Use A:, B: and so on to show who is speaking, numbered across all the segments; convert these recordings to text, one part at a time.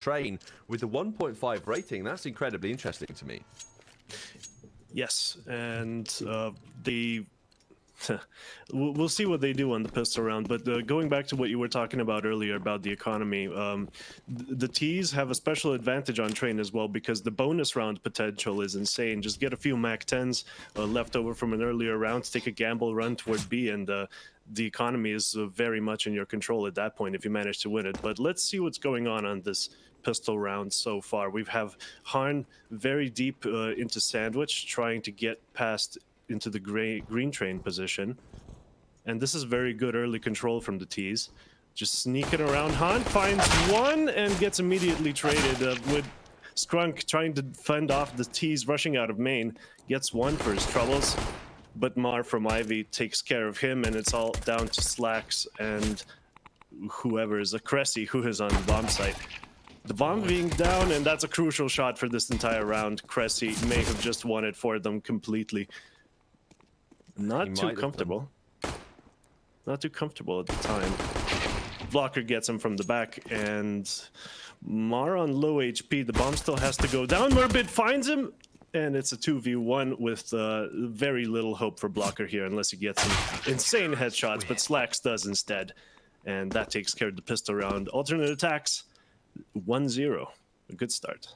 A: train with the 1.5 rating. That's incredibly interesting to me.
B: Yes, and we'll see what they do on the pistol round, but going back to what you were talking about earlier about the economy, the T's have a special advantage on train as well because the bonus round potential is insane. Just get a few Mac 10s left over from an earlier round, take a gamble run toward B, and the economy is very much in your control at that point if you manage to win it. But let's see what's going on this pistol round so far. We have Harn very deep into Sandwich, trying to get past into the green train position, and this is very good early control from the T's. Just sneaking around. Han finds one and gets immediately traded with Skrunk trying to fend off the T's rushing out of main. Gets one for his troubles, but Mar from Ivy takes care of him, and it's all down to Slacks and whoever is a Cressy who is on the bomb site. The bomb being down, and that's a crucial shot for this entire round. Cressy may have just won it for them completely. Not too comfortable. Not too comfortable at the time. Blocker gets him from the back, and Mar on low HP. The bomb still has to go down. Murbit finds him, and it's a 2v1 with very little hope for Blocker here, unless he gets some insane headshots, but Slacks does instead. And that takes care of the pistol round. Alternate attacks, 1-0. A good start.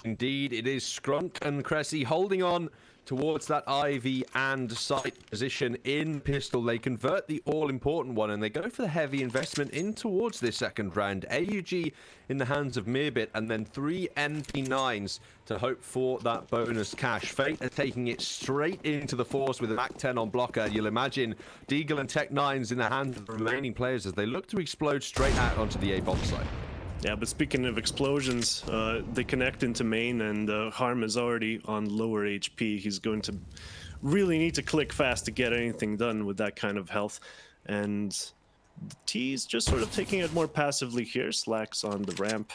A: Indeed, it is Skrunk and Cressy holding on towards that Ivy and site position in pistol. They convert the all-important one, and they go for the heavy investment in towards this second round. AUG in the hands of Mirbit, and then 3 NP9s to hope for that bonus cash. Fate are taking it straight into the force with a Mac 10 on blocker. You'll imagine Deagle and Tech 9s in the hands of the remaining players as they look to explode straight out onto the A-bomb site.
B: Yeah, but speaking of explosions, they connect into main, and Harm is already on lower HP. He's going to really need to click fast to get anything done with that kind of health. And the T's just sort of taking it more passively here. Slacks on the ramp,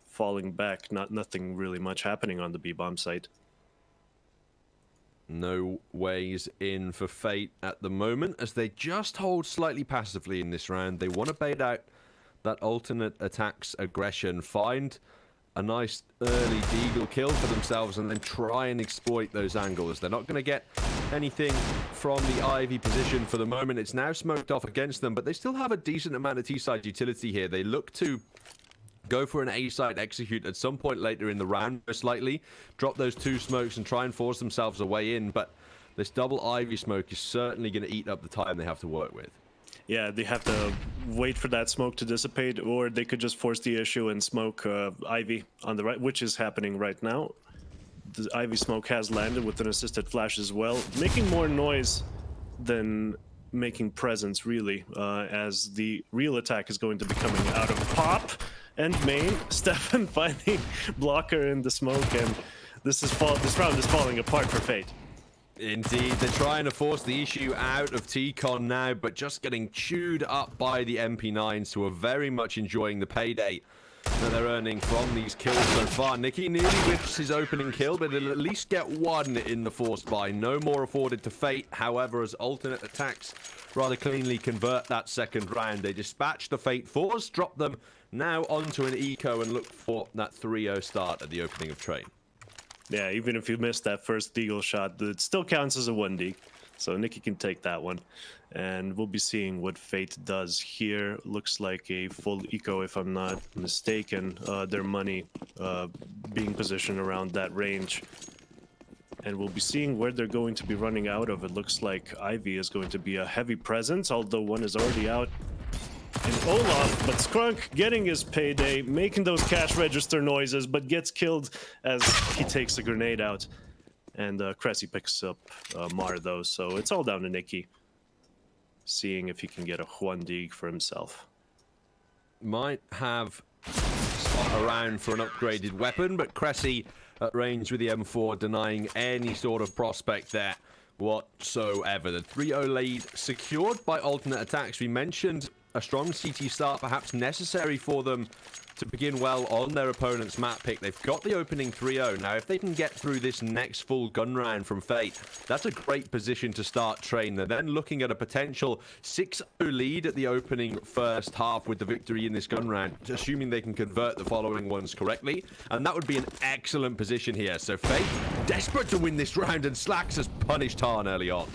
B: falling back. Nothing really much happening on the B-bomb site.
A: No ways in for Fate at the moment, as they just hold slightly passively in this round. They want to bait out that alternate attacks aggression, find a nice early Deagle kill for themselves, and then try and exploit those angles. They're not going to get anything from the Ivy position for the moment. It's now smoked off against them, but they still have a decent amount of T-side utility here. They look to go for an A-side execute at some point later in the round, most likely. Drop those 2 smokes and try and force themselves a way in, but this double Ivy smoke is certainly going to eat up the time they have to work with.
B: Yeah, they have to wait for that smoke to dissipate, or they could just force the issue and smoke Ivy on the right, which is happening right now. The Ivy smoke has landed with an assisted flash as well, making more noise than making presence, really, as the real attack is going to be coming out of Pop and main. Stefan finding Blocker in the smoke, and this round is falling apart for Fate.
A: Indeed, they're trying to force the issue out of T-Con now, but just getting chewed up by the MP9s, who are very much enjoying the payday that they're earning from these kills so far. Nicky nearly whips his opening kill, but he'll at least get one in the forced buy. No more afforded to Fate, however, as alternate attacks rather cleanly convert that second round. They dispatch the Fate Force, drop them now onto an eco, and look for that 3-0 start at the opening of train.
B: Yeah, even if you missed that first Deagle shot, it still counts as a 1D. So Nicky can take that one. And we'll be seeing what Fate does here. Looks like a full eco, if I'm not mistaken. Their money being positioned around that range. And we'll be seeing where they're going to be running out of. It looks like Ivy is going to be a heavy presence, although one is already out. And Olaf, but Skrunk getting his payday, making those cash register noises, but gets killed as he takes a grenade out. And Cressy picks up Mar, though, so it's all down to Nicky, seeing if he can get a 1D for himself.
A: Might have spot around for an upgraded weapon, but Cressy at range with the M4, denying any sort of prospect there whatsoever. The 3-0 lead secured by alternate attacks. We mentioned a strong CT start, perhaps necessary for them to begin well on their opponent's map pick. They've got the opening 3-0. Now, if they can get through this next full gun round from Fate, that's a great position to start Train. They're then looking at a potential 6-0 lead at the opening first half with the victory in this gun round, assuming they can convert the following ones correctly. And that would be an excellent position here. So Fate, desperate to win this round, and Slacks has punished Tarn early on.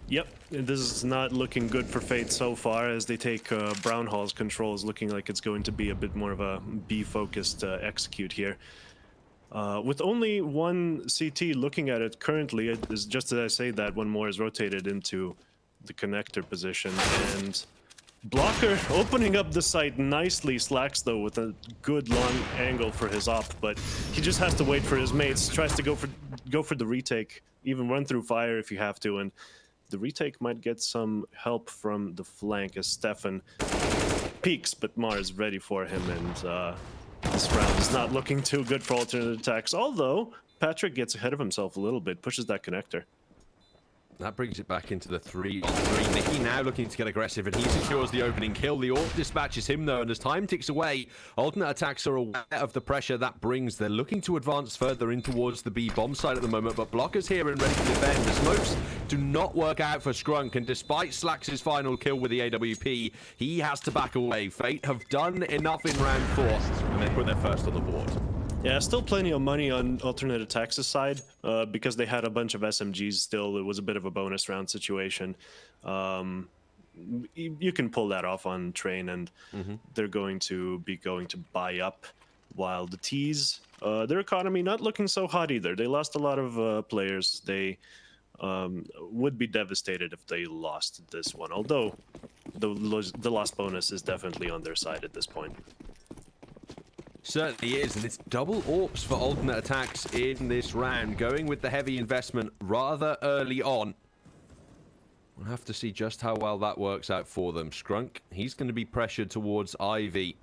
B: Yep, this is not looking good for Fate so far as they take Brownhall's controls, looking like it's going to be a bit more of a B-focused execute here. With only one CT looking at it currently, it is just as I say that, one more is rotated into the connector position, and Blocker opening up the site nicely. Slacks though with a good long angle for his op, but he just has to wait for his mates, tries to go for the retake, even run through fire if you have to, and the retake might get some help from the flank as Stefan peeks, but Mars ready for him, and this round is not looking too good for alternate attacks, although Patrick gets ahead of himself a little bit, pushes that connector.
A: That brings it back into the 3-on-3. Nicky now looking to get aggressive, and he secures the opening kill. The AWP dispatches him, though, and as time ticks away, alternate attacks are aware of the pressure that brings. They're looking to advance further in towards the B bomb site at the moment, but Blocker's here and ready to defend. The smokes do not work out for Scrunk, and despite Slacks' final kill with the AWP, he has to back away. Fate have done enough in round 4, and they put their first on the board.
B: Yeah, still plenty of money on alternate attacks side because they had a bunch of SMGs still. It was a bit of a bonus round situation. You can pull that off on Train, and they're going to buy up, while the T's, their economy not looking so hot either. They lost a lot of players. They would be devastated if they lost this one, although the lost bonus is definitely on their side at this point.
A: Certainly is, and it's double AWPs for alternate attacks in this round, going with the heavy investment rather early on. We'll have to see just how well that works out for them. Scrunk, he's going to be pressured towards Ivy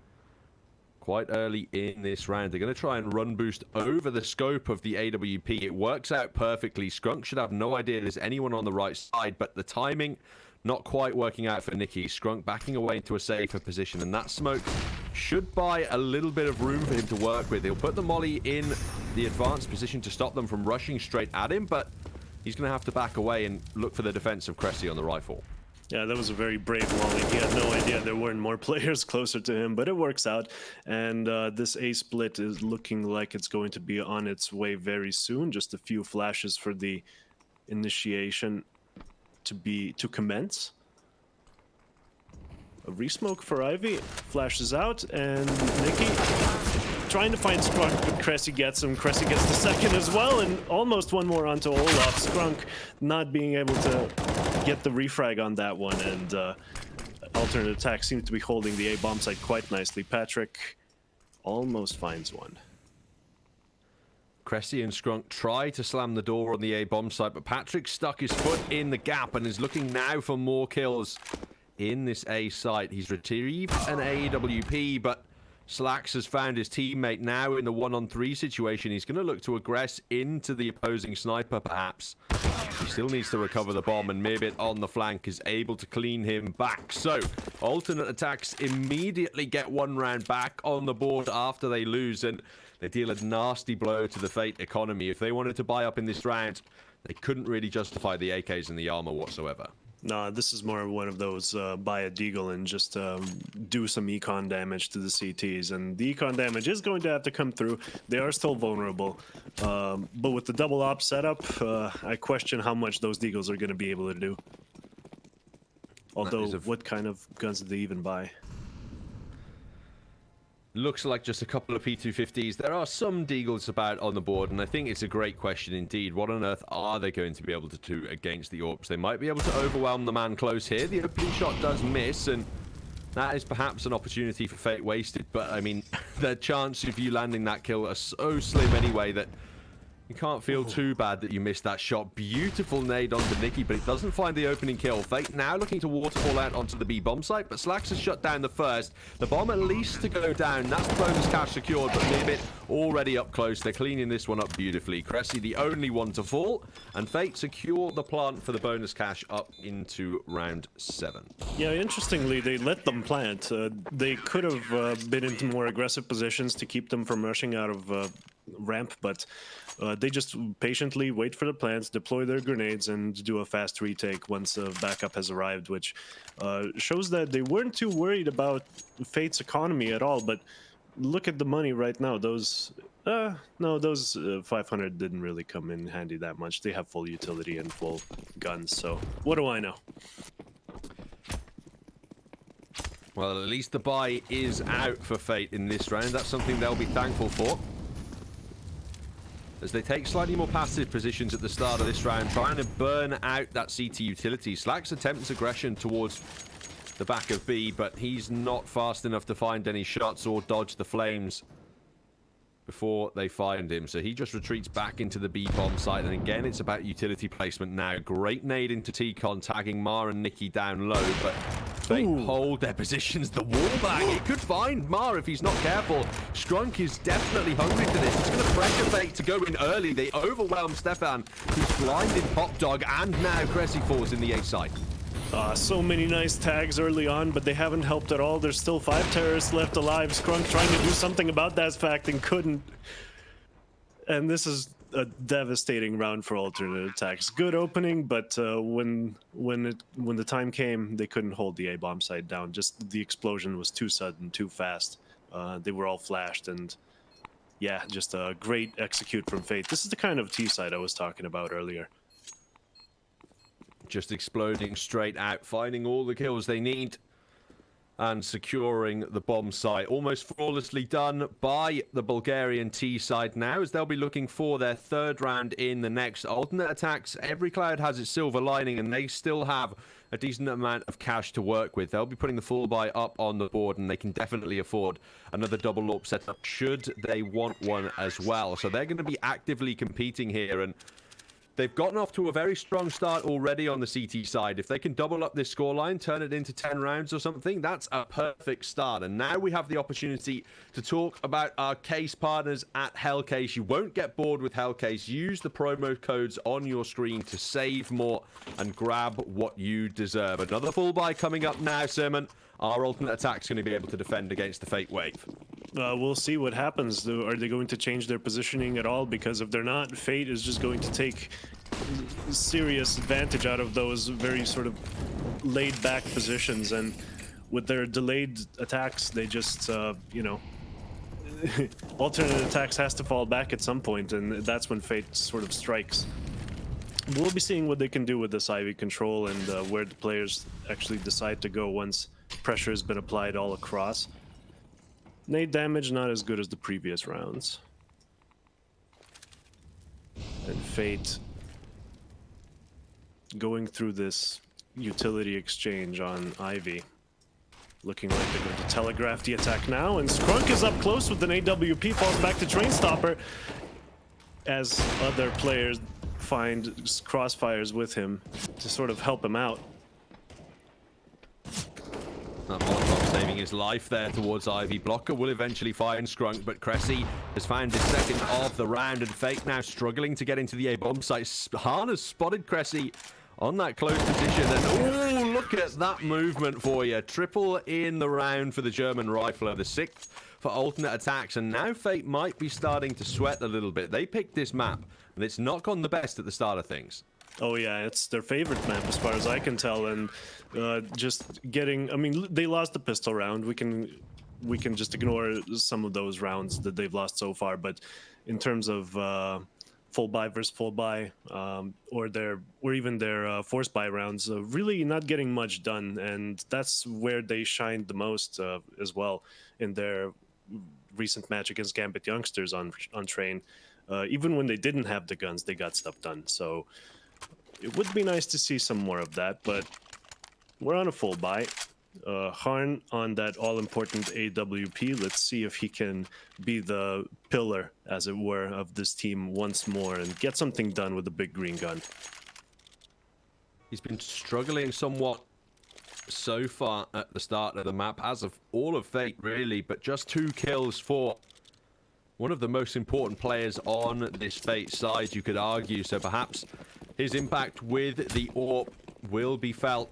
A: quite early in this round. They're going to try and run boost over the scope of the AWP. It works out perfectly. Scrunk should have no idea there's anyone on the right side, but the timing not quite working out for Nicky. Scrunk backing away into a safer position, and that smoke should buy a little bit of room for him to work with. He'll put the molly in the advanced position to stop them from rushing straight at him, but he's going to have to back away and look for the defense of Cressy on the rifle.
B: Yeah, that was a very brave molly. He had no idea there weren't more players closer to him, but it works out. And this A split is looking like it's going to be on its way very soon. Just a few flashes for the initiation to commence. A resmoke for Ivy flashes out, and Nicky trying to find Scrunk, but Cressy gets him. Cressy gets the second as well, and almost one more onto Olaf. Scrunk not being able to get the refrag on that one, and alternate attack seems to be holding the A bomb site quite nicely. Patrick almost finds one.
A: Cressy and Scrunk try to slam the door on the A bomb site, but Patrick stuck his foot in the gap and is looking now for more kills in this A site. He's retrieved an AWP, but Slacks has found his teammate now in the 1-on-3 situation. He's going to look to aggress into the opposing sniper, perhaps. He still needs to recover the bomb, and Mirbit on the flank is able to clean him back. So, alternate attacks immediately get one round back on the board after they lose, and they deal a nasty blow to the Fate economy. If they wanted to buy up in this round, they couldn't really justify the AKs and the armor whatsoever.
B: No, this is more one of those buy a deagle and just do some econ damage to the CTs. And the econ damage is going to have to come through. They are still vulnerable. But with the double op setup, I question how much those deagles are going to be able to do. Although, what kind of guns did they even buy?
A: Looks like just a couple of P250s. There are some deagles about on the board, and I think it's a great question indeed. What on earth are they going to be able to do against the AWPs? They might be able to overwhelm the man close here. The opening shot does miss, and that is perhaps an opportunity for Fate wasted. But, I mean, the chance of you landing that kill are so slim anyway that you can't feel too bad that you missed that shot. Beautiful nade onto Nicky, but it doesn't find the opening kill. Fate now looking to waterfall out onto the B bomb site, but Slacks has shut down the first. The bomb at least to go down. That's the bonus cash secured, but Mirbit already up close. They're cleaning this one up beautifully. Cressy, the only one to fall, and Fate secure the plant for the bonus cash up into round 7.
B: Yeah, interestingly, they let them plant. They could have been into more aggressive positions to keep them from rushing out of ramp, but they just patiently wait for the plants, deploy their grenades, and do a fast retake once backup has arrived, which shows that they weren't too worried about Fate's economy at all. But look at the money right now. Those 500 didn't really come in handy that much. They have full utility and full guns, so what do I know?
A: Well, at least the buy is out for Fate in this round. That's something they'll be thankful for, as they take slightly more passive positions at the start of this round, trying to burn out that CT utility. Slack's attempts aggression towards the back of B, but he's not fast enough to find any shots or dodge the flames before they find him. So he just retreats back into the B bomb site, and again, it's about utility placement now. Great nade into T-Con, tagging Mar and Nikki down low, but they hold their positions. The wall bang, it could find Mar if he's not careful. Strunk is definitely hungry for this. It's going to pressure Fate to go in early. They overwhelm Stefan, who's blinded Pop Dog, and now Cressy falls in the A side.
B: So many nice tags early on, but they haven't helped at all. There's still 5 terrorists left alive. Skrunk trying to do something about that fact and couldn't. And this is a devastating round for alternate attacks. Good opening, but when the time came, they couldn't hold the A-bomb site down. Just the explosion was too sudden, too fast. They were all flashed, and yeah, just a great execute from Fate. This is the kind of T site I was talking about earlier.
A: Just exploding straight out, finding all the kills they need, and securing the bomb site. Almost flawlessly done by the Bulgarian T side now, as they'll be looking for their 3rd round in the next. Alternate attacks, every cloud has its silver lining, and they still have a decent amount of cash to work with. They'll be putting the full buy up on the board, and they can definitely afford another double AWP setup should they want one as well. So they're going to be actively competing here, and they've gotten off to a very strong start already on the CT side. If they can double up this scoreline, turn it into 10 rounds or something, that's a perfect start. And now we have the opportunity to talk about our case partners at Hellcase. You won't get bored with Hellcase. Use the promo codes on your screen to save more and grab what you deserve. Another full buy coming up now, Simon. Our alternate attack's going to be able to defend against the Fate wave.
B: We'll see what happens. Are they going to change their positioning at all? Because if they're not, Fate is just going to take serious advantage out of those very sort of laid-back positions. And with their delayed attacks, they just, alternate attacks has to fall back at some point, and that's when Fate sort of strikes. We'll be seeing what they can do with this Ivy control and where the players actually decide to go once pressure has been applied all across. Nade damage not as good as the previous rounds. And Fate going through this utility exchange on Ivy. Looking like they're going to telegraph the attack now, and Skrunk is up close with an AWP, falls back to Train Stopper as other players find crossfires with him to sort of help him out.
A: Molotov saving his life there towards Ivy. Blocker will eventually find Skrunk, but Cressy has found his 2nd of the round, and Fate now struggling to get into the A-bomb site. Han has spotted Cressy on that close position, and oh, look at that movement for you. Triple in the round for the German rifler, the 6th for alternate attacks, and now Fate might be starting to sweat a little bit. They picked this map, and it's not gone the best at the start of things.
B: Oh yeah, it's their favorite map as far as I can tell, and just getting, I mean, they lost the pistol round. We can just ignore some of those rounds that they've lost so far, but in terms of full buy versus full buy, or even their force buy rounds, really not getting much done, and that's where they shined the most as well in their recent match against Gambit Youngsters on Train. Even when they didn't have the guns, they got stuff done. So it would be nice to see some more of that, but we're on a full buy. Harn on that all-important AWP. Let's see if he can be the pillar, as it were, of this team once more and get something done with the big green gun.
A: He's been struggling somewhat so far at the start of the map, as of all of Fate, really, but just 2 kills for one of the most important players on this Fate side, you could argue. So perhaps his impact with the AWP will be felt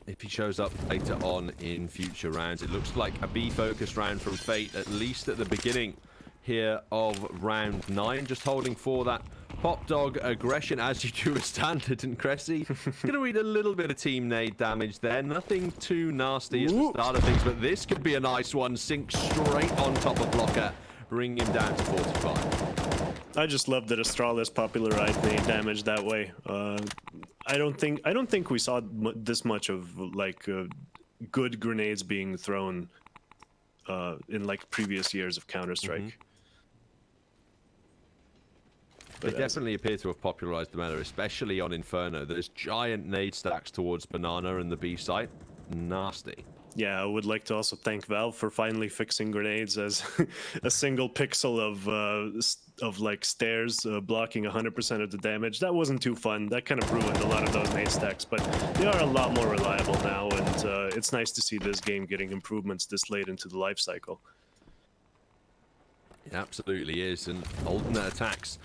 A: if he shows up later on in future rounds. It looks like a B-focused round from Fate, at least at the beginning here of round 9. Just holding for that pop dog aggression, as you do a standard. And Cressy going to read a little bit of team nade damage there. Nothing too nasty at the start of things, but this could be a nice one. Sink straight on top of Blocker, bring him down to 45.
B: I just love that Astralis popularized nade damage that way. I don't think we saw this much of like good grenades being thrown in like previous years of Counter-Strike.
A: They definitely appear to have popularized the meta, especially on Inferno. There's giant nade stacks towards Banana and the B site. Nasty.
B: Yeah, I would like to also thank Valve for finally fixing grenades as a single pixel of like stairs blocking 100% of the damage. That wasn't too fun. That kind of ruined a lot of those nade stacks, but they are a lot more reliable now, and it's nice to see this game getting improvements this late into the life cycle.
A: It absolutely is, and alternate attacks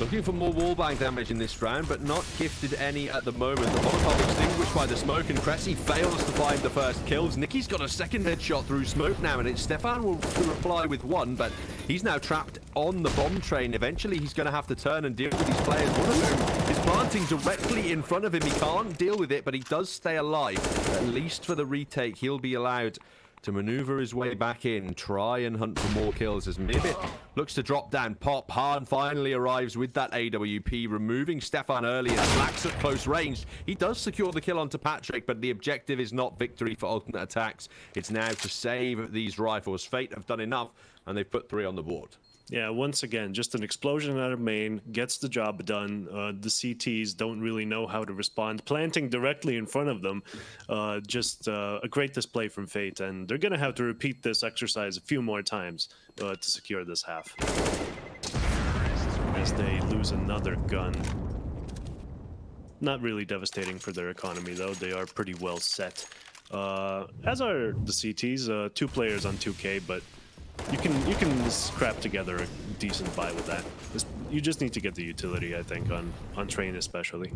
A: looking for more wallbang damage in this round, but not gifted any at the moment. The Molotov extinguished by the smoke, and Cressy fails to find the first kills. Nicky's got a second headshot through smoke now, and it's Stefan will reply with one, but he's now trapped on the bomb train. Eventually, he's going to have to turn and deal with these players. One of whom is planting directly in front of him. He can't deal with it, but he does stay alive. At least for the retake, he'll be allowed to maneuver his way back in, try and hunt for more kills as Mibit looks to drop down. Pop Hard finally arrives with that AWP, removing Stefan early and Slacks at close range. He does secure the kill onto Patrick, but the objective is not victory for alternate attacks. It's now to save these rifles. Fate have done enough, and they've put 3 on the board.
B: Yeah, once again, just an explosion out of main gets the job done. The CTs don't really know how to respond. Planting directly in front of them, just a great display from Fate, and they're going to have to repeat this exercise a few more times to secure this half. As they lose another gun. Not really devastating for their economy, though. They are pretty well set. As are the CTs, 2 players on 2K, but you can scrap together a decent buy with that. You just need to get the utility, I think, on train especially.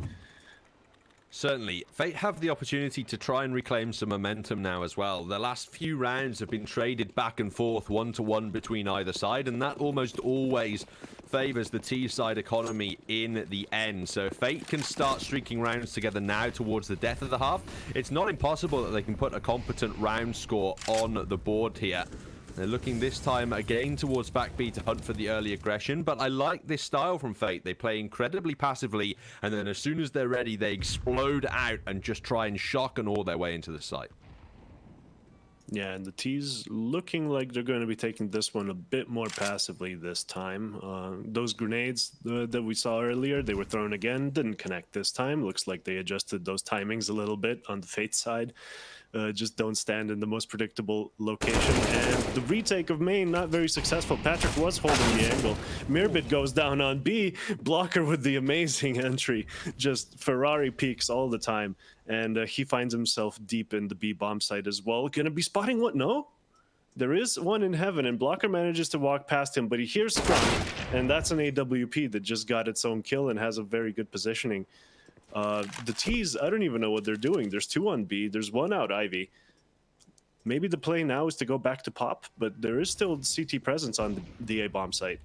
A: Certainly. Fate have the opportunity to try and reclaim some momentum now as well. The last few rounds have been traded back and forth 1-to-1 between either side, and that almost always favors the T-side economy in the end. So Fate can start streaking rounds together now towards the death of the half. It's not impossible that they can put a competent round score on the board here. They're looking this time again towards back B to hunt for the early aggression, but I like this style from Fate. They play incredibly passively, and then as soon as they're ready, they explode out and just try and shock and awe their way into the site.
B: Yeah, and the T's looking like they're going to be taking this one a bit more passively this time. Those grenades that we saw earlier, they were thrown again, didn't connect this time. Looks like they adjusted those timings a little bit on the Fate side. Just don't stand in the most predictable location. And the retake of main, not very successful. Patrick was holding the angle. Mirbit goes down on B. Blocker with the amazing entry. Just Ferrari peaks all the time. And he finds himself deep in the B bomb site as well. Gonna be spotting what? No? There is one in heaven, and Blocker manages to walk past him, but he hears Scrum. And that's an AWP that just got its own kill and has a very good positioning. The T's, I don't even know what they're doing. There's 2 on B. There's 1 out Ivy. Maybe the play now is to go back to Pop, but there is still CT presence on the A bomb site.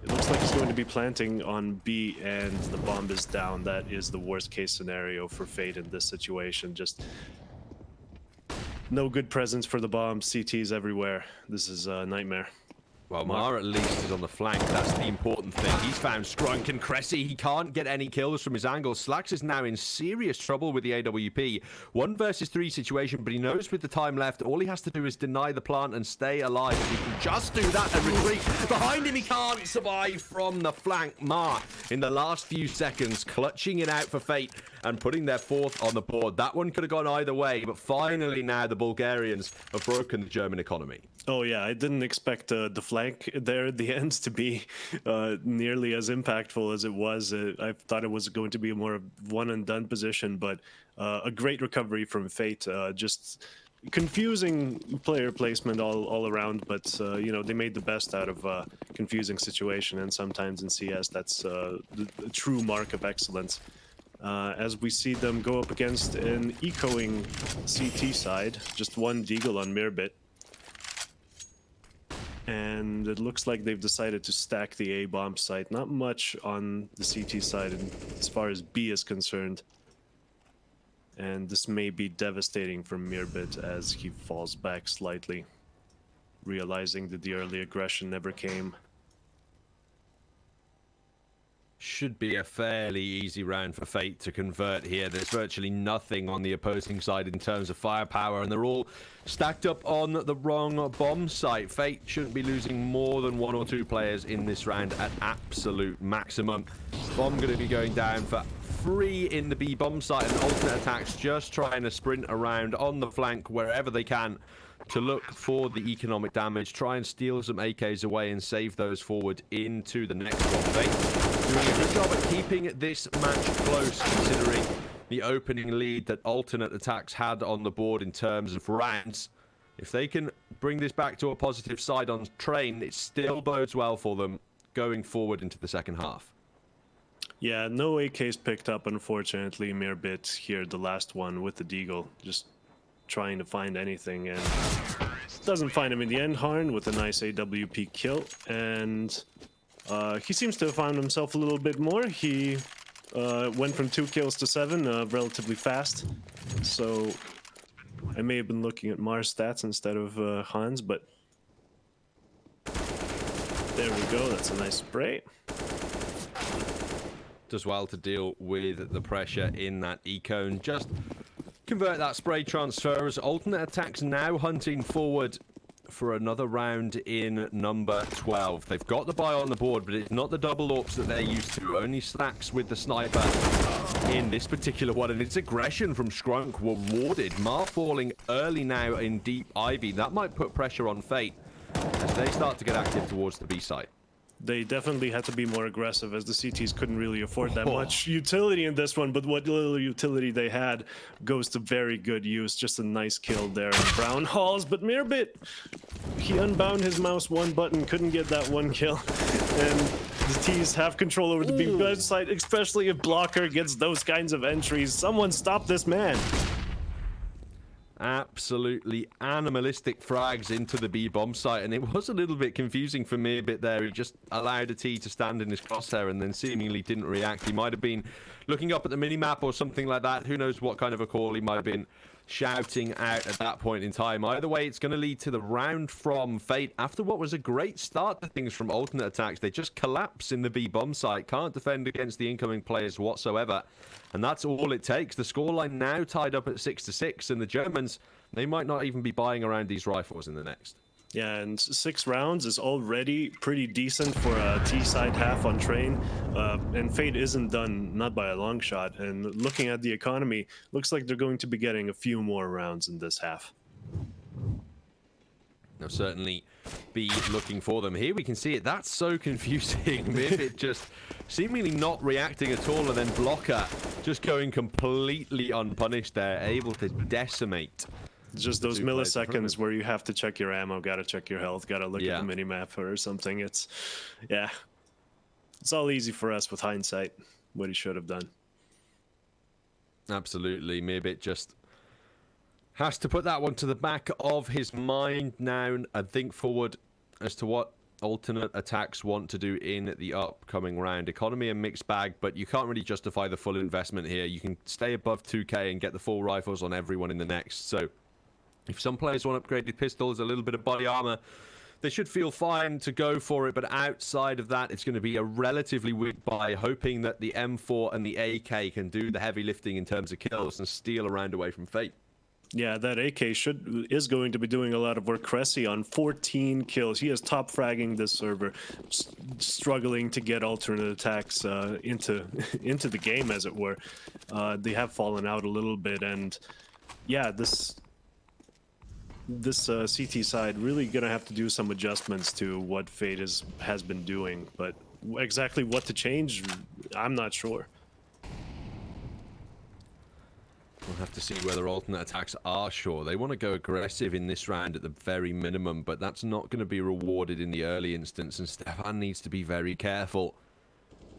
B: It looks like he's going to be planting on B, and the bomb is down. That is the worst case scenario for Fate in this situation. Just no good presence for the bomb. CTs everywhere. This is a nightmare.
A: Well, Mar at least is on the flank. That's the important thing. He's found Scrunk and Cressy. He can't get any kills from his angle. Slacks is now in serious trouble with the AWP. 1 versus 3 situation, but he knows with the time left, all he has to do is deny the plant and stay alive. If he can just do that and retreat. Behind him, he can't survive from the flank. Mar, in the last few seconds, clutching it out for Fate and putting their 4th on the board. That one could have gone either way, but finally now the Bulgarians have broken the German economy.
B: Oh yeah, I didn't expect the flank there at the end to be nearly as impactful as it was. I thought it was going to be a more one and done position, but a great recovery from Fate. Just confusing player placement all around, but you know, they made the best out of a confusing situation, and sometimes in CS that's the true mark of excellence. As we see them go up against an echoing CT side, just one deagle on Mirbit. And it looks like they've decided to stack the A bomb site. Not much on the CT side as far as B is concerned. And this may be devastating for Mirbit as he falls back slightly, realizing that the early aggression never came.
A: Should be a fairly easy round for Fate to convert here. There's virtually nothing on the opposing side in terms of firepower, and they're all stacked up on the wrong bomb site. Fate shouldn't be losing more than 1 or 2 players in this round at absolute maximum. Bomb going to be going down for 3 in the B bomb site, and alternate attacks just trying to sprint around on the flank wherever they can to look for the economic damage, try and steal some AKs away and save those forward into the next one. Fate doing a good job at keeping this match close, considering the opening lead that alternate attacks had on the board in terms of rounds. If they can bring this back to a positive side on train, it still bodes well for them going forward into the second half.
B: Yeah, no AKs picked up, unfortunately. Mirbit here, the last one with the deagle, just trying to find anything, and doesn't find him in the end. Harn with a nice AWP kill, and he seems to have found himself a little bit more. He went from 2 kills to 7 relatively fast, so I may have been looking at Mars stats instead of Hans, but there we go. That's a nice spray.
A: Does well to deal with the pressure in that eco and just convert that spray transfer as alternate attacks now hunting forward for another round in number 12. They've got the buy on the board, but it's not the double AWPs that they're used to. Only stacks with the sniper in this particular one, and it's aggression from Skrunk rewarded. Mar falling early now in deep Ivy. That might put pressure on Fate as they start to get active towards the B site.
B: They definitely had to be more aggressive, as the CTs couldn't really afford that much utility in this one, but what little utility they had goes to very good use. Just a nice kill there in Brown Halls, but Mirbit, he unbound his mouse one button, couldn't get that one kill, and the T's have control over the B site, especially if Blocker gets those kinds of entries. Someone stop this man.
A: Absolutely animalistic frags into the B bomb site, and it was a little bit confusing for me a bit there. He just allowed a T to stand in his crosshair and then seemingly didn't react. He might have been looking up at the minimap or something like that. Who knows what kind of a call he might have been shouting out at that point in time. Either way, it's going to lead to the round from Fate. After what was a great start to things from alternate attacks, they just collapse in the B bomb site. Can't defend against the incoming players whatsoever. And that's all it takes. The scoreline now tied up at 6-6, and the Germans, they might not even be buying around these rifles in the next.
B: Yeah, and 6 rounds is already pretty decent for a T-side half on train. And Fate isn't done, not by a long shot. And looking at the economy, looks like they're going to be getting a few more rounds in this half.
A: They'll certainly be looking for them. Here we can see it. That's so confusing. Mirbit just seemingly not reacting at all, and then Blocker just going completely unpunished there, able to decimate.
B: Just those milliseconds where you have to check your ammo, gotta check your health, gotta look at the minimap or something. It's, yeah, it's all easy for us with hindsight, what he should have done.
A: Absolutely. Mirbit just has to put that one to the back of his mind now and think forward as to what alternate attacks want to do in the upcoming round. Economy a mixed bag, but you can't really justify the full investment here. You can stay above 2k and get the full rifles on everyone in the next. So if some players want upgraded pistols, a little bit of body armor, they should feel fine to go for it. But outside of that, it's going to be a relatively weak buy, hoping that the M4 and the AK can do the heavy lifting in terms of kills and steal a round away from Fate.
B: Yeah, that AK is going to be doing a lot of work. Cressy on 14 kills. He is top fragging this server, struggling to get alternate attacks into the game, as it were. They have fallen out a little bit, and yeah, this CT side really gonna have to do some adjustments to what Fate has been doing, but exactly what to change, I'm not sure.
A: We'll have to see whether alternate attacks are sure. They want to go aggressive in this round at the very minimum, but that's not going to be rewarded in the early instance, and Stefan needs to be very careful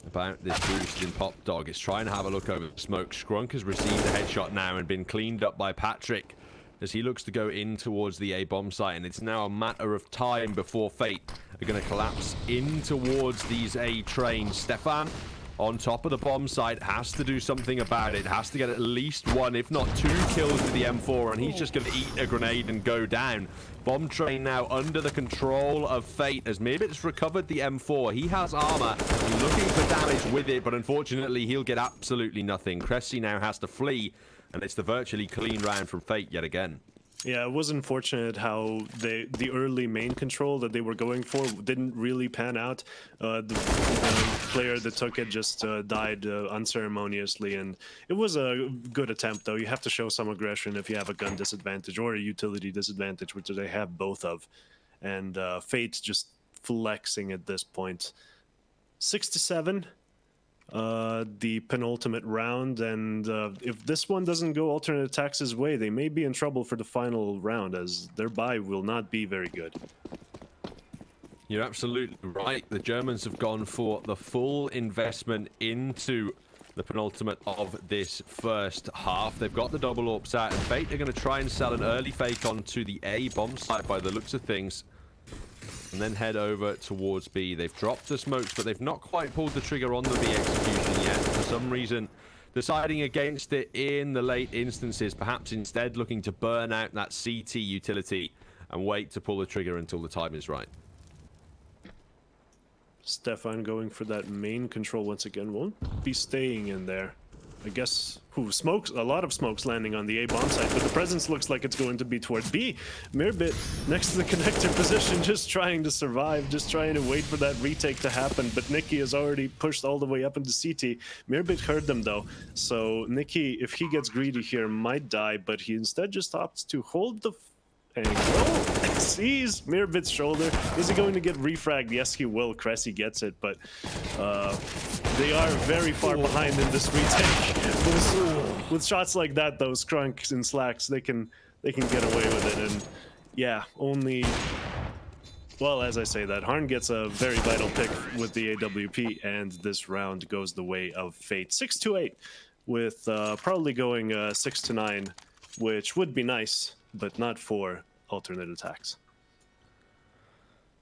A: about this boost in Pop Dog. It's trying to have a look over the smoke. Scrunk has received a headshot now and been cleaned up by Patrick as he looks to go in towards the A bomb site, and it's now a matter of time before Fate are going to collapse in towards these A trains. Stefan on top of the bomb site has to do something about it, has to get at least one, if not two kills with the M4, and he's just going to eat a grenade and go down. Bomb train now under the control of Fate as Mirbit's recovered the M4. He has armor, he's looking for damage with it, but unfortunately he'll get absolutely nothing. Cressy now has to flee, and it's the virtually clean round from Fate yet again.
B: Yeah, it was unfortunate how the early main control that they were going for didn't really pan out. The player that took it just died unceremoniously, and it was a good attempt, though. You have to show some aggression if you have a gun disadvantage or a utility disadvantage, which they have both of. And Fate's just flexing at this point. 6-7. The penultimate round, and if this one doesn't go alternate attacks' way, they may be in trouble for the final round, as their bye will not be very good.
A: You're absolutely right. The Germans have gone for the full investment into the penultimate of this first half. They've got the double AWPs out, and Fate are going to try and sell an early fake onto the A bomb site by the looks of things, and then head over towards B. They've dropped the smokes, but they've not quite pulled the trigger on the B execution yet. For some reason, deciding against it in the late instances, perhaps instead looking to burn out that CT utility and wait to pull the trigger until the time is right.
B: Stefan going for that main control once again. Won't be staying in there. I guess, smokes, a lot of smokes landing on the A bomb site, but the presence looks like it's going to be toward B. Mirbit next to the connector position, just trying to survive, just trying to wait for that retake to happen, but Nicky has already pushed all the way up into CT. Mirbit heard them though, so Nicky, if he gets greedy here, might die, but he instead just opts to hold the angle. Sees Mirbit's shoulder. Is he going to get refragged? Yes, he will. Cressy gets it, but they are very far behind in this retake. With shots like that, those Scrunks and Slacks, they can get away with it. And yeah, only, well, as I say that, Harn gets a very vital pick with the AWP, and this round goes the way of Fate. 6-8, with probably going 6-9, which would be nice, but not for alternate attacks.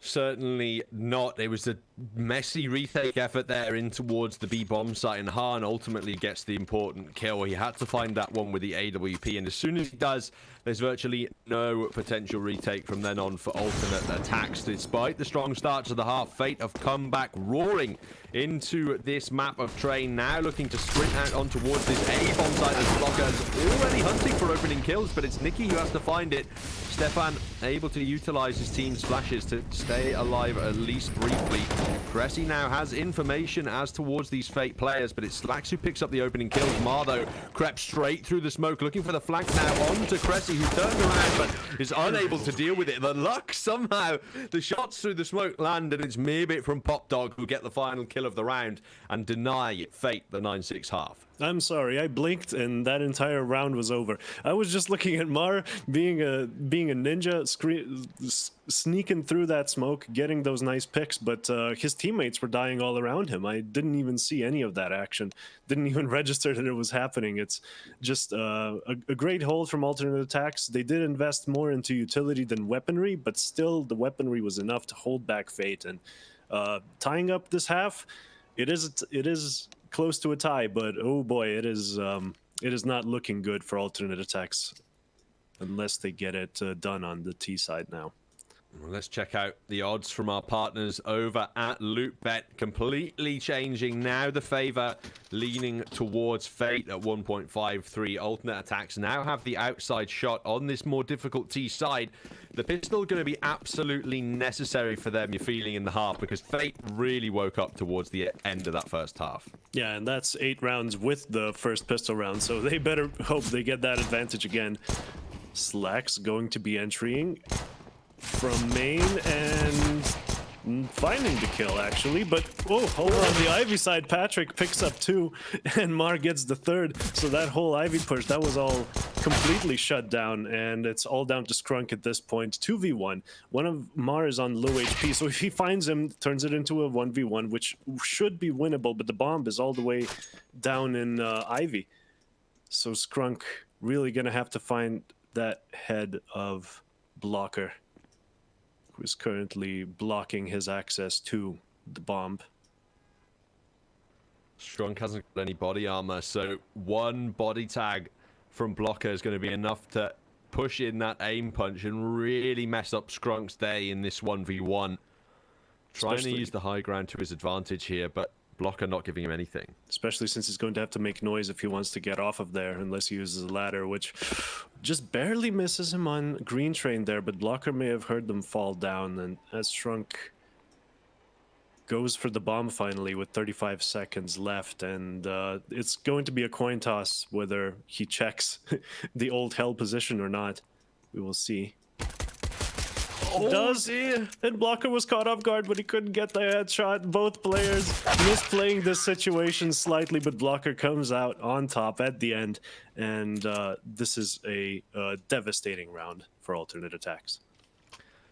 A: Certainly not. It was a messy retake effort there in towards the B bomb site, and Hahn ultimately gets the important kill. He had to find that one with the AWP, and as soon as he does, there's virtually no potential retake from then on for alternate attacks. Despite the strong start to the half, Fate have come back roaring into this map of train, now looking to sprint out on towards this A bomb site as Blockers already hunting for opening kills, but it's Nicky who has to find it. Stefan able to utilize his team's flashes to stay alive at least briefly. Cressy now has information as towards these Fate players, but it's Slacks who picks up the opening kills. Mardo crept straight through the smoke, looking for the flank now onto Cressy, who turned around but is unable to deal with it. The luck somehow, the shots through the smoke land, and it's Mirbit from Pop Dog who get the final kill of the round and deny Fate the 9-6 half.
B: I'm sorry, I blinked and that entire round was over. I was just looking at Mar being a ninja, sneaking through that smoke, getting those nice picks, but his teammates were dying all around him. I didn't even see any of that action. Didn't even register that it was happening. It's just a great hold from alternate attacks. They did invest more into utility than weaponry, but still the weaponry was enough to hold back Fate. And tying up this half, it is close to a tie, but oh boy, it is not looking good for alternate attacks unless they get it done on the T side now.
A: Well, let's check out the odds from our partners over at LootBet. Completely changing now, the favor leaning towards Fate at 1.53. Alternate attacks now have the outside shot on this more difficult T side. The pistol going to be absolutely necessary for them, you're feeling, in the half, because Fate really woke up towards the end of that first half.
B: Yeah, and that's 8 rounds with the first pistol round, so they better hope they get that advantage again. Slacks going to be entering from main, and finding the kill actually, but oh, over on the Ivy side, Patrick picks up 2 and Mar gets the 3rd. So that whole Ivy push, that was all completely shut down, and it's all down to Skrunk at this point. 2v1. One of Mar is on low HP, so if he finds him, turns it into a 1v1, which should be winnable, but the bomb is all the way down in Ivy. So Skrunk really gonna have to find that head of Blocker, who is currently blocking his access to the bomb.
A: Strunk hasn't got any body armor, so one body tag from Blocker is going to be enough to push in that aim punch and really mess up Skrunk's day in this 1v1. Trying to use the high ground to his advantage here, but Blocker not giving him anything.
B: Especially since he's going to have to make noise if he wants to get off of there, unless he uses a ladder, which just barely misses him on green train there, but Blocker may have heard them fall down, and as Shrunk goes for the bomb finally with 35 seconds left, and it's going to be a coin toss whether he checks the old hell position or not. We will see.
A: Oh,
B: Does
A: dear.
B: And Blocker was caught off guard, but he couldn't get the headshot. Both players misplaying this situation slightly, but Blocker comes out on top at the end, and this is a devastating round for alternate attacks.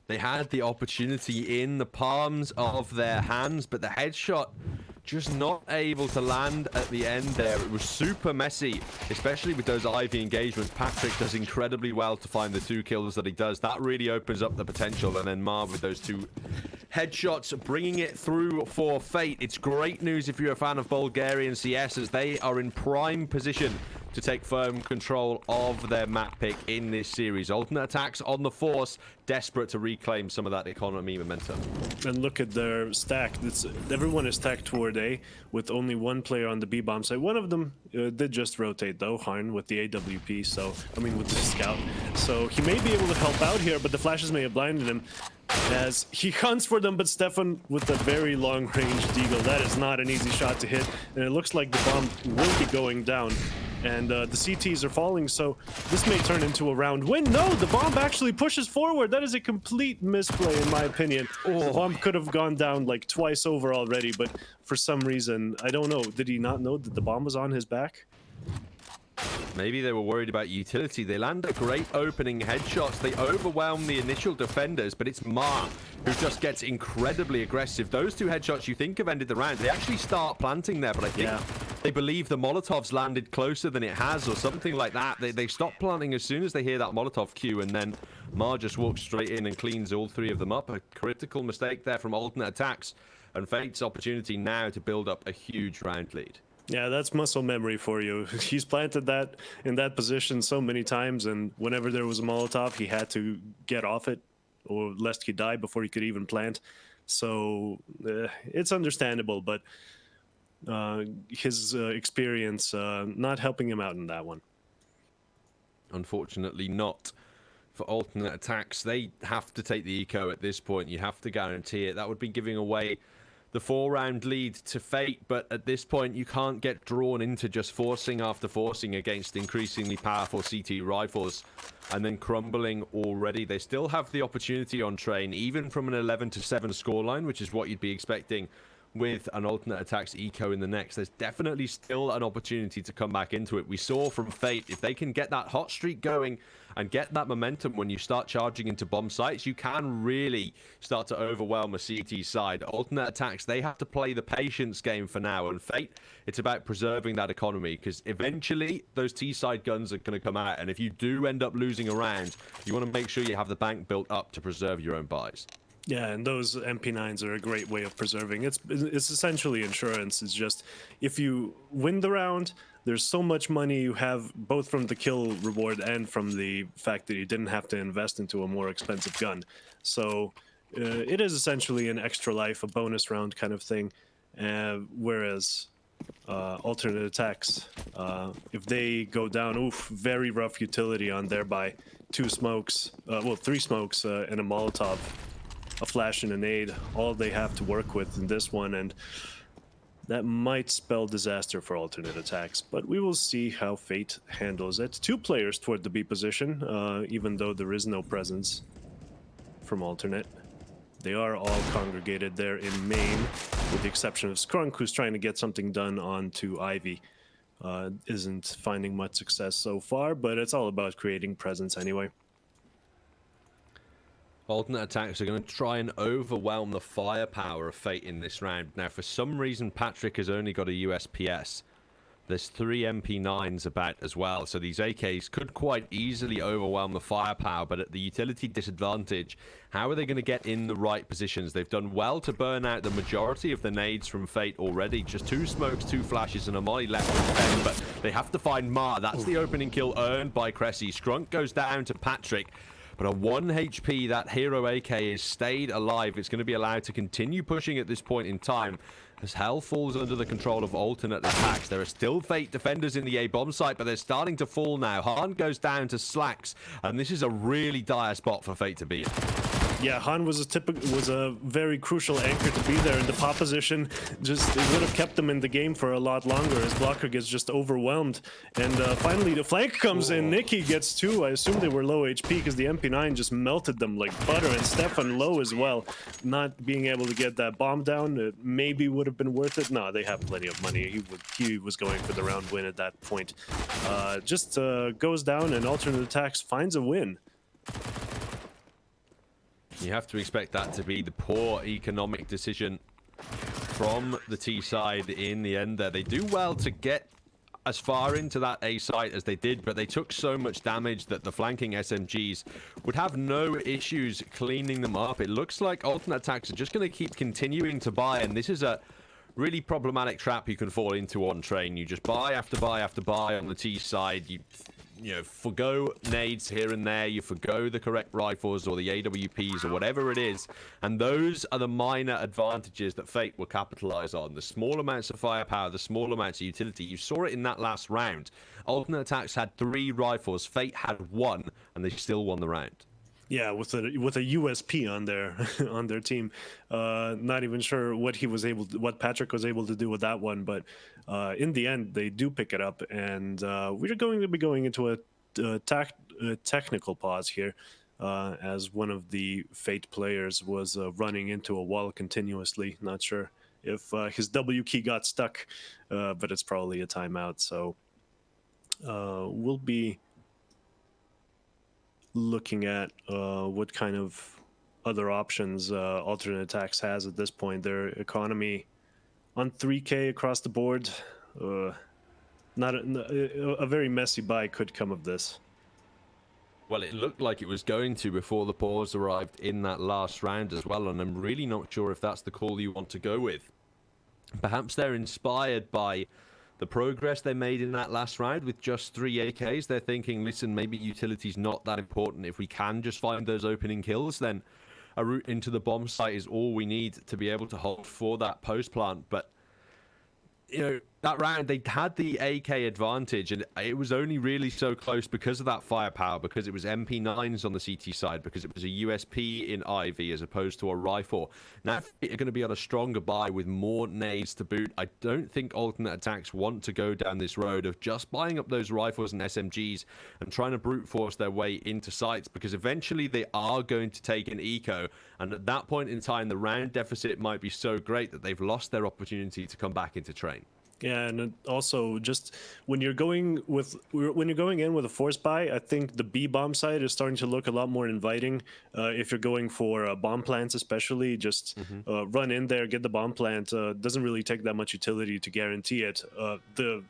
A: They had the opportunity in the palms of their hands, but the headshot just not able to land at the end there. It was super messy, especially with those Ivy engagements. Patrick does incredibly well to find the 2 kills that he does. That really opens up the potential, and then Marv with those 2 headshots, bringing it through for Fate. It's great news if you're a fan of Bulgarian CS, as they are in prime position to take firm control of their map pick in this series. Alternate Attacks on the force, desperate to reclaim some of that economy momentum.
B: And look at their stack. Everyone is stacked toward A, with only one player on the B bomb side. One of them did just rotate though, Harn, with the AWP, so, I mean with the scout. So he may be able to help out here, but the flashes may have blinded him as he hunts for them, but Stefan with a very long-range deagle. That is not an easy shot to hit, and it looks like the bomb will be going down. And the CTs are falling, so this may turn into a round win. No, the bomb actually pushes forward. That is a complete misplay, in my opinion. The bomb could have gone down like twice over already, but for some reason, I don't know. Did he not know that the bomb was on his back?
A: Maybe they were worried about utility. They land a great opening headshots. They overwhelm the initial defenders, but it's Mar who just gets incredibly aggressive. Those 2 headshots you think have ended the round. They actually start planting there, but I think they believe the Molotov's landed closer than it has or something like that. They stop planting as soon as they hear that Molotov cue, and then Mar just walks straight in and cleans all 3 of them up. A critical mistake there from Alternate Attacks, and Fate's opportunity now to build up a huge round lead.
B: Yeah, that's muscle memory for you. He's planted that in that position so many times, and whenever there was a Molotov, he had to get off it, or lest he die before he could even plant. So it's understandable, but his experience not helping him out in that one.
A: Unfortunately not for Alternate Attacks. They have to take the eco at this point. You have to guarantee it. That would be giving away the 4-round lead to Fate, but at this point you can't get drawn into just forcing after forcing against increasingly powerful CT rifles and then crumbling already. They still have the opportunity on train, even from an 11-7 scoreline, which is what you'd be expecting with an Alternate Attacks eco in the next. There's definitely still an opportunity to come back into it. We saw from Fate, if they can get that hot streak going and get that momentum when you start charging into bomb sites, you can really start to overwhelm a CT side. Alternate Attacks, they have to play the patience game for now, and Fate, it's about preserving that economy, because eventually those T-side guns are going to come out, and if you do end up losing a round, you want to make sure you have the bank built up to preserve your own buys.
B: Yeah, and those MP9s are a great way of preserving. It's essentially insurance. It's just, if you win the round, there's so much money you have, both from the kill reward and from the fact that you didn't have to invest into a more expensive gun. So it is essentially an extra life, a bonus round kind of thing. Whereas Alternate Attacks, if they go down, oof, very rough utility on thereby 2 smokes, well, 3 smokes and a Molotov, a flash and a nade, all they have to work with in this one, and that might spell disaster for Alternate Attacks, but we will see how Fate handles it. 2 players toward the B position, even though there is no presence from Alternate. They are all congregated there in main, with the exception of Skrunk, who's trying to get something done onto Ivy. Isn't finding much success so far, but it's all about creating presence anyway.
A: Alternate attacks are going to try and overwhelm the firepower of Fate in this round. Now, for some reason, Patrick has only got a USPS. There's 3 MP9s about as well, so these AKs could quite easily overwhelm the firepower, but at the utility disadvantage, how are they going to get in the right positions? They've done well to burn out the majority of the nades from Fate already. Just 2 smokes, 2 flashes, and a molly left with Ben, but they have to find Ma. That's the opening kill earned by Cressy. Skrunk goes down to Patrick. But a 1 HP, that hero AK is stayed alive. It's going to be allowed to continue pushing at this point in time as Hell falls under the control of alternate attacks. There are still Fate defenders in the A bomb site, but they're starting to fall now. Han goes down to Slacks, and this is a really dire spot for Fate to be in.
B: Yeah, Han was a very crucial anchor to be there in the pop position. Just it would have kept them in the game for a lot longer as Blocker gets just overwhelmed. And finally the flank comes in. Nikki gets 2. I assume they were low HP because the MP9 just melted them like butter, and Stefan low as well. Not being able to get that bomb down, it maybe would have been worth it. No, they have plenty of money. He was going for the round win at that point. Just goes down, and alternate attacks finds a win.
A: You have to expect that to be the poor economic decision from the T side in the end there. They do well to get as far into that A site as they did, but they took so much damage that the flanking SMGs would have no issues cleaning them up. It looks like alternate attacks are just going to keep continuing to buy, and this is a really problematic trap you can fall into on train. You just buy after buy after buy on the T side. You know, forgo nades here and there, you forgo the correct rifles or the AWPs or whatever it is, and those are the minor advantages that Fate will capitalize on. The small amounts of firepower, the small amounts of utility. You saw it in that last round. Alternate attacks had 3 rifles, Fate had 1, and they still won the round.
B: Yeah, with a USP on their team. Not even sure what Patrick was able to do with that one, but in the end they do pick it up, and we're going to be going into a technical pause here, as one of the Fate players was running into a wall continuously. Not sure if his W key got stuck, but it's probably a timeout. So we'll be looking at what kind of other options alternate attacks has at this point. Their economy on 3K across the board. Not a very messy buy could come of this.
A: Well, it looked like it was going to before the pause arrived in that last round as well, and I'm really not sure if that's the call you want to go with. Perhaps they're inspired by the progress they made in that last round with just 3 AKs. They're thinking, listen, maybe utility's not that important. If we can just find those opening kills, then a route into the bomb site is all we need to be able to hold for that post plant. But you know, that round they had the AK advantage, and it was only really so close because of that firepower, because it was MP9s on the CT side, because it was a USP in Ivy as opposed to a rifle. Now they're going to be on a stronger buy with more nades to boot. I don't think alternate attacks want to go down this road of just buying up those rifles and SMGs and trying to brute force their way into sites, because eventually they are going to take an eco, and at that point in time the round deficit might be so great that they've lost their opportunity to come back into train.
B: Yeah, and also just when you're going in with a force buy, I think the B bomb side is starting to look a lot more inviting. If you're going for bomb plants, especially, just run in there, get the bomb plant. Doesn't really take that much utility to guarantee it. The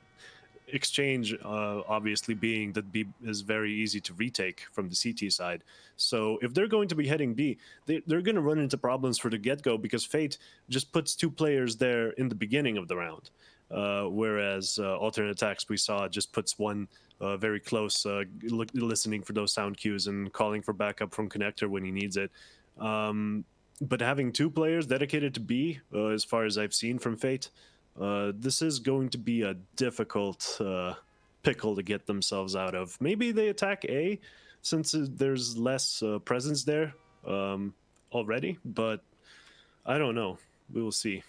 B: exchange, obviously, being that B is very easy to retake from the CT side. So if they're going to be heading B, they're going to run into problems for the get-go, because Fate just puts 2 players there in the beginning of the round. Whereas alternate attacks, we saw, just puts 1 very close, listening for those sound cues and calling for backup from connector when he needs it. But having 2 players dedicated to B, as far as I've seen from Fate, this is going to be a difficult pickle to get themselves out of. Maybe they attack A, since there's less presence there already, but I don't know. We will see.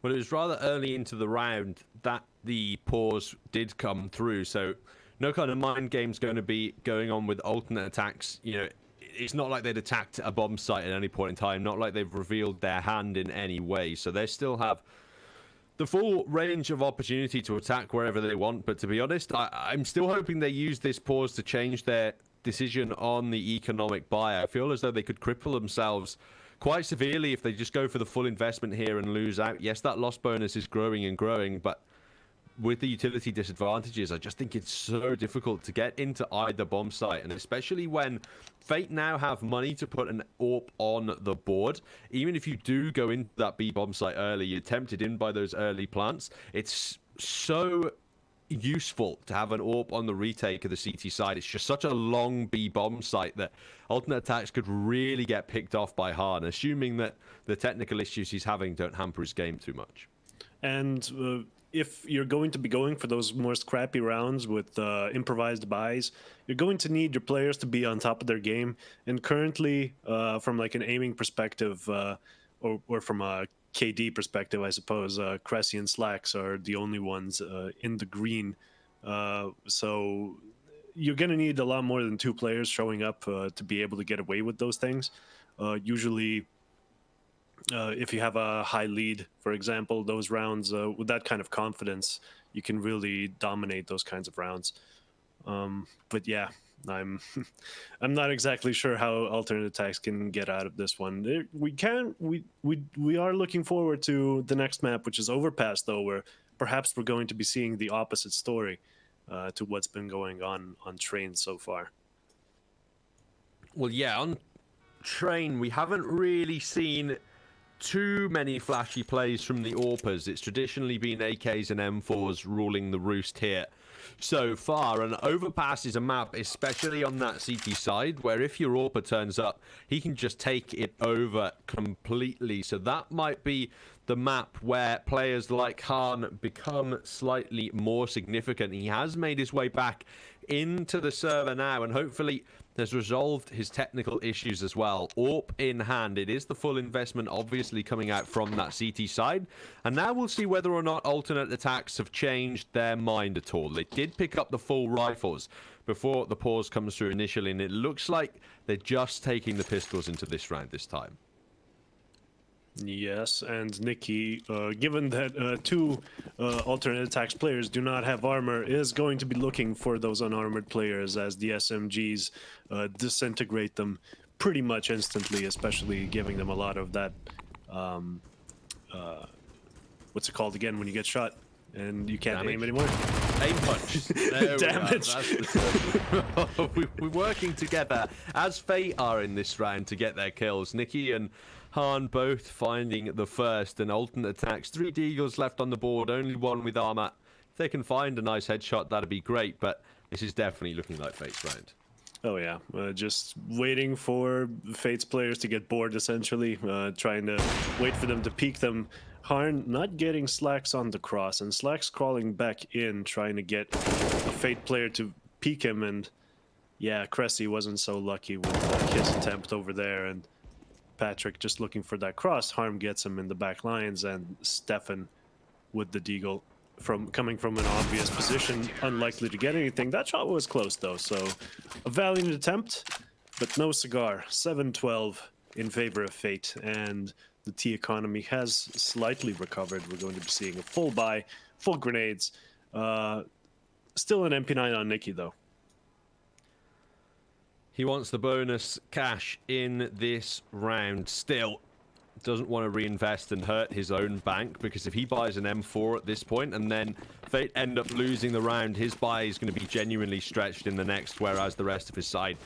A: Well, it was rather early into the round that the pause did come through, so no kind of mind games going to be going on with alternate attacks. You know, it's not like they'd attacked a bomb site at any point in time, not like they've revealed their hand in any way. So they still have the full range of opportunity to attack wherever they want. But to be honest, I'm still hoping they use this pause to change their decision on the economic buy. I feel as though they could cripple themselves quite severely if they just go for the full investment here and lose out. Yes, that loss bonus is growing and growing, but with the utility disadvantages, I just think it's so difficult to get into either bomb site, and especially when Fate now have money to put an AWP on the board. Even if you do go into that B bomb site early, you're tempted in by those early plants. It's so useful to have an AWP on the retake of the CT side. It's just such a long B bomb site that alternate attacks could really get picked off by Han, assuming that the technical issues he's having don't hamper his game too much.
B: And if you're going to be going for those more scrappy rounds with improvised buys, you're going to need your players to be on top of their game. And currently, from like an aiming perspective, or from a KD perspective, I suppose, Cressy and Slacks are the only ones in the green. So you're going to need a lot more than 2 players showing up to be able to get away with those things. Usually, if you have a high lead, for example, those rounds with that kind of confidence, you can really dominate those kinds of rounds. But yeah, I'm not exactly sure how alternate attacks can get out of this one. We are looking forward to the next map, which is Overpass, though, where perhaps we're going to be seeing the opposite story to what's been going on Train so far.
A: Well, yeah, on Train, we haven't really seen too many flashy plays from the AWPers. It's traditionally been AKs and M4s ruling the roost here so far, and Overpass is a map, especially on that CT side, where if your AWPer turns up, he can just take it over completely. So that might be the map where players like Han become slightly more significant. He has made his way back into the server now, and hopefully has resolved his technical issues as well. AWP in hand. It is the full investment obviously coming out from that CT side. And now we'll see whether or not alternate attacks have changed their mind at all. They did pick up the full rifles before the pause comes through initially, and it looks like they're just taking the pistols into this round this time.
B: Yes, and Nikki, given that 2 alternate attacks players do not have armor, is going to be looking for those unarmored players as the SMGs disintegrate them pretty much instantly, especially giving them a lot of that, what's it called again when you get shot and you can't aim anymore?
A: Aim punch.
B: Damage.
A: We're working together as Fate are in this round to get their kills. Nikki and Han both finding the first, and alternate attacks. 3 Deagles left on the board, only 1 with armor. If they can find a nice headshot, that'd be great, but this is definitely looking like Fate's round.
B: Oh yeah, just waiting for Fate's players to get bored, essentially, trying to wait for them to peek them. Harn not getting Slacks on the cross, and Slacks crawling back in, trying to get a Fate player to peek him, and yeah, Cressy wasn't so lucky with his attempt over there, and Patrick just looking for that cross. Harm gets him in the back lines, and Stefan with the deagle coming from an obvious position, unlikely to get anything. That shot was close though, so a valiant attempt, but no cigar. 7-12 in favor of Fate, and the T economy has slightly recovered. We're going to be seeing a full buy, full grenades. Still an MP9 on Nikki though.
A: He wants the bonus cash in this round. Still doesn't want to reinvest and hurt his own bank, because if he buys an M4 at this point and then Fate end up losing the round, his buy is going to be genuinely stretched in the next, whereas the rest of his side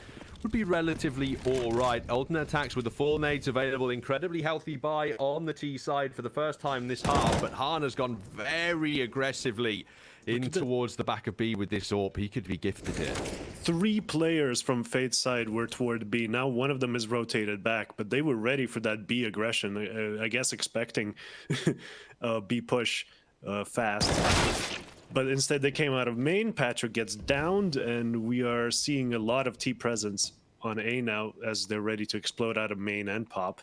A: would be relatively alright. Alternate attacks with the full nades available. Incredibly healthy buy on the T side for the first time this half, but Han has gone very aggressively in towards the back of B with this AWP. He could be gifted here.
B: 3 players from Fate's side were toward B. Now one of them is rotated back, but they were ready for that B aggression. I guess expecting B push fast. But instead they came out of main. Patrick gets downed, and we are seeing a lot of T presence on A now as they're ready to explode out of main and pop.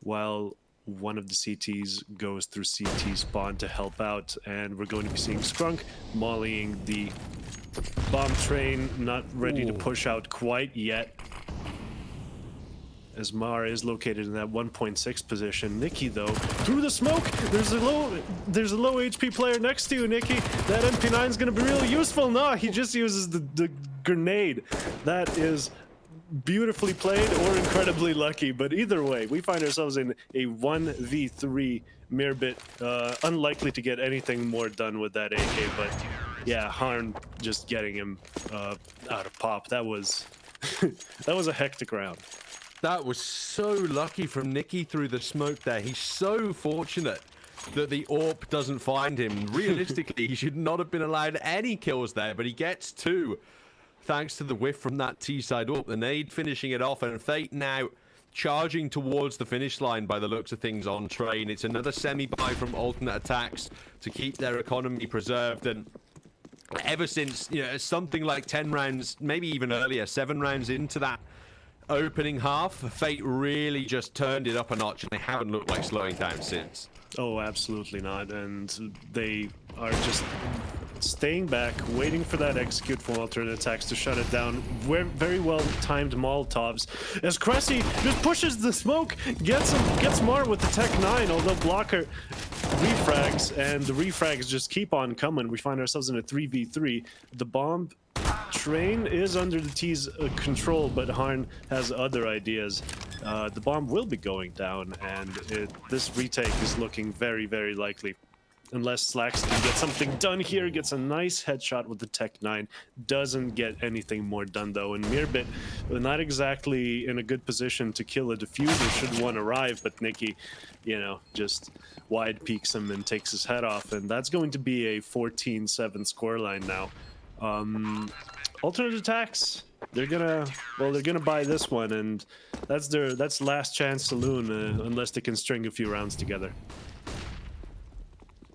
B: While one of the CTs goes through CT spawn to help out, and we're going to be seeing Scrunk mollying the bomb train, not ready to push out quite yet. as Mar is located in that 1.6 position. Nikki, though, through the smoke, there's a low HP player next to you, Nikki. That MP9 is going to be really useful. No, he just uses the grenade. That is beautifully played or incredibly lucky, but either way, we find ourselves in a 1v3 Mirbit. Unlikely to get anything more done with that AK, but yeah, Harn just getting him out of pop. That was that was a hectic round.
A: That was so lucky from Nicky through the smoke there. He's so fortunate that the AWP doesn't find him. Realistically, he should not have been allowed any kills there, but he gets 2 thanks to the whiff from that T-side AWP. The nade finishing it off, and Fate now charging towards the finish line by the looks of things on train. It's another semi-buy from alternate attacks to keep their economy preserved, and ever since, you know, something like 10 rounds, maybe even earlier, 7 rounds into that opening half, Fate really just turned it up a notch, and they haven't looked like slowing down since.
B: Oh, absolutely not. And they are just staying back, waiting for that execute from alternate attacks to shut it down. Very well timed Molotovs. As Cressy just pushes the smoke, gets Mar with the Tech 9, although Blocker refrags, and the refrags just keep on coming. We find ourselves in a 3v3. The bomb train is under the T's control, but Harn has other ideas. The bomb will be going down, and this retake is looking very, very likely. Unless Slacks can get something done here, gets a nice headshot with the Tech 9. Doesn't get anything more done, though. And Mirbit, not exactly in a good position to kill a diffuser should one arrive, but Nikki, you know, just wide peeks him and takes his head off. And that's going to be a 14-7 scoreline now. Alternate attacks, they're gonna buy this one, and that's last chance saloon, unless they can string a few rounds together.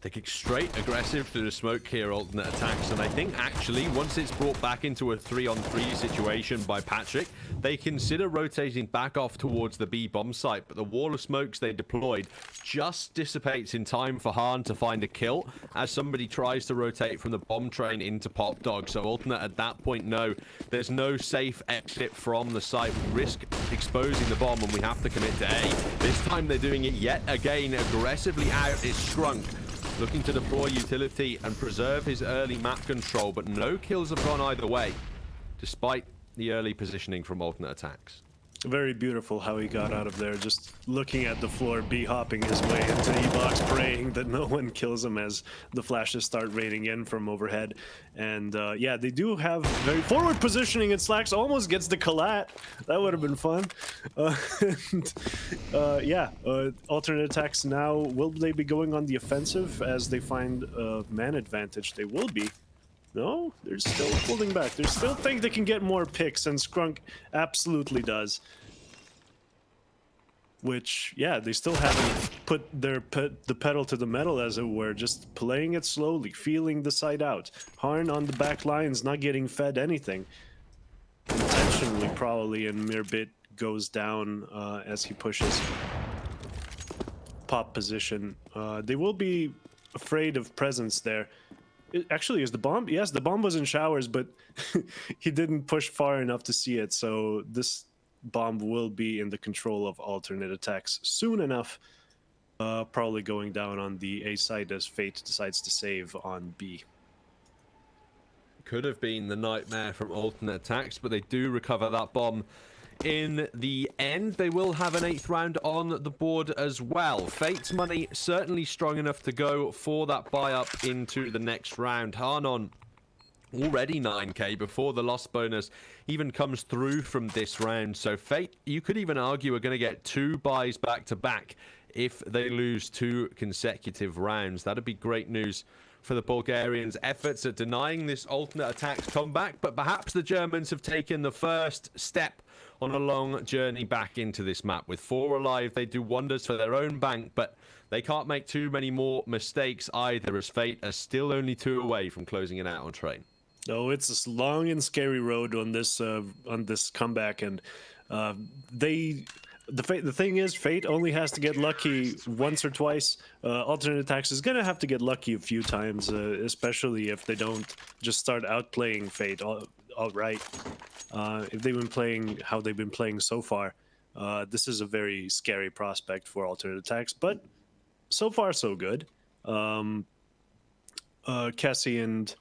A: They kick straight aggressive through the smoke here, alternate attacks, and I think actually once it's brought back into a 3-on-3 situation by Patrick, they consider rotating back off towards the B bomb site, but the wall of smokes they deployed just dissipates in time for Harn to find a kill as somebody tries to rotate from the bomb train into Pop Dog. So alternate at that point, no, there's no safe exit from the site. We risk exposing the bomb and we have to commit to A. This time they're doing it yet again aggressively out. It's Shrunk looking to deploy utility and preserve his early map control, but no kills have gone either way, despite the early positioning from alternate attacks.
B: Very beautiful how he got out of there, just looking at the floor, B-hopping his way into E-box, praying that no one kills him as the flashes start raining in from overhead. And yeah, they do have very forward positioning, and Slacks almost gets the collat. That would have been fun. Yeah, alternate attacks now, will they be going on the offensive as they find man advantage? They will be. No, they're still holding back. They still think they can get more picks, and Skrunk absolutely does. Which, yeah, they still haven't put the pedal to the metal, as it were, just playing it slowly, feeling the side out. Harn on the back lines, not getting fed anything. Intentionally, probably, and Mirbit goes down as he pushes pop position. They will be afraid of presence there. Actually, is the bomb? Yes, the bomb was in showers, but he didn't push far enough to see it. So this bomb will be in the control of alternate attacks soon enough. Probably going down on the A side as Fate decides to save on B.
A: Could have been the nightmare from alternate attacks, but they do recover that bomb. In the end, they will have an 8th round on the board as well. Fate's money certainly strong enough to go for that buy up into the next round. Harnon already 9k before the loss bonus even comes through from this round. So Fate, you could even argue, are going to get 2 buys back to back if they lose 2 consecutive rounds. That'd be great news for the Bulgarians' efforts at denying this alternate attacks comeback, but perhaps the Germans have taken the first step on a long journey back into this map. With 4 alive, they do wonders for their own bank, but they can't make too many more mistakes either, as Fate are still only 2 away from closing it out on train.
B: No, it's a long and scary road on this comeback, and the thing is, Fate only has to get lucky once or twice. Alternate attacks is gonna have to get lucky a few times, especially if they don't just start outplaying Fate outright. If they've been playing how they've been playing so far, This is a very scary prospect for alternate attacks, but so far so good. Cressy and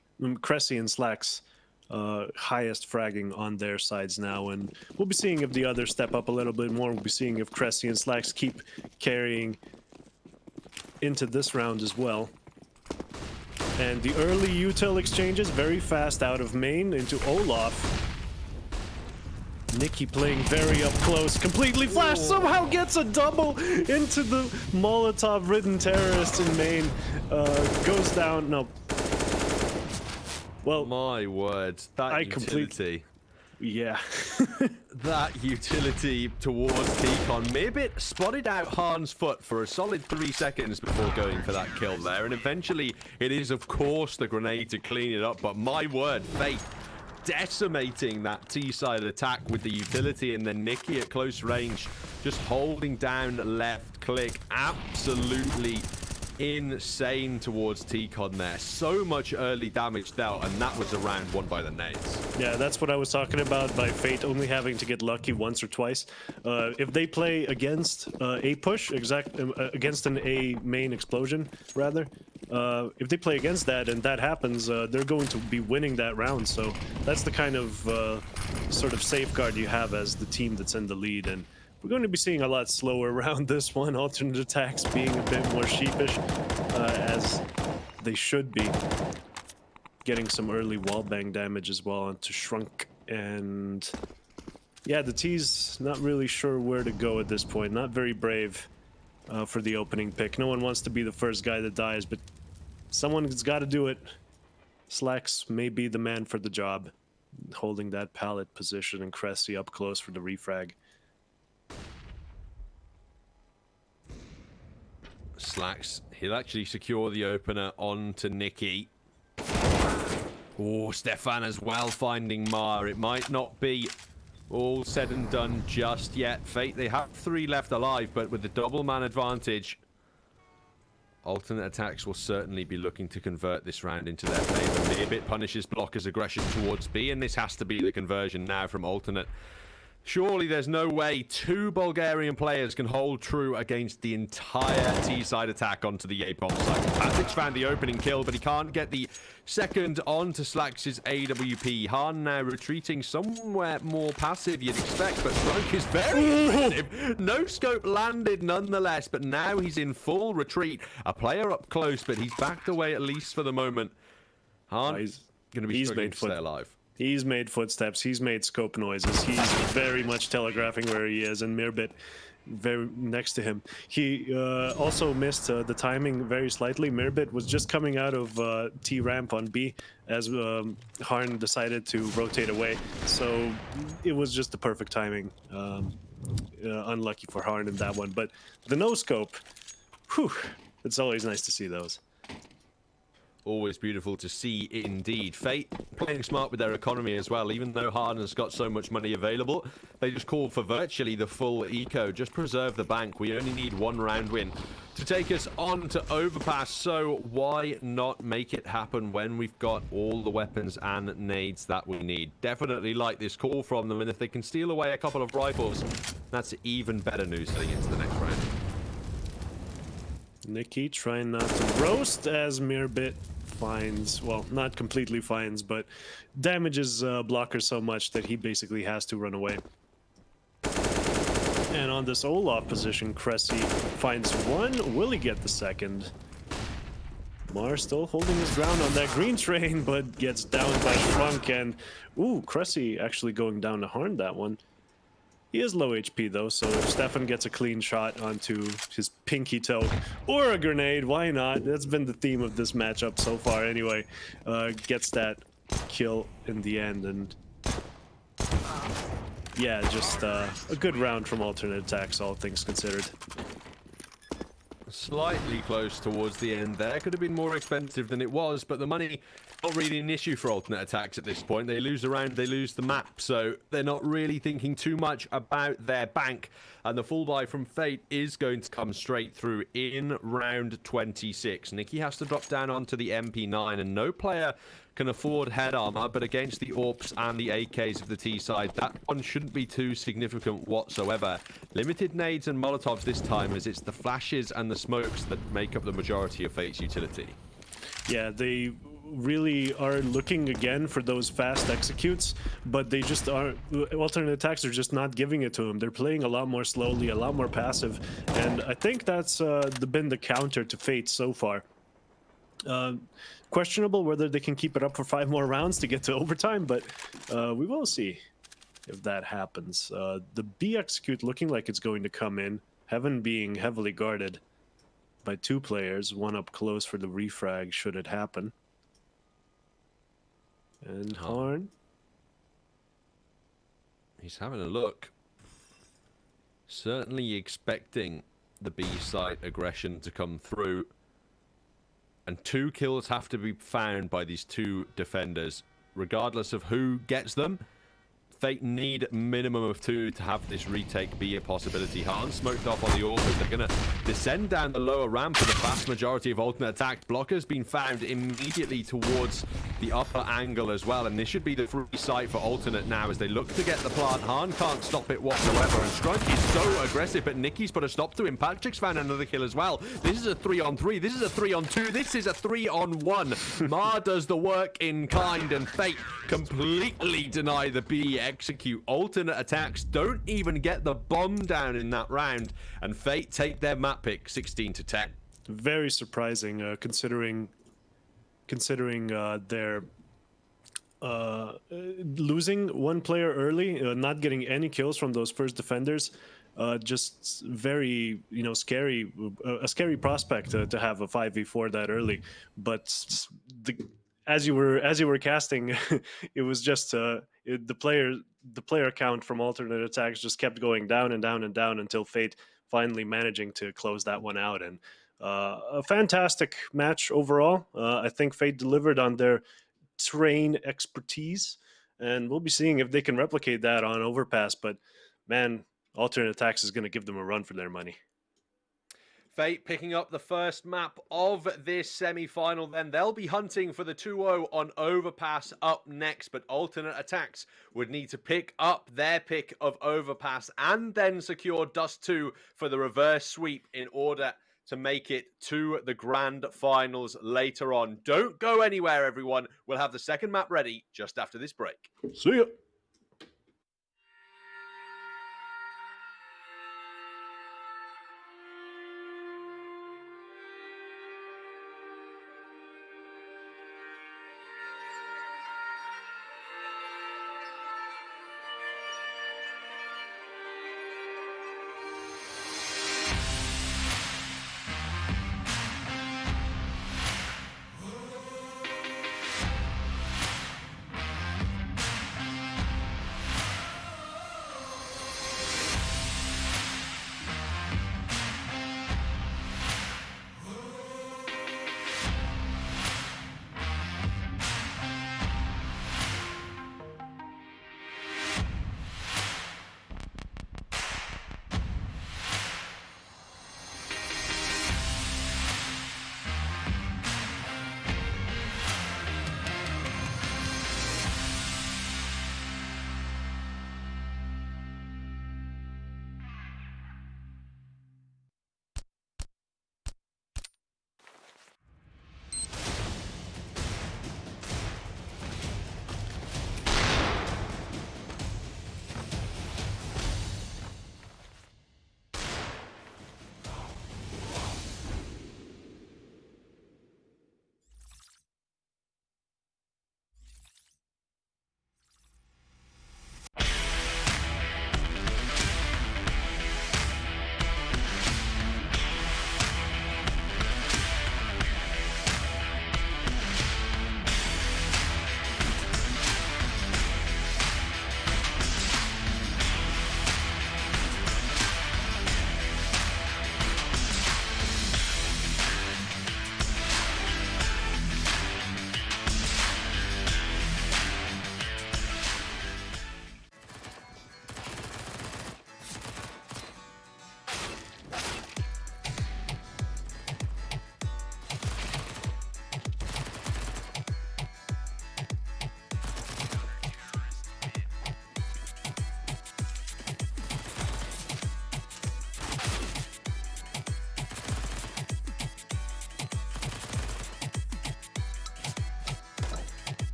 B: Slacks highest fragging on their sides now, and we'll be seeing if the others step up a little bit more. We'll be seeing if Cressy and Slacks keep carrying into this round as well. And the early util exchanges very fast out of main into Olaf. Nikki playing very up close, completely flashed, somehow gets a double into the Molotov-ridden terrorists in main. Goes down, no. Well,
A: my word, that utility.
B: Yeah.
A: That utility towards Deacon. Mirbit spotted out Han's foot for a solid 3 seconds before going for that kill there. And eventually, it is, of course, the grenade to clean it up. But my word, Fate decimating that T-side attack with the utility. And then Nikki at close range, just holding down left click. Absolutely insane towards T-Con there. So much early damage dealt, and that was a round won by the nades.
B: Yeah, that's what I was talking about by Fate only having to get lucky once or twice. If they play against a push, against an A main explosion, rather, if they play against that and that happens, they're going to be winning that round. So that's the kind of sort of safeguard you have as the team that's in the lead. And we're going to be seeing a lot slower around this one. Alternate attacks being a bit more sheepish, as they should be. Getting some early wallbang damage as well onto Shrunk. And yeah, the T's not really sure where to go at this point. Not very brave for the opening pick. No one wants to be the first guy that dies, but someone's got to do it. Slacks may be the man for the job, holding that pallet position, and Cressy up close for the refrag.
A: Slacks, he'll actually secure the opener onto Nikki. Oh, Stefan as well finding Mar. It might not be all said and done just yet. Fate, they have 3 left alive, but with the double man advantage, alternate attacks will certainly be looking to convert this round into their favor. Mirbit punishes Blocker's aggression towards B, and this has to be the conversion now from alternate. Surely there's no way 2 Bulgarian players can hold true against the entire T-side attack onto the A bomb site. Patrick found the opening kill, but he can't get the second onto Slacks' AWP. Han now retreating somewhere more passive, you'd expect, but Stroke is very aggressive. No scope landed nonetheless, but now he's in full retreat. A player up close, but he's backed away at least for the moment. Han going to be struggling to stay alive.
B: He's made footsteps, he's made scope noises, he's very much telegraphing where he is, and Mirbit very next to him. He also missed the timing very slightly. Mirbit was just coming out of T-ramp on B as Harn decided to rotate away, so it was just the perfect timing. Unlucky for Harn in that one, but the no-scope, whew, it's always nice to see those.
A: Always beautiful to see indeed. Fate playing smart with their economy as well. Even though Harden's got so much money available, they just called for virtually the full eco. Just preserve the bank. We only need 1 round win to take us on to Overpass. So why not make it happen when we've got all the weapons and nades that we need? Definitely like this call from them. And if they can steal away a couple of rifles, that's even better news heading into the next round.
B: Nikki trying not to roast as Mirbit finds, well, not completely finds, but damages Blocker so much that he basically has to run away. And on this Olaf position, Cressy finds 1. Will he get the second? Mar still holding his ground on that green train, but gets down by Shrunk, and ooh, Cressy actually going down to Harn that one. He is low HP though, so if Stefan gets a clean shot onto his pinky toe, or a grenade, why not? That's been the theme of this matchup so far anyway. Gets that kill in the end, and yeah, just a good round from alternate attacks, all things considered.
A: slightly close towards the end there. Could have been more expensive than it was, but the money not really an issue for alternate attacks at this point. They lose a round, they lose the map, so they're not really thinking too much about their bank. And the full buy from Fate is going to come straight through in round 26. Nikki has to drop down onto the MP9, and no player can afford head armor, but against the AWPs and the AKs of the T side, that one shouldn't be too significant whatsoever. Limited nades and molotovs this time, as it's the flashes and the smokes that make up the majority of Fate's utility.
B: Yeah, they really are looking again for those fast executes, but they just aren't. Alternate attacks are just not giving it to them. They're playing a lot more slowly, a lot more passive, and I think that's been the counter to Fate so far. Questionable whether they can keep it up for 5 more rounds to get to overtime, but we will see if that happens. The B execute looking like it's going to come in. Heaven being heavily guarded by 2 players, one up close for the refrag should it happen. And Harn.
A: He's having a look. Certainly expecting the B side aggression to come through. And 2 kills have to be found by these 2 defenders, regardless of who gets them. Fate need a minimum of 2 to have this retake be a possibility. Harn smoked off on the AWPers. They're going to descend down the lower ramp for the vast majority of alternate attack. Blocker's been found immediately towards the upper angle as well, and this should be the free site for alternate now as they look to get the plant. Harn can't stop it whatsoever, and Scrunk is so aggressive, but Nicky's put a stop to him. Patrick's found another kill as well. This is a 3-on-3. This is a 3-on-2. This is a 3-on-1. Ma does the work in kind, and Fate completely deny the B execute. Alternate attacks don't even get the bomb down in that round, and Fate take their map pick 16-10.
B: Very surprising, considering their losing 1 player early, not getting any kills from those first defenders. Just very, scary, a scary prospect to have a 5v4 that early. But as you were casting, it was just the player count from alternate attacks just kept going down and down and down until Fate finally managing to close that one out. And a fantastic match overall. I think Fate delivered on their train expertise, and we'll be seeing if they can replicate that on Overpass. But man, alternate attacks is going to give them a run for their money.
A: Fate picking up the first map of this semi-final then. They'll be hunting for the 2-0 on Overpass up next, but alternate attacks would need to pick up their pick of Overpass and then secure Dust 2 for the reverse sweep in order to make it to the grand finals later on. Don't go anywhere, everyone. We'll have the second map ready just after this break.
B: See ya.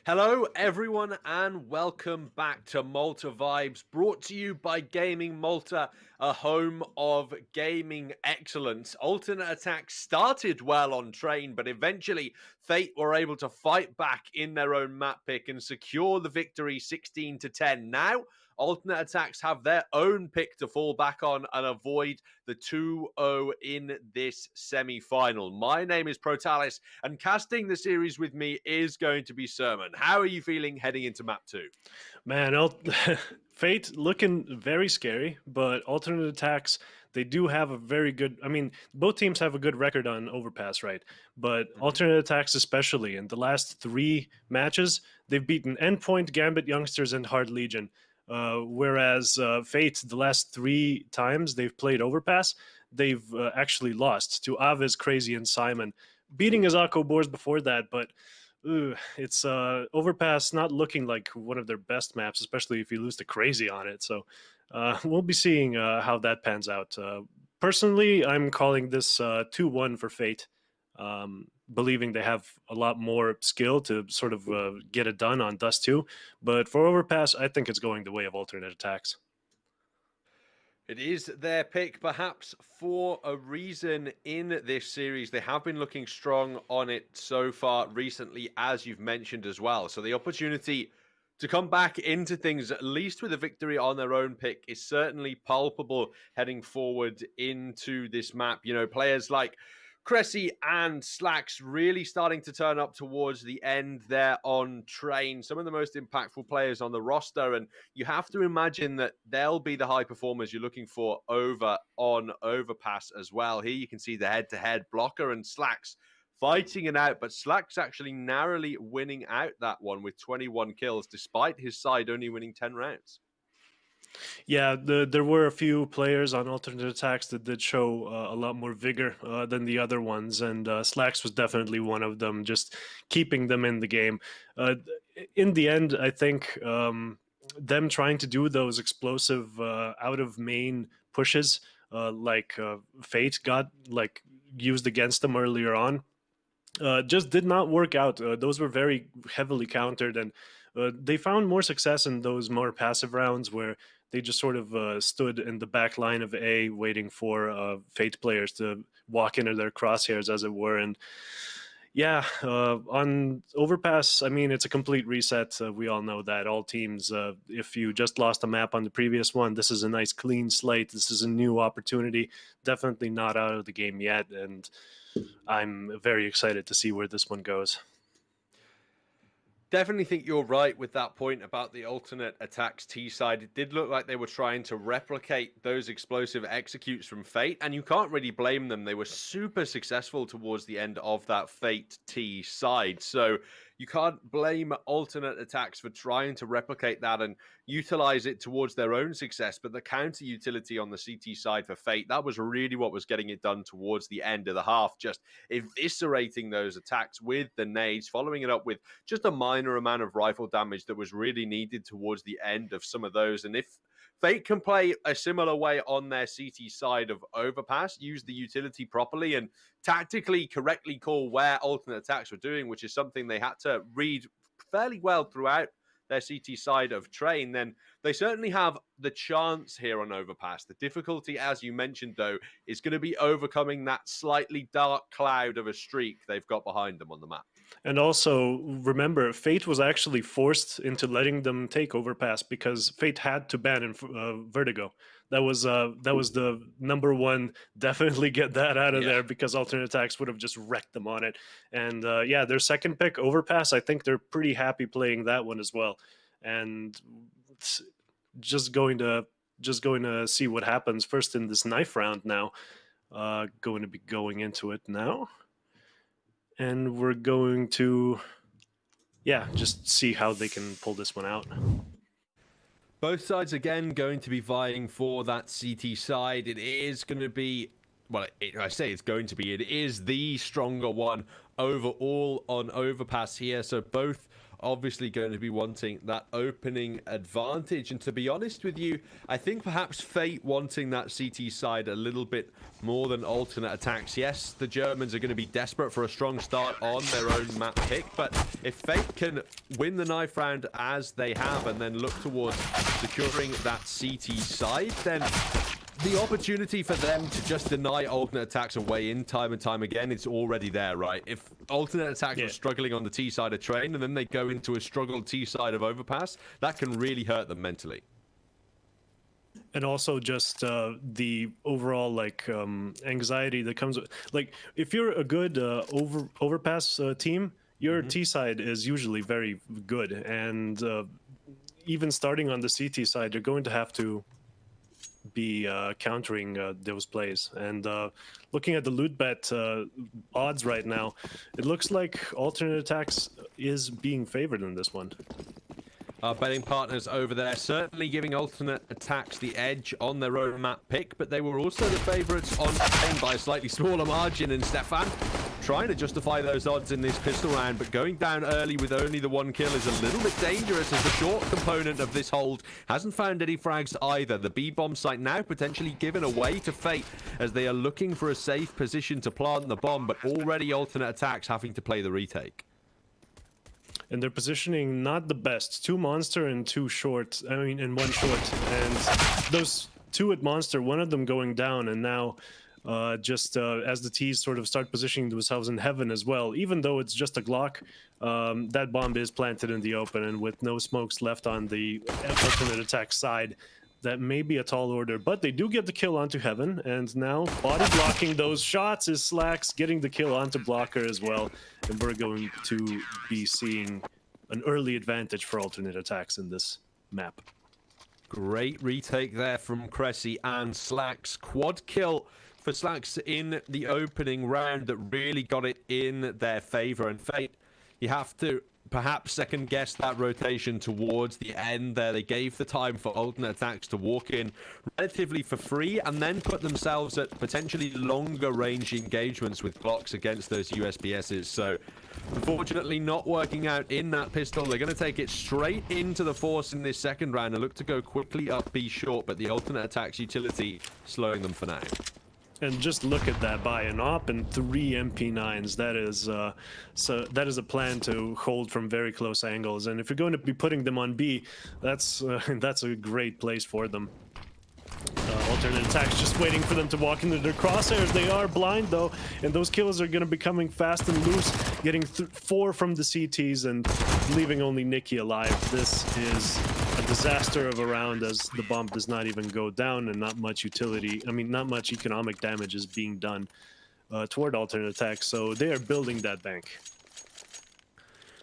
A: Hello, everyone, and welcome back to Malta Vibes, brought to you by Gaming Malta, a home of gaming excellence. Alternate Attacks started well on train, but eventually Fate were able to fight back in their own map pick and secure the victory 16-10. Now, Alternate Attacks have their own pick to fall back on and avoid the 2-0 in this semi-final. My name is Protalis, and casting the series with me is going to be Sermon. How are you feeling heading into map 2?
B: Man, Fate looking very scary, but alternate attacks, they do have a very good. I mean, both teams have a good record on Overpass, right? But alternate attacks, especially in the last 3 matches, they've beaten Endpoint, Gambit Youngsters, and Hard Legion. Whereas Fate, the last 3 times they've played Overpass, they've actually lost to Aviz, Crazy, and Simon, beating Azako Boars before that, but. Ooh, it's Overpass not looking like one of their best maps, especially if you lose to Crazy on it. So we'll be seeing how that pans out. Personally, I'm calling this 2-1 for Fate, believing they have a lot more skill to sort of get it done on Dust 2. But for Overpass, I think it's going the way of alternate attacks.
A: It is their pick, perhaps for a reason in this series. They have been looking strong on it so far recently, as you've mentioned as well. So the opportunity to come back into things, at least with a victory on their own pick, is certainly palpable heading forward into this map. You know, players like Cressy and Slacks really starting to turn up towards the end there on train. Some of the most impactful players on the roster, and you have to imagine that they'll be the high performers you're looking for over on Overpass as well. Here you can see the head-to-head blocker and Slacks fighting it out, but Slacks actually narrowly winning out that one with 21 kills, despite his side only winning 10 rounds.
B: Yeah, there were a few players on alternate attacks that did show a lot more vigor than the other ones, and Slacks was definitely one of them, just keeping them in the game. In the end, I think them trying to do those explosive out of main pushes, like Fate got like used against them earlier on, just did not work out. Those were very heavily countered, and they found more success in those more passive rounds where they just sort of stood in the back line of A, waiting for Fate players to walk into their crosshairs, as it were. And yeah, on Overpass, I mean, it's a complete reset. We all know that. All teams, if you just lost a map on the previous one, this is a nice clean slate. This is a new opportunity. Definitely not out of the game yet, and I'm very excited to see where this one goes.
A: Definitely think you're right with that point about the alternate attacks T side. It did look like they were trying to replicate those explosive executes from Fate, and you can't really blame them. They were super successful towards the end of that Fate T side. So you can't blame alternate attacks for trying to replicate that and utilize it towards their own success. But the counter utility on the CT side for Fate, that was really what was getting it done towards the end of the half, just eviscerating those attacks with the nades, following it up with just a minor amount of rifle damage that was really needed towards the end of some of those. And if Fate can play a similar way on their CT side of Overpass, use the utility properly, and tactically correctly call where alternate attacks were doing, which is something they had to read fairly well throughout their CT side of Train, then they certainly have the chance here on Overpass. The difficulty, as you mentioned, though, is going to be overcoming that slightly dark cloud of a streak they've got behind them on the map.
B: And also remember, Fate was actually forced into letting them take Overpass because Fate had to ban Vertigo. That was the number one. Definitely get that out of there, because alternate attacks would have just wrecked them on it. And yeah, their second pick, Overpass, I think they're pretty happy playing that one as well. And it's just going to see what happens first in this knife round now. Going to be going into it now. And we're going to, yeah, just see how they can pull this one out.
A: Both sides, again, going to be vying for that CT side. It is going to be, well, I say it's going to be, it is the stronger one overall on Overpass here. So both obviously going to be wanting that opening advantage. And to be honest with you, I think perhaps Fate wanting that CT side a little bit more than alternate attacks. Yes, the Germans are going to be desperate for a strong start on their own map pick, but if Fate can win the knife round as they have and then look towards securing that CT side, then the opportunity for them to just deny alternate attacks away in time and time again, it's already there, right? If alternate attacks are struggling on the T side of train and then they go into a struggled T side of overpass, that can really hurt them mentally.
B: And also just the overall like anxiety that comes with, like, if you're a good overpass team, your T side is usually very good, and even starting on the CT side, you're going to have to be countering those plays. And looking at the loot bet odds right now, it looks like alternate attacks is being favored in this one.
A: Our betting partners over there certainly giving alternate attacks the edge on their own map pick, but they were also the favorites on Spain by a slightly smaller margin. And Stefan trying to justify those odds in this pistol round, but going down early with only the one kill is a little bit dangerous, as the short component of this hold hasn't found any frags either. The B-bomb site now potentially given away to Fate as they are looking for a safe position to plant the bomb, but already alternate attacks having to play the retake.
B: And they're positioning not the best. 2 monster and 2 short. I mean, and 1 short. And those 2 at monster, one of them going down, and now as the T's sort of start positioning themselves in heaven as well, even though it's just a Glock, that bomb is planted in the open, and with no smokes left on the alternate attack side, that may be a tall order, but they do get the kill onto heaven, and now body blocking those shots is Slacks, getting the kill onto blocker as well, and we're going to be seeing an early advantage for alternate attacks in this map.
A: Great retake there from Cressy and Slacks. Quad kill for Slacks in the opening round that really got it in their favor. And Fate, you have to perhaps second guess that rotation towards the end there. They gave the time for alternate attacks to walk in relatively for free and then put themselves at potentially longer range engagements with blocks against those USPSs. So unfortunately not working out in that pistol. They're going to take it straight into the force in this second round and look to go quickly up B short, but the alternate attacks utility slowing them for now.
B: And just look at that buy, an op and 3 MP9s. That is a plan to hold from very close angles. And if you're going to be putting them on B, that's a great place for them. Alternate attacks just waiting for them to walk into their crosshairs. They are blind though, and those kills are going to be coming fast and loose, getting 4 from the CTs and leaving only Nikki alive. This is a disaster of a round, as the bomb does not even go down, and not much not much economic damage is being done toward alternate attacks, so they are building that bank.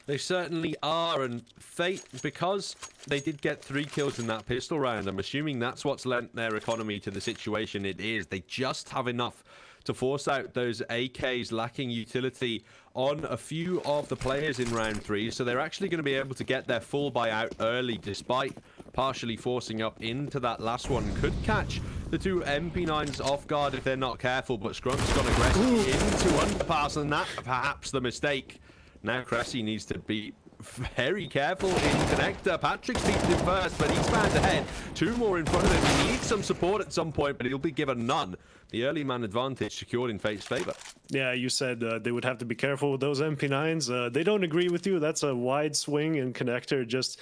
A: They certainly are, and Fate, because they did get 3 kills in that pistol round, I'm assuming that's what's lent their economy to the situation it is. They just have enough to force out those AKs lacking utility on a few of the players in round 3, so they're actually going to be able to get their full buyout early, despite partially forcing up into that last one. Could catch the 2 MP9s off guard if they're not careful, but Skrunk's gone aggressive into underpass, and that perhaps the mistake. Now Cressy needs to be very careful in connector. Patrick's beaten him first, but he's found ahead. 2 more in front of him. He needs some support at some point, but he'll be given none. The early man advantage secured in Fate's favor. Yeah,
B: you said they would have to be careful with those MP9s. They don't agree with you. That's a wide swing in connector, just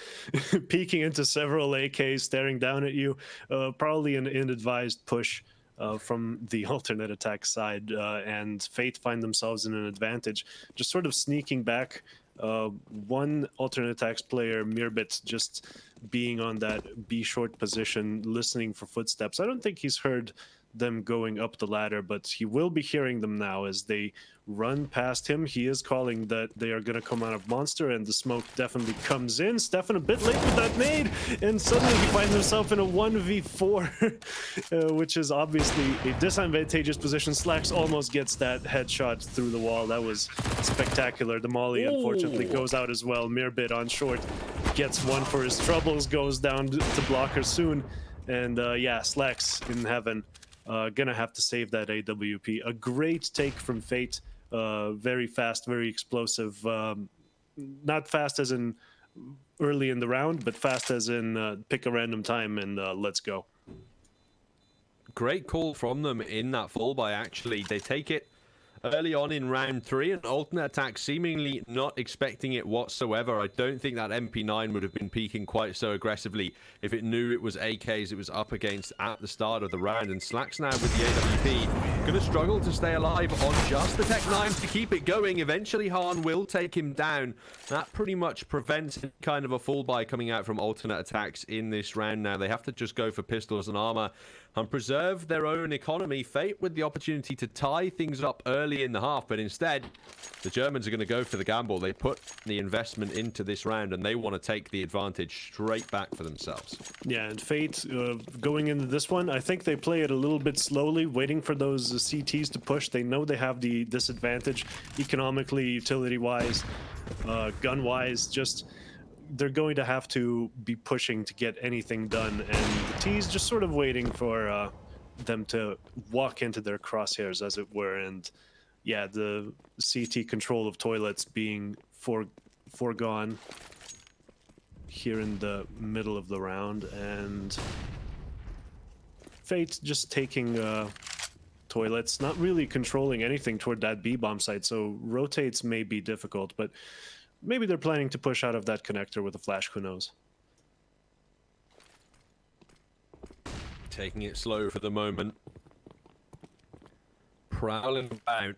B: peeking into several AKs, staring down at you. Probably an inadvised push from the alternate attack side, and Fate find themselves in an advantage, just sort of sneaking back. One alternate attacks player, Mirbit, just being on that B short position, listening for footsteps. I don't think he's heard them going up the ladder, but he will be hearing them now as they run past him. He is calling that they are going to come out of monster, and the smoke definitely comes in. Stefan a bit late with that nade, and suddenly he finds himself in a 1v4, which is obviously a disadvantageous position. Slacks almost gets that headshot through the wall. That was spectacular. The molly unfortunately goes out as well. Mirbit on short gets one for his troubles, goes down to blocker soon, and yeah, Slacks in heaven. Gonna have to save that AWP. A great take from Fate. Very fast, very explosive. Not fast as in early in the round, but fast as in pick a random time and let's go.
A: Great call from them in that full buy, actually. They take it early on in round 3, and alternate attack seemingly not expecting it whatsoever. I don't think that MP9 would have been peeking quite so aggressively if it knew it was AKs it was up against at the start of the round. And Slacks now with the AWP going to struggle to stay alive on just the Tech 9 to keep it going. Eventually Hahn will take him down. That pretty much prevents kind of a full buy coming out from alternate attacks in this round. Now they have to just go for pistols and armor and preserve their own economy. Fate with the opportunity to tie things up early in the half, but instead the Germans are going to go for the gamble. They put the investment into this round and they want to take the advantage straight back for themselves.
B: Yeah, and Fate going into this one, I think they play it a little bit slowly, waiting for those CTs to push. They know they have the disadvantage economically, utility-wise, gun-wise. Just they're going to have to be pushing to get anything done, and the T's just sort of waiting for them to walk into their crosshairs, as it were. And yeah, the CT control of toilets being foregone here in the middle of the round, and Fate just taking toilets, not really controlling anything toward that B bomb site, so rotates may be difficult, but maybe they're planning to push out of that connector with a flash, who knows.
A: Taking it slow for the moment. Prowling about.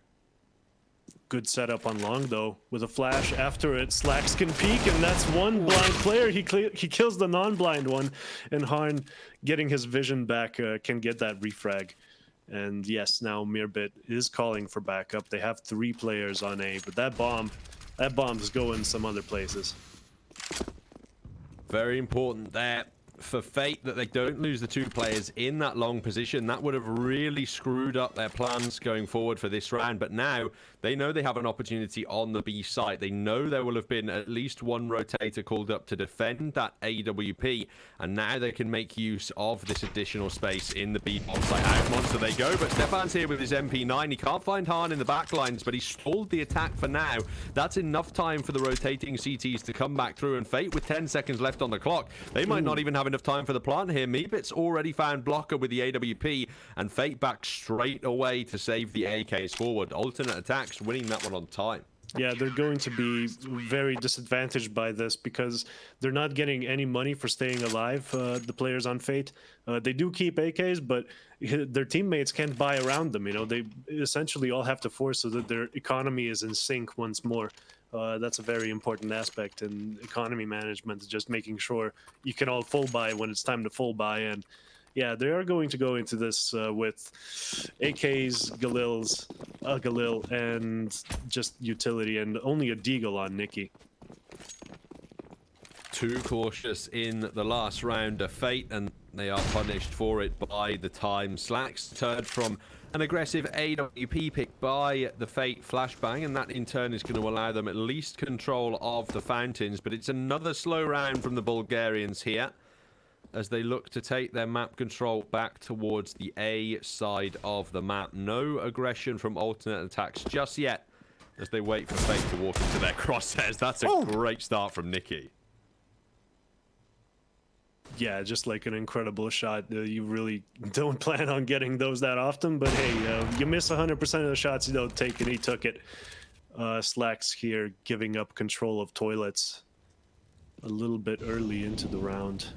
B: Good setup on long, though. With a flash after it, Slacks can peek, and that's one blind player. He kills the non-blind one, and Harn, getting his vision back, can get that refrag. And yes, now Mirbit is calling for backup. They have 3 players on A, but that bomb's going some other places.
A: Very important there for Fate that they don't lose the 2 players in that long position. That would have really screwed up their plans going forward for this round. But now they know they have an opportunity on the B site. They know there will have been at least one rotator called up to defend that AWP, and now they can make use of this additional space in the B bomb site. Out monster they go, but Stefan's here with his MP9. He can't find Hahn in the backlines, but he stalled the attack for now. That's enough time for the rotating CTs to come back through, and Fate with 10 seconds left on the clock, they might not even have enough time for the plant here. Meebit's already found blocker with the AWP, and Fate back straight away to save the AKs forward. Alternate attacks winning that one on time.
B: Yeah, they're going to be very disadvantaged by this because they're not getting any money for staying alive, the players on Fate. They do keep AKs, but their teammates can't buy around them. You know, they essentially all have to force so that their economy is in sync once more. That's a very important aspect in economy management, just making sure you can all full buy when it's time to full buy. And yeah, they are going to go into this with AKs, Galil, and just utility, and only a Deagle on Nikki.
A: Too cautious in the last round of Fate, and they are punished for it by the time. Slacks turned from an aggressive AWP pick by the Fate flashbang, and that in turn is going to allow them at least control of the fountains. But it's another slow round from the Bulgarians here as they look to take their map control back towards the A side of the map. No aggression from alternate attacks just yet as they wait for Fate to walk into their crosshairs. That's a great start from Nikki.
B: Yeah, just like an incredible shot. You really don't plan on getting those that often, but hey, you miss 100% of the shots you don't take, and he took it. Slacks here giving up control of toilets a little bit early into the round.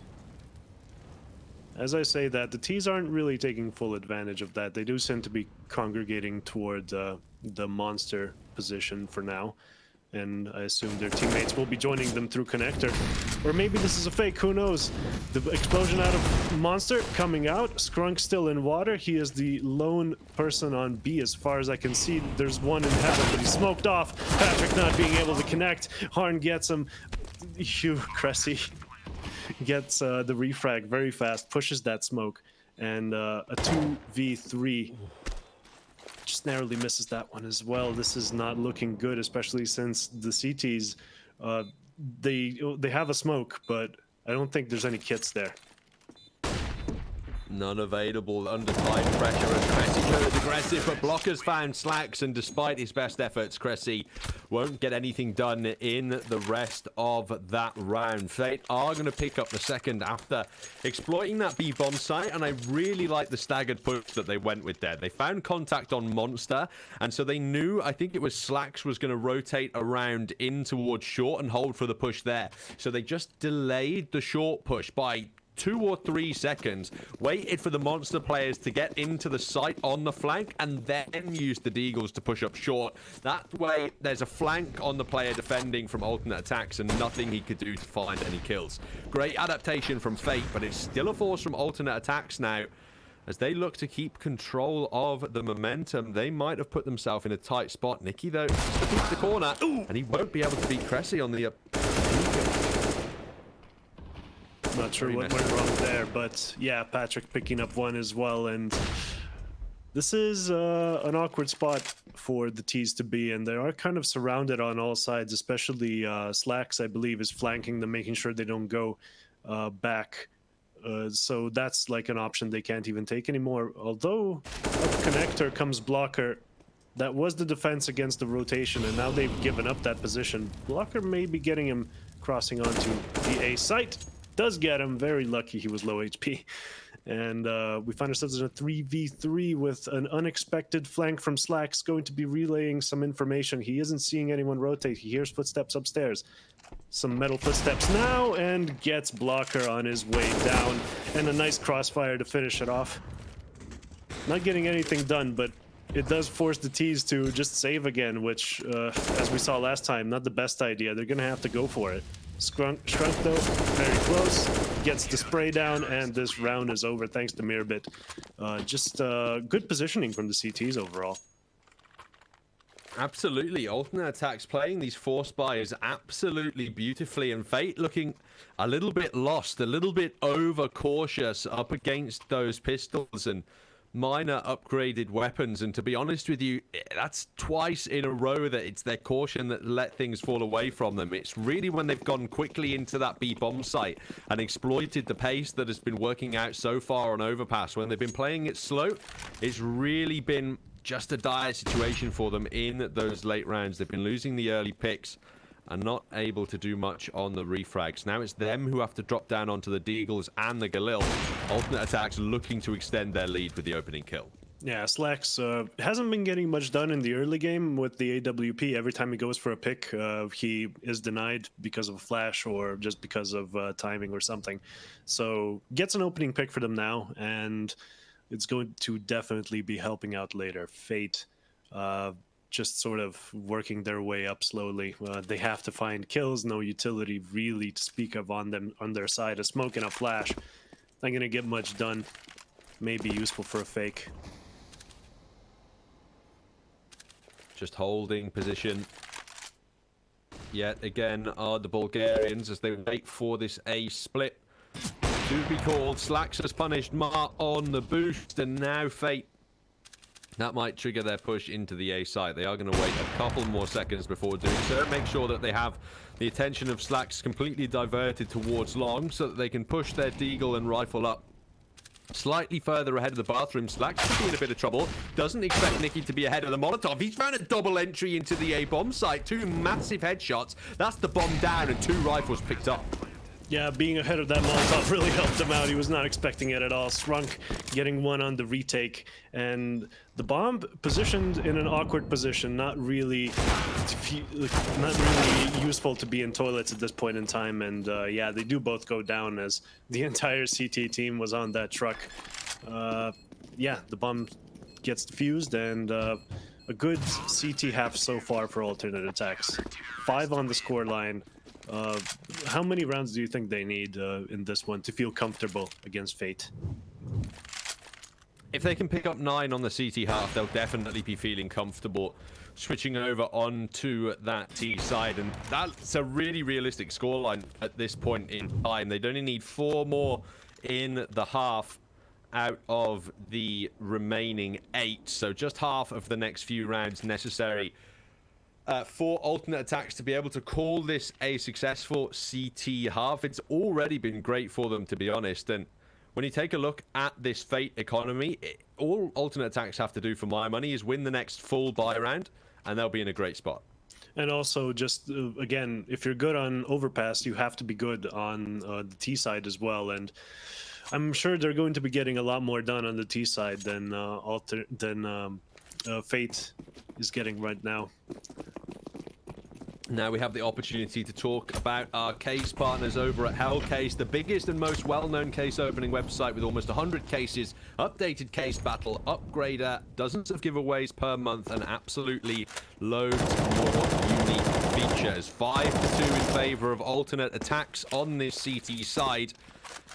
B: As I say that, the T's aren't really taking full advantage of that. They do seem to be congregating toward the monster position for now. And I assume their teammates will be joining them through connector. Or maybe this is a fake, who knows? The explosion out of Monster coming out. Skrunk still in water. He is the lone person on B as far as I can see. There's one in heaven, but he's smoked off. Patrick not being able to connect. Harn gets him. Hugh Cressy gets the refrag very fast, pushes that smoke. And a 2v3. Just narrowly misses that one as well. This is not looking good, especially since the CTs, they have a smoke, but I don't think there's any kits there.
A: None available under time pressure as Cressy goes aggressive, but blockers found Slacks, and despite his best efforts, Cressy won't get anything done in the rest of that round. Fate are going to pick up the second after exploiting that B-bomb site, and I really like the staggered push that they went with there. They found contact on Monster, and so they knew, I think it was Slacks was going to rotate around in towards short and hold for the push there. So they just delayed the short push by 2 or 3 seconds, waited for the Monster players to get into the site on the flank, and then used the Deagles to push up short. That way, there's a flank on the player defending from alternate attacks, and nothing he could do to find any kills. Great adaptation from Fate, but it's still a force from alternate attacks now. As they look to keep control of the momentum, they might have put themselves in a tight spot. Nicky, though, just to peek the corner, and he won't be able to beat Cressy on the...
B: Not sure what went wrong there, but yeah, Patrick picking up one as well, and this is an awkward spot for the T's to be in. They are kind of surrounded on all sides, especially Slacks, I believe, is flanking them, making sure they don't go back. So that's like an option they can't even take anymore. Although up connector comes Blocker. That was the defense against the rotation, and now they've given up that position. Blocker may be getting him crossing onto the A site. Does get him. Very lucky he was low HP. And we find ourselves in a 3v3 with an unexpected flank from Slacks, going to be relaying some information. He isn't seeing anyone rotate. He hears footsteps upstairs. Some metal footsteps now, and gets Blocker on his way down. And a nice crossfire to finish it off. Not getting anything done, but it does force the T's to just save again, which, as we saw last time, not the best idea. They're going to have to go for it. Shrunk though, very close, gets the spray down, and this round is over thanks to Mirbit. Just good positioning from the CTs overall.
A: Absolutely. Alternate attacks playing these force buys absolutely beautifully, and Fate looking a little bit lost, a little bit overcautious up against those pistols and minor upgraded weapons. And to be honest with you, that's twice in a row that it's their caution that let things fall away from them. It's really when they've gone quickly into that B-bomb site and exploited the pace that has been working out so far on Overpass. When they've been playing it slow, it's really been just a dire situation for them in those late rounds. They've been losing the early picks and not able to do much on the refrags. Now it's them who have to drop down onto the Deagles and the Galil. Alternate attacks looking to extend their lead with the opening kill.
B: Yeah, Slacks hasn't been getting much done in the early game with the AWP. Every time he goes for a pick, he is denied because of a flash or just because of timing or something. So gets an opening pick for them now, and it's going to definitely be helping out later. Fate just sort of working their way up slowly. They have to find kills, no utility really to speak of on them on their side. A smoke and a flash, not gonna get much done. May be useful for a fake.
A: Just holding position yet again are the Bulgarians as they wait for this A split to be called. Slacks has punished Mar on the boost, and now Fate, that might trigger their push into the A site. They are going to wait a couple more seconds before doing so. Make sure that they have the attention of Slacks completely diverted towards long so that they can push their Deagle and rifle up slightly further ahead of the bathroom. Slacks could be in a bit of trouble. Doesn't expect Nicky to be ahead of the Molotov. He's found a double entry into the A bomb site. 2 massive headshots. That's the bomb down and 2 rifles picked up.
B: Yeah, being ahead of that Molotov really helped him out. He was not expecting it at all. Shrunk getting one on the retake, and the bomb positioned in an awkward position, not really useful to be in toilets at this point in time. And yeah, they do both go down as the entire CT team was on that truck. Yeah, the bomb gets defused, and a good CT half so far for alternate attacks. 5 on the score line. How many rounds do you think they need in this one to feel comfortable against Fate?
A: If they can pick up 9 on the CT half, they'll definitely be feeling comfortable switching over onto that T side, and that's a really realistic scoreline at this point in time. They'd only need 4 more in the half out of the remaining 8, so just half of the next few rounds necessary for alternate attacks to be able to call this a successful CT half. It's already been great for them, to be honest. And when you take a look at this Fate economy, all alternate attacks have to do for my money is win the next full buy round, and they'll be in a great spot.
B: And also, just again, if you're good on overpass, you have to be good on the T side as well. And I'm sure they're going to be getting a lot more done on the T side than Fate is getting right now.
A: Now we have the opportunity to talk about our case partners over at Hellcase, the biggest and most well-known case opening website with almost 100 cases, updated case battle, upgrader, dozens of giveaways per month, and absolutely loads more unique features. 5-2 in favor of alternate attacks on this CT side,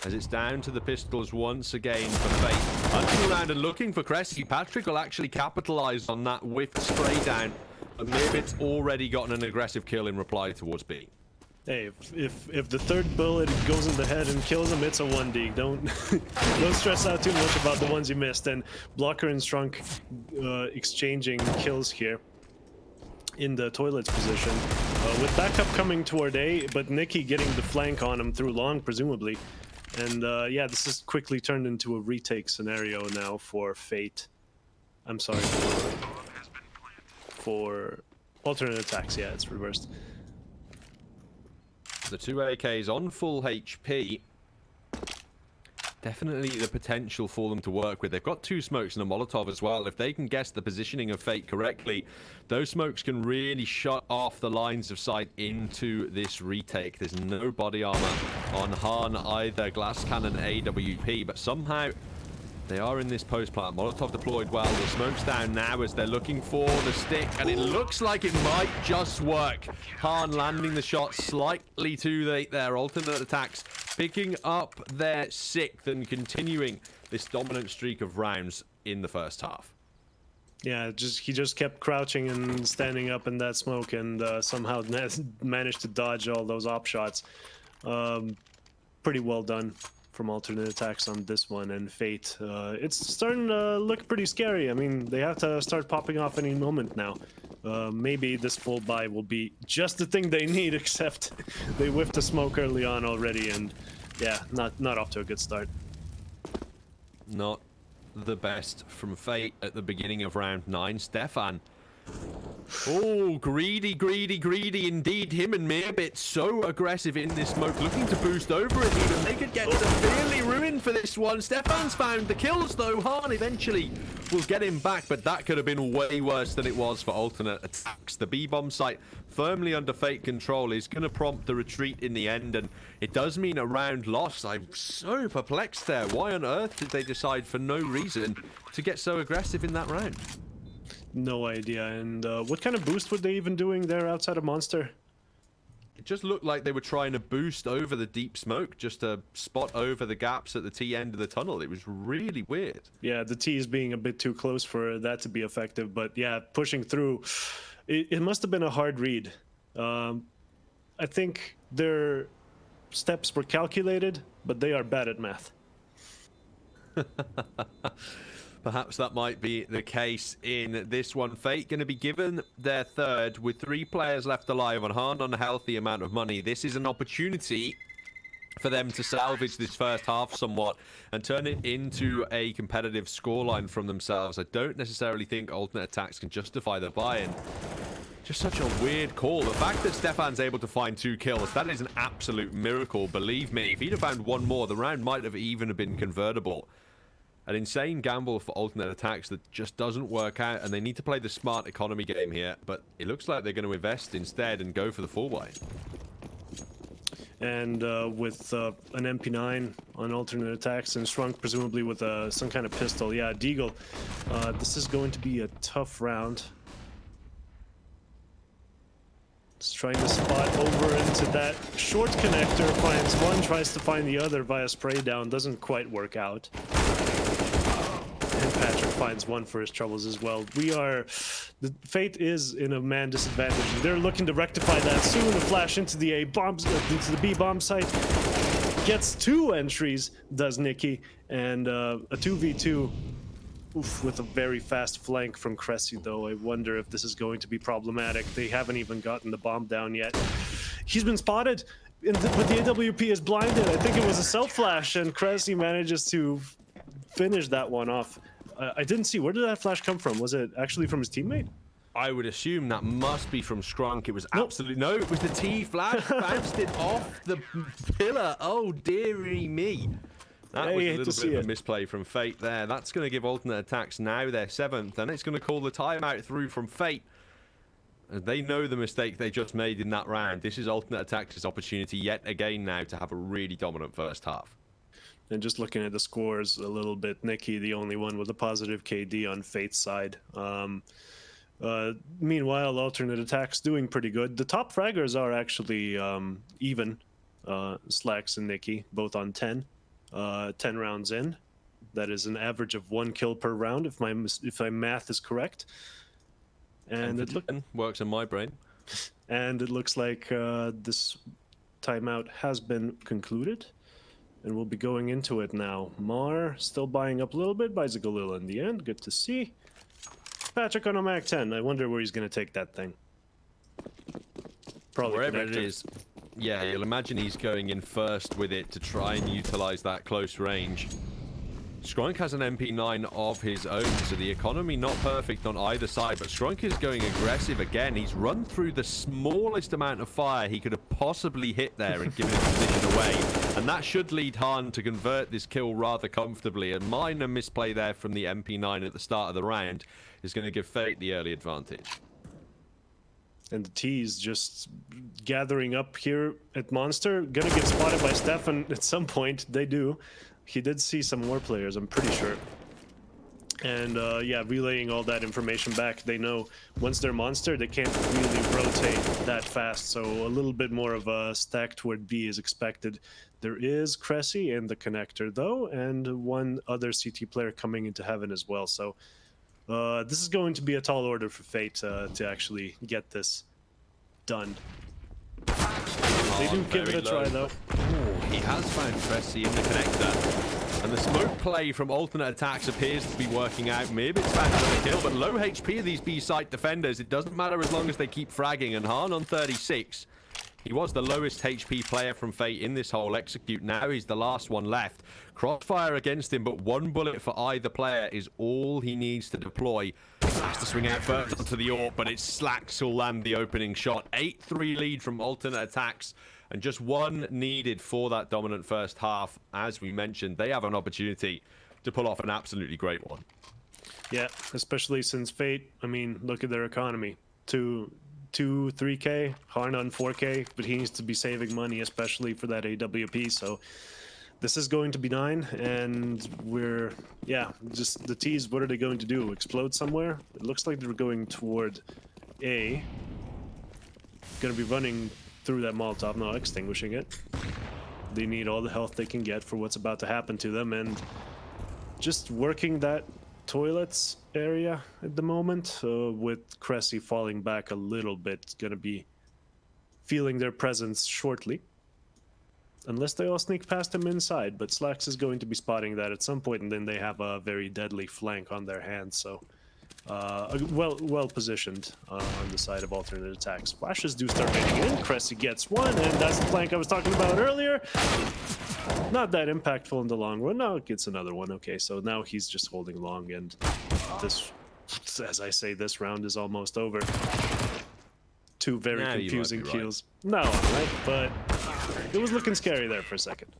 A: as it's down to the pistols once again for Fate. Hunting around and looking for Cressy. Patrick will actually capitalize on that whiffed spray down. But Mirbit's already gotten an aggressive kill in reply towards B.
B: Hey, if the third bullet goes in the head and kills him, it's a 1D. Don't don't stress out too much about the ones you missed. And Blocker and Strunk exchanging kills here in the toilets position, with backup coming toward A, but Nikki getting the flank on him through long, presumably. And yeah, this is quickly turned into a retake scenario now for Fate. I'm sorry. For alternate attacks, yeah, it's reversed.
A: The two AKs on full HP. Definitely the potential for them to work with. They've got two smokes and a Molotov as well. If they can guess the positioning of Fate correctly, those smokes can really shut off the lines of sight into this retake. There's no body armor on Han either. Glass cannon AWP, but somehow they are in this post plant. Molotov deployed well. The smoke's down now as they're looking for the stick, and it looks like it might just work. Han landing the shot slightly too late there. Alternate attacks picking up their 6th and continuing this dominant streak of rounds in the first half.
B: Yeah, he just kept crouching and standing up in that smoke, and somehow managed to dodge all those op shots. Pretty well done from alternate attacks on this one. And Fate, it's starting to look pretty scary. I mean, they have to start popping off any moment now. Maybe this full buy will be just the thing they need, except they whiffed a smoke early on already, and yeah, not off to a good start.
A: Not the best from Fate at the beginning of round 9. Stefan. Oh, greedy indeed. Him and Mirbit so aggressive in this smoke, looking to boost over it even. They could get severely ruined for this one. Stefan's found the kills though. Han eventually will get him back, but that could have been way worse than it was for alternate attacks. The B-bomb site firmly under Fate control is going to prompt the retreat in the end, and it does mean a round loss. I'm so perplexed there. Why on earth did they decide for no reason to get so aggressive in that round?
B: No idea. And what kind of boost were they even doing there outside of Monster?
A: It just looked like they were trying to boost over the deep smoke, just to spot over the gaps at the T end of the tunnel. It was really weird.
B: Yeah, the T is being a bit too close for that to be effective, but yeah, pushing through, it must have been a hard read. I think their steps were calculated, but they are bad at math.
A: Perhaps that might be the case in this one. Fate going to be given their 3rd with 3 players left alive on Han on a healthy amount of money. This is an opportunity for them to salvage this first half somewhat and turn it into a competitive scoreline from themselves. I don't necessarily think alternate attacks can justify the buy-in. Just such a weird call. The fact that Stefan's able to find 2 kills, that is an absolute miracle, believe me. If he'd have found 1 more, the round might have even been convertible. An insane gamble for alternate attacks that just doesn't work out, and they need to play the smart economy game here, but it looks like they're going to invest instead and go for the full buy.
B: And with an MP9 on alternate attacks and Shrunk presumably with some kind of pistol. Yeah, Deagle, this is going to be a tough round. Just trying to spot over into that short connector, finds one, tries to find the other via spray down, doesn't quite work out. And Patrick finds one for his troubles as well. The Fate is in a man disadvantage. They're looking to rectify that soon. A flash into the A bombs, into the B bomb site. Gets 2 entries, does Nikki, and a 2v2. Oof, with a very fast flank from Cressy, though. I wonder if this is going to be problematic. They haven't even gotten the bomb down yet. He's been spotted, but the AWP is blinded. I think it was a self-flash, and Cressy manages to finish that one off. I didn't see, where did that flash come from? Was it actually from his teammate?
A: I would assume that must be from Scrunk. It was absolutely... No, it was the T flash. Bounced it off the pillar. Oh, dearie me. That was a little bit of a misplay from Fate there. That's going to give Alternate Attacks now their 7th, and it's going to call the timeout through from Fate. They know the mistake they just made in that round. This is Alternate Attacks' opportunity yet again now to have a really dominant first half.
B: And just looking at the scores a little bit, Nikki, the only one with a positive KD on Fate's side. Meanwhile, Alternate Attacks doing pretty good. The top fraggers are actually even. Slacks and Nikki, both on 10. 10 rounds in. That is an average of 1 kill per round, if my math is correct. And it
A: works in my brain.
B: And it looks like this timeout has been concluded. And we'll be going into it now. Mar still buying up a little bit, buys a Galil in the end. Good to see. Patrick on a Mac 10. I wonder where he's going to take that thing. Probably
A: wherever
B: connector.
A: It is. Yeah, you'll imagine he's going in first with it to try and utilize that close range. Scrunk has an MP9 of his own, so the economy not perfect on either side, but Scrunk is going aggressive again. He's run through the smallest amount of fire he could have possibly hit there and given his position away, and that should lead Han to convert this kill rather comfortably. A minor misplay there from the MP9 at the start of the round is going to give Fate the early advantage.
B: And the T's just gathering up here at Monster. Gonna get spotted by Stefan at some point. They do. He did see some more players, I'm pretty sure. And yeah, relaying all that information back. They know once they're Monster, they can't really rotate that fast. So a little bit more of a stack toward B is expected. There is Cressy in the connector though, and one other CT player coming into heaven as well. So this is going to be a tall order for Fate to actually get this done. They do give it a try though.
A: Oh, he has found Cressy in the connector. And the smoke play from Alternate Attacks appears to be working out. Maybe it's found another kill, but low HP of these B-site defenders. It doesn't matter as long as they keep fragging. And Han on 36. He was the lowest HP player from Fate in this whole execute. Now he's the last one left. Crossfire against him, but 1 bullet for either player is all he needs to deploy. Has to swing out first onto the AWP, but it's Slacks who'll land the opening shot. 8-3 lead from Alternate Attacks, and just 1 needed for that dominant first half. As we mentioned, they have an opportunity to pull off an absolutely great one.
B: Yeah, especially since Fate, I mean, look at their economy. 3K, Harn on 4K, but he needs to be saving money, especially for that AWP. So this is going to be 9, and we're, yeah, just the T's, what are they going to do? Explode somewhere? It looks like they're going toward A. Gonna be running through that Molotov, no, extinguishing it. They need all the health they can get for what's about to happen to them, and just working that toilets area at the moment, with Cressy falling back a little bit. Gonna be feeling their presence shortly. Unless they all sneak past him inside, but Slacks is going to be spotting that at some point, and then they have a very deadly flank on their hands, so well positioned on the side of Alternate Attacks. Flashes do start getting in. Cressy gets one, and that's the flank I was talking about earlier. Not that impactful in the long run. Now it gets another one. Okay, so now he's just holding long, and this, as I say, this round is almost over. 2 very confusing kills. No, right? But it was looking scary there for a second.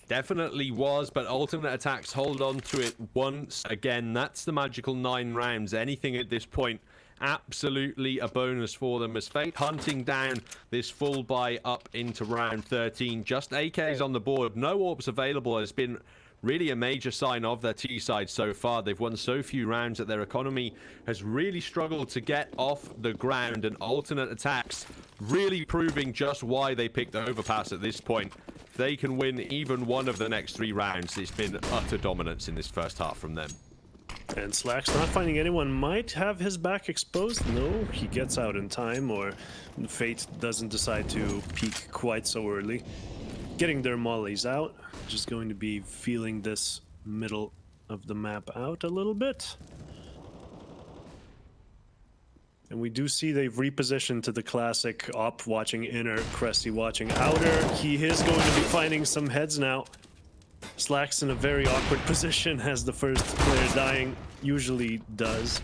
A: Definitely was, but Alternate Attacks hold on to it once again. That's the magical 9 rounds. Anything at this point, absolutely a bonus for them, as Fate hunting down this full buy up into round 13. Just AKs on the board. No AWPs available has been really a major sign of their T side so far. They've won so few rounds that their economy has really struggled to get off the ground, and Alternate Attacks really proving just why they picked the overpass at this point. If they can win even one of the next 3 rounds, it's been utter dominance in this first half from them.
B: And Slacks not finding anyone, might have his back exposed. No, he gets out in time, or Fate doesn't decide to peek quite so early. Getting their mollies out, just going to be feeling this middle of the map out a little bit. And we do see they've repositioned to the classic op watching inner, Cressy watching outer. He is going to be finding some heads now. Slacks in a very awkward position, as the first player dying usually does.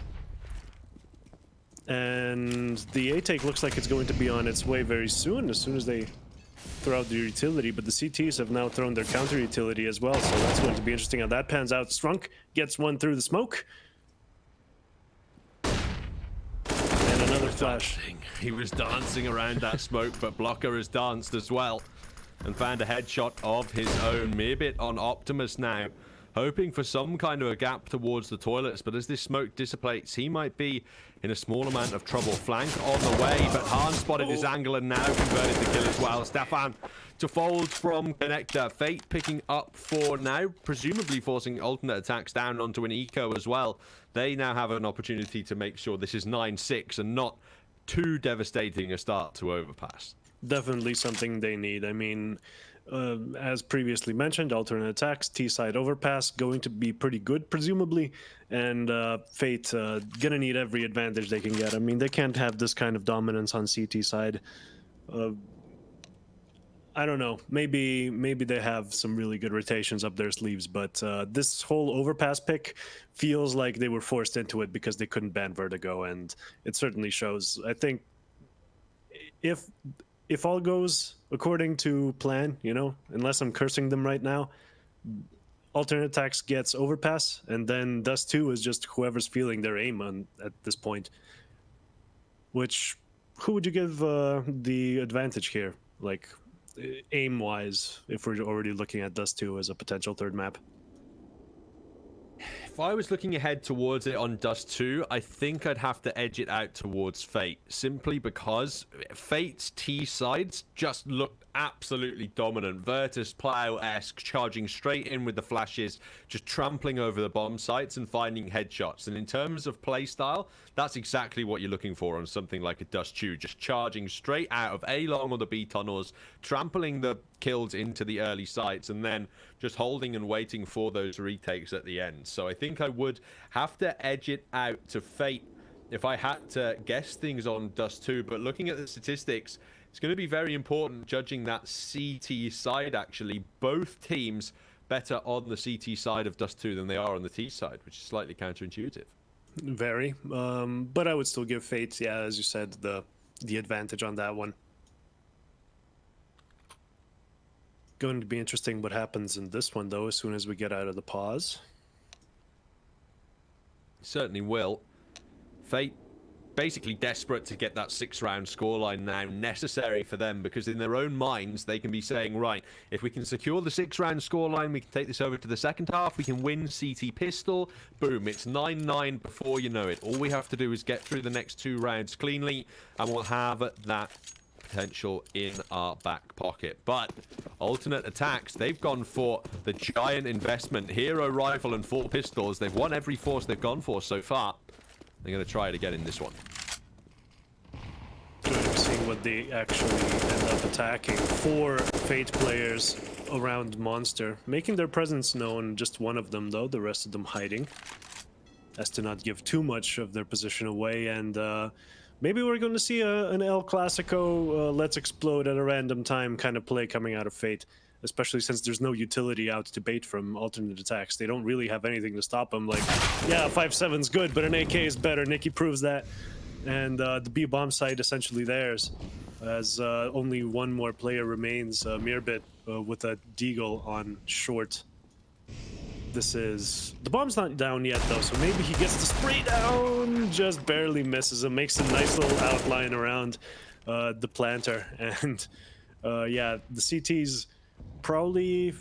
B: And the ATTAX looks like it's going to be on its way very soon, as soon as they throw out their utility. But the CTs have now thrown their counter utility as well, so that's going to be interesting how that pans out. Strunk gets one through the smoke. And another flash.
A: He was dancing around that smoke, but Blocker has danced as well and found a headshot of his own. Mirbit on Optimus now, hoping for some kind of a gap towards the toilets, but as this smoke dissipates, he might be in a small amount of trouble. Flank on the way, but Hahn spotted his angle and now converted the kill as well. Stefan to fold from Connector. Fate picking up for now, presumably forcing alternate attacks down onto an eco as well. They now have an opportunity to make sure this is 9-6 and not too devastating a start to Overpass.
B: Definitely something they need. I mean, as previously mentioned, alternate attacks, T-side overpass, going to be pretty good, presumably, and Fate gonna need every advantage they can get. I mean, they can't have this kind of dominance on CT side. I don't know. Maybe they have some really good rotations up their sleeves, but this whole overpass pick feels like they were forced into it because they couldn't ban Vertigo, and it certainly shows. I think if all goes according to plan, you know, unless I'm cursing them right now, alternate attacks gets overpass, and then Dust 2 is just whoever's feeling their aim on at this point. Which, who would you give the advantage here? Like, aim-wise, if we're already looking at Dust 2 as a potential third map?
A: If I was looking ahead towards it on Dust 2, I think I'd have to edge it out towards Fate, simply because Fate's T sides just looked absolutely dominant. Virtus Plow-esque, charging straight in with the flashes, just trampling over the bomb sites and finding headshots. And in terms of playstyle, that's exactly what you're looking for on something like a Dust 2, just charging straight out of A long or the B tunnels, trampling the kills into the early sites, and then just holding and waiting for those retakes at the end. So I think I would have to edge it out to Fate if I had to guess things on Dust 2, but looking at the statistics, it's going to be very important judging that CT side, actually. Both teams better on the CT side of Dust 2 than they are on the T side, which is slightly counterintuitive.
B: Very. But I would still give Fate, yeah, as you said, the advantage on that one. Going to be interesting what happens in this one, though, as soon as we get out of the pause.
A: Certainly will. Fate basically desperate to get that 6-round scoreline now necessary for them, because in their own minds they can be saying, right, if we can secure the 6-round scoreline, we can take this over to the second half, we can win CT pistol, boom, it's 9-9 before you know it. All we have to do is get through the next 2 rounds cleanly and we'll have that potential in our back pocket. But alternate attacks, they've gone for the giant investment, hero rifle and 4 pistols. They've won every force they've gone for so far. They're going to try it again in this one.
B: Good to see what they actually end up attacking. 4 Fate players around Monster, making their presence known. Just one of them, though, the rest of them hiding, as to not give too much of their position away. And maybe we're going to see an El Clasico let's explode at a random time kind of play coming out of Fate, especially since there's no utility out to bait from alternate attacks. They don't really have anything to stop them. Like, yeah, 5.7's good, but an AK is better. Nikki proves that. And the B bomb site essentially theirs, as only one more player remains, Mirbit with a Deagle on short. This is... The bomb's not down yet, though, so maybe he gets the spray down, just barely misses him, makes a nice little outline around the planter. And yeah, the CT's probably...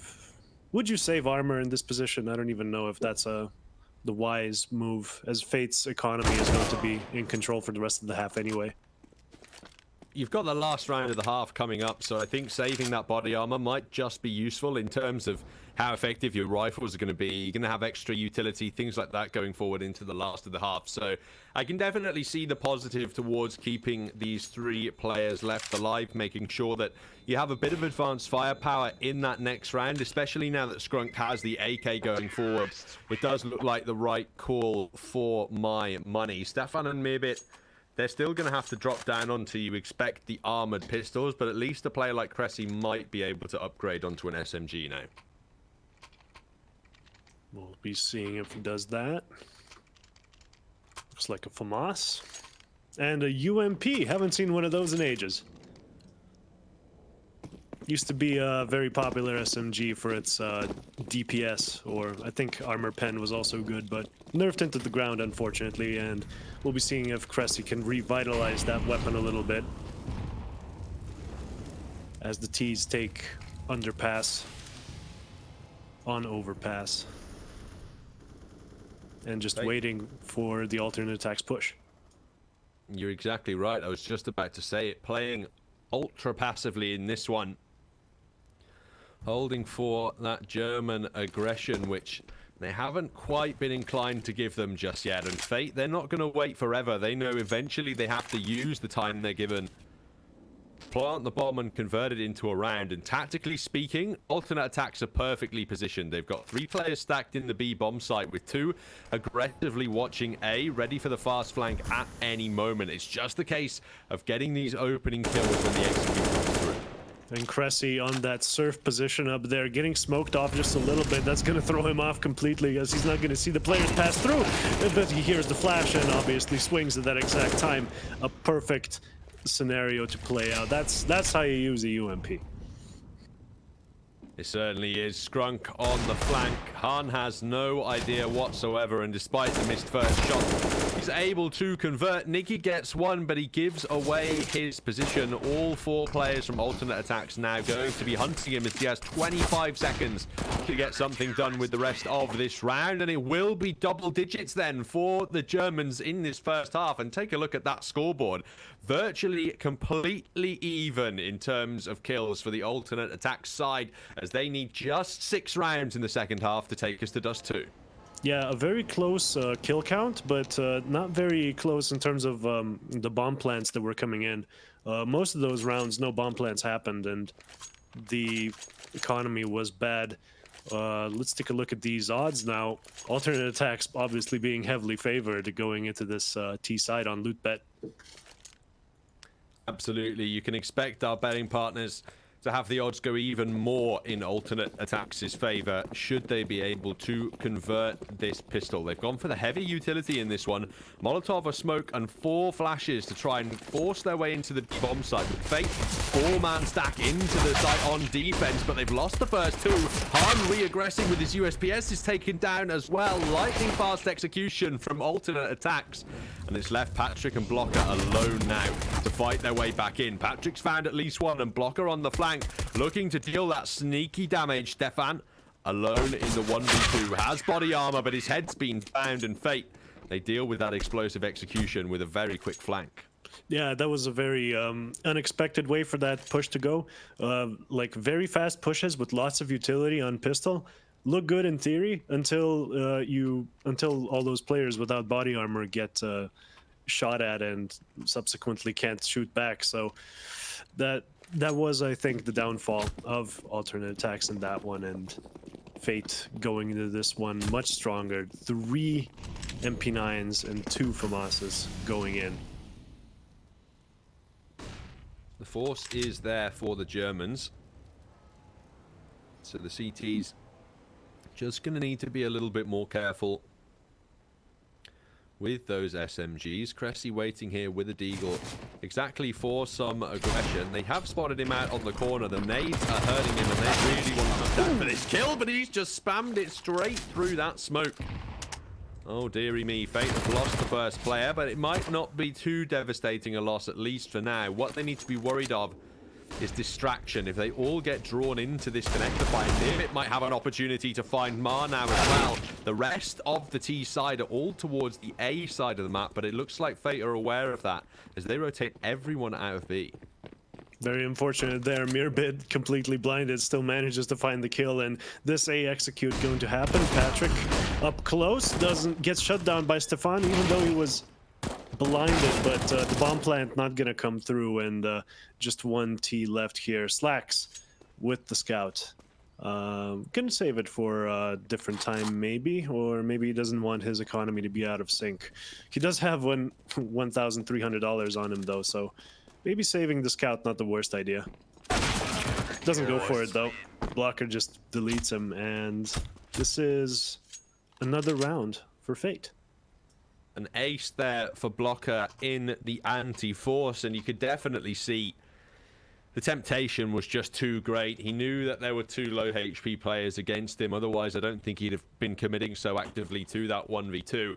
B: Would you save armor in this position? I don't even know if that's the wise move, as Fate's economy is going to be in control for the rest of the half anyway.
A: You've got the last round of the half coming up, so I think saving that body armor might just be useful in terms of how effective your rifles are going to be. You're going to have extra utility, things like that going forward into the last of the half. So I can definitely see the positive towards keeping these 3 players left alive, making sure that you have a bit of advanced firepower in that next round, especially now that Skrunk has the AK going forward. It does look like the right call for my money. Stefan and Mirbit, they're still going to have to drop down onto, you expect, the armored pistols, but at least a player like Cressy might be able to upgrade onto an SMG now.
B: We'll be seeing if he does that. Looks like a FAMAS. And a UMP. Haven't seen one of those in ages. Used to be a very popular SMG for its DPS, or I think Armor Pen was also good, but nerfed into the ground, unfortunately, and we'll be seeing if Cressy can revitalize that weapon a little bit. As the T's take underpass on overpass. And just waiting for the alternate attacks push.
A: You're exactly right. I was just about to say it. Playing ultra passively in this one. Holding for that German aggression, which they haven't quite been inclined to give them just yet. And Fate, they're not going to wait forever. They know eventually they have to use the time they're given. Plant the bomb and convert it into a round. And tactically speaking, alternate attacks are perfectly positioned. They've got 3 players stacked in the B bomb site with 2 aggressively watching A, ready for the fast flank at any moment. It's just a case of getting these opening kills when the execute comes through.
B: And Cressy on that surf position up there, getting smoked off just a little bit. That's going to throw him off completely, as he's not going to see the players pass through. But he hears the flash and obviously swings at that exact time. A perfect scenario to play out. That's how you use a UMP.
A: It certainly is. Skrunk on the flank. Han has no idea whatsoever, and despite the missed first shot, he's able to convert. Nicky gets one, but he gives away his position. All 4 players from alternate attacks now going to be hunting him, as he has 25 seconds to get something done with the rest of this round, and it will be double digits then for the Germans in this first half. And take a look at that scoreboard. Virtually completely even in terms of kills for the alternate attack side, as they need just 6 rounds in the second half to take us to Dust 2.
B: Yeah, a very close kill count, but not very close in terms of the bomb plants that were coming in. Most of those rounds, no bomb plants happened, and the economy was bad. Let's take a look at these odds now. Alternate attacks obviously being heavily favored going into this T side on loot bet.
A: Absolutely. You can expect our betting partners to have the odds go even more in alternate attacks' favor should they be able to convert this pistol. They've gone for the heavy utility in this one. Molotov, a smoke, and 4 flashes to try and force their way into the bomb site. With Fate, 4-man stack into the site on defense, but they've lost the first 2. Han re-aggressing with his USPS is taken down as well. Lightning fast execution from alternate attacks. And it's left Patrick and Blocker alone now to fight their way back in. Patrick's found at least one, and Blocker on the flank, looking to deal that sneaky damage. Stefan, alone in the 1v2, has body armor, but his head's been found, and Fate, they deal with that explosive execution with a very quick flank.
B: Yeah, that was a very unexpected way for that push to go. Like, very fast pushes with lots of utility on pistol. Look good in theory until all those players without body armor get shot at and subsequently can't shoot back. So that was, I think, the downfall of alternate attacks in that one, and Fate going into this one much stronger. 3 MP9s and 2 FAMASas going in.
A: The force is there for the Germans, so the CTs just going to need to be a little bit more careful with those SMGs. Cressy waiting here with a deagle exactly for some aggression. They have spotted him out on the corner. The nades are hurting him, and they really want to stand for this kill, but he's just spammed it straight through that smoke. Oh, dearie me. Fate have lost the first player, but it might not be too devastating a loss, at least for now. What they need to be worried of is distraction. If they all get drawn into this connector fight, Nimit might have an opportunity to find Mar now as well. The rest of the T side are all towards the A side of the map, but it looks like Fate are aware of that as they rotate everyone out of B.
B: Very unfortunate there. Mirbid, completely blinded, still manages to find the kill, and this A execute going to happen. Patrick up close, gets shut down by Stefan, even though he was blinded, but the bomb plant not gonna come through, and just 1 T left here. Slacks with the scout. Gonna save it for a different time, maybe, or maybe he doesn't want his economy to be out of sync. He does have $1,300 on him though, so maybe saving the scout not the worst idea. Doesn't go for it though. Blocker just deletes him, and this is another round for Fate.
A: an ace there for Blocker in the anti-force, and you could definitely see the temptation was just too great. He knew that there were 2 low HP players against him. Otherwise, I don't think he'd have been committing so actively to that 1v2.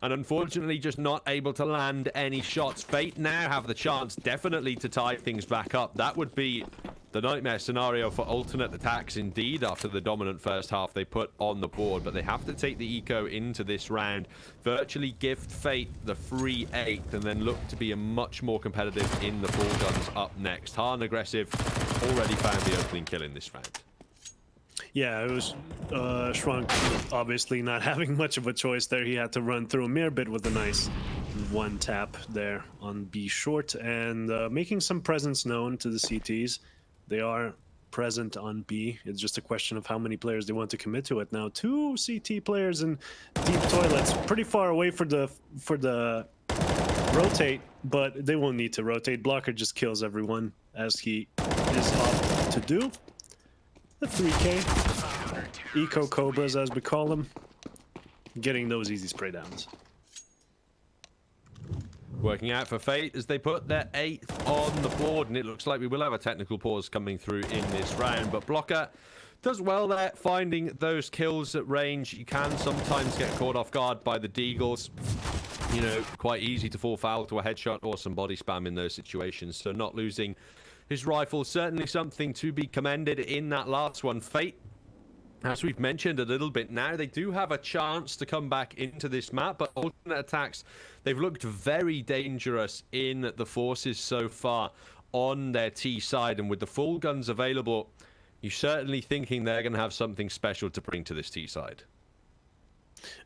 A: And unfortunately, just not able to land any shots. Fate now have the chance, definitely, to tie things back up. That would be the nightmare scenario for alternate attacks, indeed, after the dominant first half they put on the board. But they have to take the eco into this round, virtually gift Fate the free 8th, and then look to be a much more competitive in the full guns up next. Han aggressive already found the opening kill in this round.
B: Yeah, it was Shrunk obviously not having much of a choice there. He had to run through a Mirbit with a nice 1 tap there on B short, and making some presence known to the CTs. They are present on B. It's just a question of how many players they want to commit to it now. 2 CT players in deep toilets, pretty far away for the rotate, but they won't need to rotate. Blocker just kills everyone as he is off to do. The 3K Eco Cobras, as we call them, getting those easy spray downs.
A: Working out for Fate as they put their 8th on the board, and it looks like we will have a technical pause coming through in this round. But Blocker does well there, finding those kills at range. You can sometimes get caught off guard by the Deagles. You know, quite easy to fall foul to a headshot or some body spam in those situations. So not losing his rifle, certainly something to be commended in that last one. Fate, as we've mentioned a little bit now, they do have a chance to come back into this map, but alternate attacks, they've looked very dangerous in the forces so far on their T side, and with the full guns available, you're certainly thinking they're going to have something special to bring to this T side.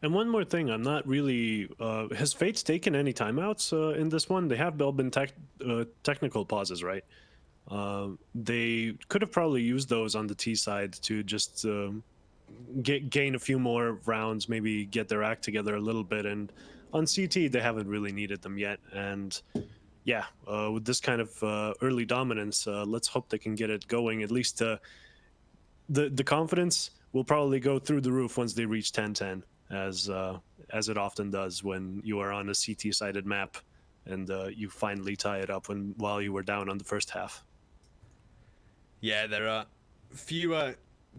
B: And one more thing, I'm not really... has Fates taken any timeouts in this one? They have all been technical pauses, right? They could have probably used those on the T side to just gain a few more rounds, maybe get their act together a little bit. And on CT, they haven't really needed them yet. And yeah, with this kind of early dominance, let's hope they can get it going. At least the confidence will probably go through the roof once they reach 10-10, as it often does when you are on a CT-sided map and you finally tie it up while you were down on the first half.
A: Yeah, there are fewer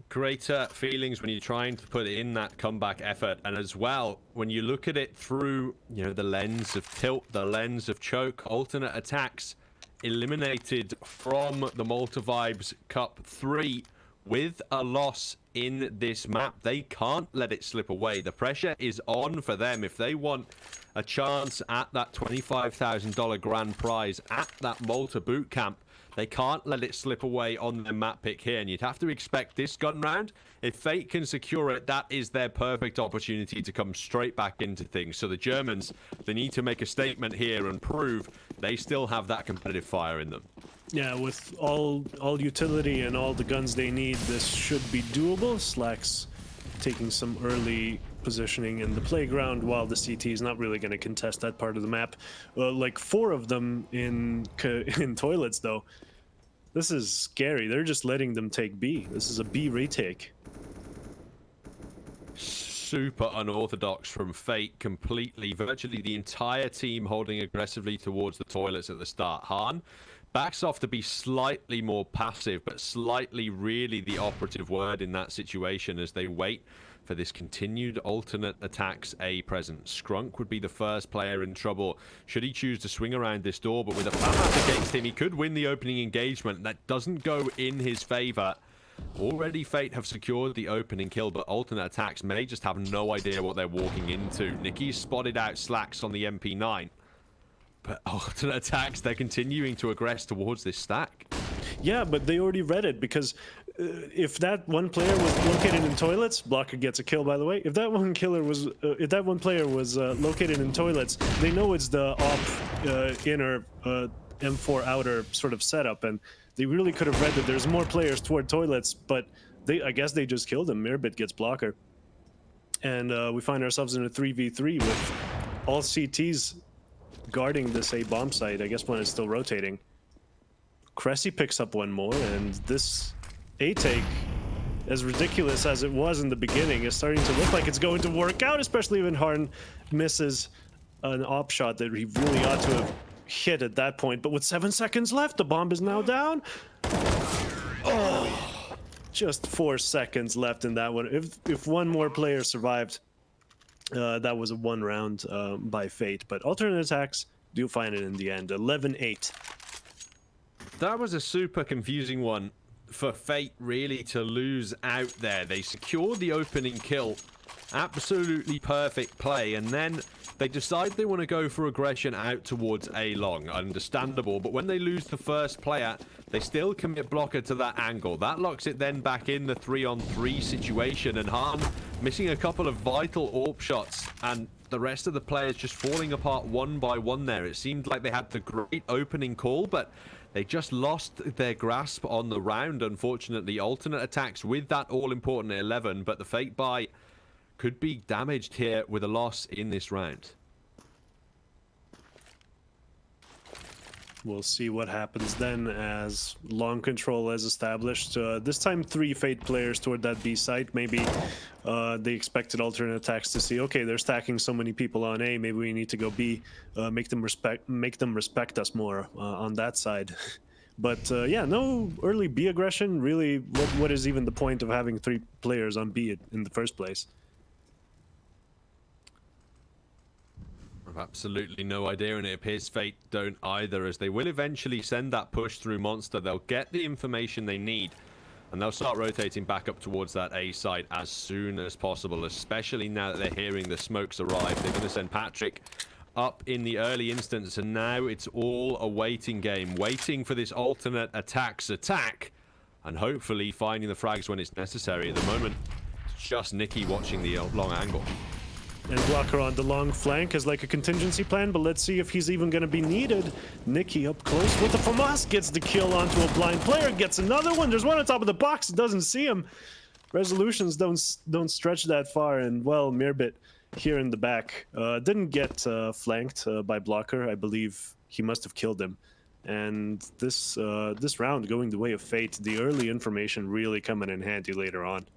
A: greater feelings when you're trying to put in that comeback effort, and as well when you look at it through, you know, the lens of tilt, the lens of choke. Alternate attacks eliminated from the Malta Vibes Cup 3 with a loss in this map. They can't let it slip away. The pressure is on for them if they want a chance at that $25,000 grand prize at that Malta boot camp. They can't let it slip away on their map pick here, and you'd have to expect this gun round, if Fate can secure it, that is their perfect opportunity to come straight back into things. So the Germans, they need to make a statement here and prove they still have that competitive fire in them.
B: Yeah, with all utility and all the guns they need, this should be doable. Slack's taking some early positioning in the playground, while the CT is not really going to contest that part of the map. Like 4 of them in toilets, though. This is scary. They're just letting them take B. This is a B retake.
A: Super unorthodox from Fate, completely. Virtually the entire team holding aggressively towards the toilets at the start. Han backs off to be slightly more passive, but slightly really the operative word in that situation as they wait for this continued alternate attacks A present. Skrunk would be the first player in trouble should he choose to swing around this door, but with a FAMAS against him, he could win the opening engagement. That doesn't go in his favor. Already Fate have secured the opening kill, but alternate attacks may just have no idea what they're walking into. Nicky's spotted out Slacks on the MP9. But alternate attacks, they're continuing to aggress towards this stack.
B: Yeah, but they already read it, because if that one player was located in toilets, Blocker gets a kill, by the way. If that one player was located in toilets, they know it's the op inner M4 outer sort of setup, and they really could have read that there's more players toward toilets, but I guess they just killed him. Mirbit gets Blocker, and we find ourselves in a 3v3 with all CTs guarding this A bomb site. I guess one is still rotating. Cressy picks up one more, and this A take, as ridiculous as it was in the beginning, is starting to look like it's going to work out, especially when Harn misses an op shot that he really ought to have hit at that point. But with 7 seconds left, the bomb is now down. Oh, just 4 seconds left in that one. If one more player survived, that was a 1 round by Fate. But alternate attacks do find it in the end. 11-8.
A: That was a super confusing one for Fate, really, to lose out there. They secured the opening kill. Absolutely perfect play, and then they decide they want to go for aggression out towards A long. Understandable, but when they lose the first player, they still commit blocker to that angle. That locks it then back in the 3-on-3 situation, and Han missing a couple of vital AWP shots, and the rest of the players just falling apart one by one there. It seemed like they had the great opening call, but they just lost their grasp on the round, unfortunately. Alternate attacks with that all-important 11, but the Fate buy could be damaged here with a loss in this round.
B: We'll see what happens then as long control is established. This time 3 Fate players toward that B site. Maybe they expected alternate attacks to see, okay, they're stacking so many people on A, maybe we need to go B, make them respect us more on that side. But yeah, no early B aggression. Really, what is even the point of having 3 players on B in the first place?
A: Absolutely no idea, and it appears Fate don't either, as they will eventually send that push through Monster. They'll get the information they need, and they'll start rotating back up towards that A site as soon as possible, especially now that they're hearing the smokes arrive. They're going to send Patrick up in the early instance, and now it's all a waiting game, waiting for this alternate attacks attack, and hopefully finding the frags when it's necessary. At the moment, it's just Nicky watching the long angle.
B: And blocker on the long flank is like a contingency plan, but let's see if he's even going to be needed. Nicky up close with the FAMAS, gets the kill onto a blind player, gets another one. There's one on top of the box, doesn't see him. Resolutions don't stretch that far, and well, Mirbit here in the back didn't get flanked by blocker. I believe he must have killed him. And this round going the way of Fate, the early information really coming in handy later on.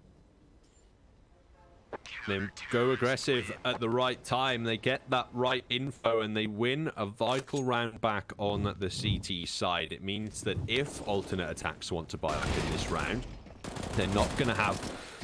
A: They go aggressive at the right time, they get that right info, and they win a vital round back on the CT side. It means that if alternate attacks want to buy up in this round, they're not going to have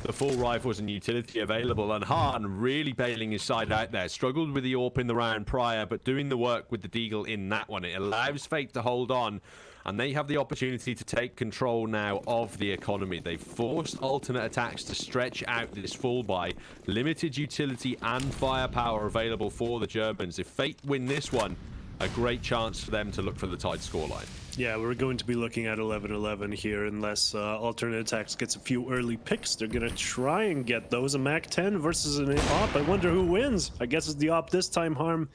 A: the full rifles and utility available, and Han really bailing his side out there. Struggled with the AWP in the round prior, but doing the work with the Deagle in that one. It allows Fate to hold on, and they have the opportunity to take control now of the economy. They've forced alternate attacks to stretch out this full buy. Limited utility and firepower available for the Germans. If Fate win this one, a great chance for them to look for the tied scoreline.
B: Yeah, we're going to be looking at 11-11 here unless alternate attacks gets a few early picks. They're going to try and get those. A MAC 10 versus an op. I wonder who wins. I guess it's the op this time. Harm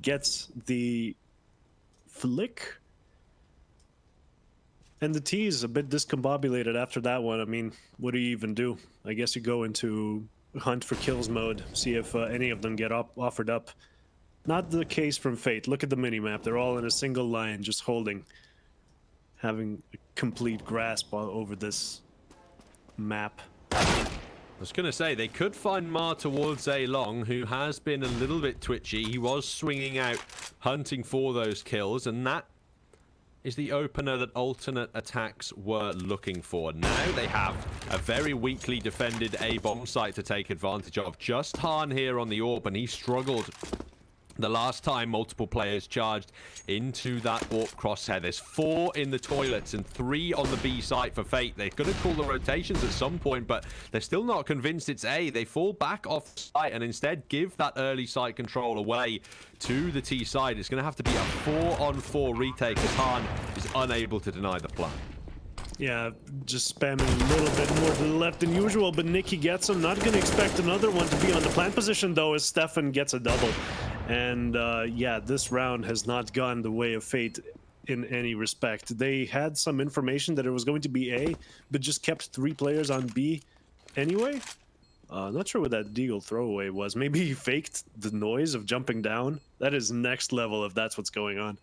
B: gets the flick. And the T is a bit discombobulated after that one. I mean, what do you even do? I guess you go into hunt for kills mode, see if any of them get offered up. Not the case from Fate. Look at the minimap. They're all in a single line, just holding, having a complete grasp over this map.
A: I was going to say, they could find Ma towards A long, who has been a little bit twitchy. He was swinging out, hunting for those kills, and that is the opener that alternate attacks were looking for. Now they have a very weakly defended A bomb site to take advantage of. Just Han here on the AWP, and he struggled the last time multiple players charged into that AWP crosshair. There's 4 in the toilets and 3 on the B site for Fate. They're going to call the rotations at some point, but they're still not convinced it's A. They fall back off site and instead give that early site control away to the T side. It's going to have to be a 4-on-4 retake as Han is unable to deny the plan.
B: Yeah, just spamming a little bit more to the left than usual, but Nicky gets him. Not going to expect another one to be on the plant position, though, as Stefan gets a double. And yeah, this round has not gone the way of Fate in any respect. They had some information that it was going to be A, but just kept 3 players on B anyway. Not sure what that Deagle throwaway was. Maybe he faked the noise of jumping down. That is next level if that's what's going on.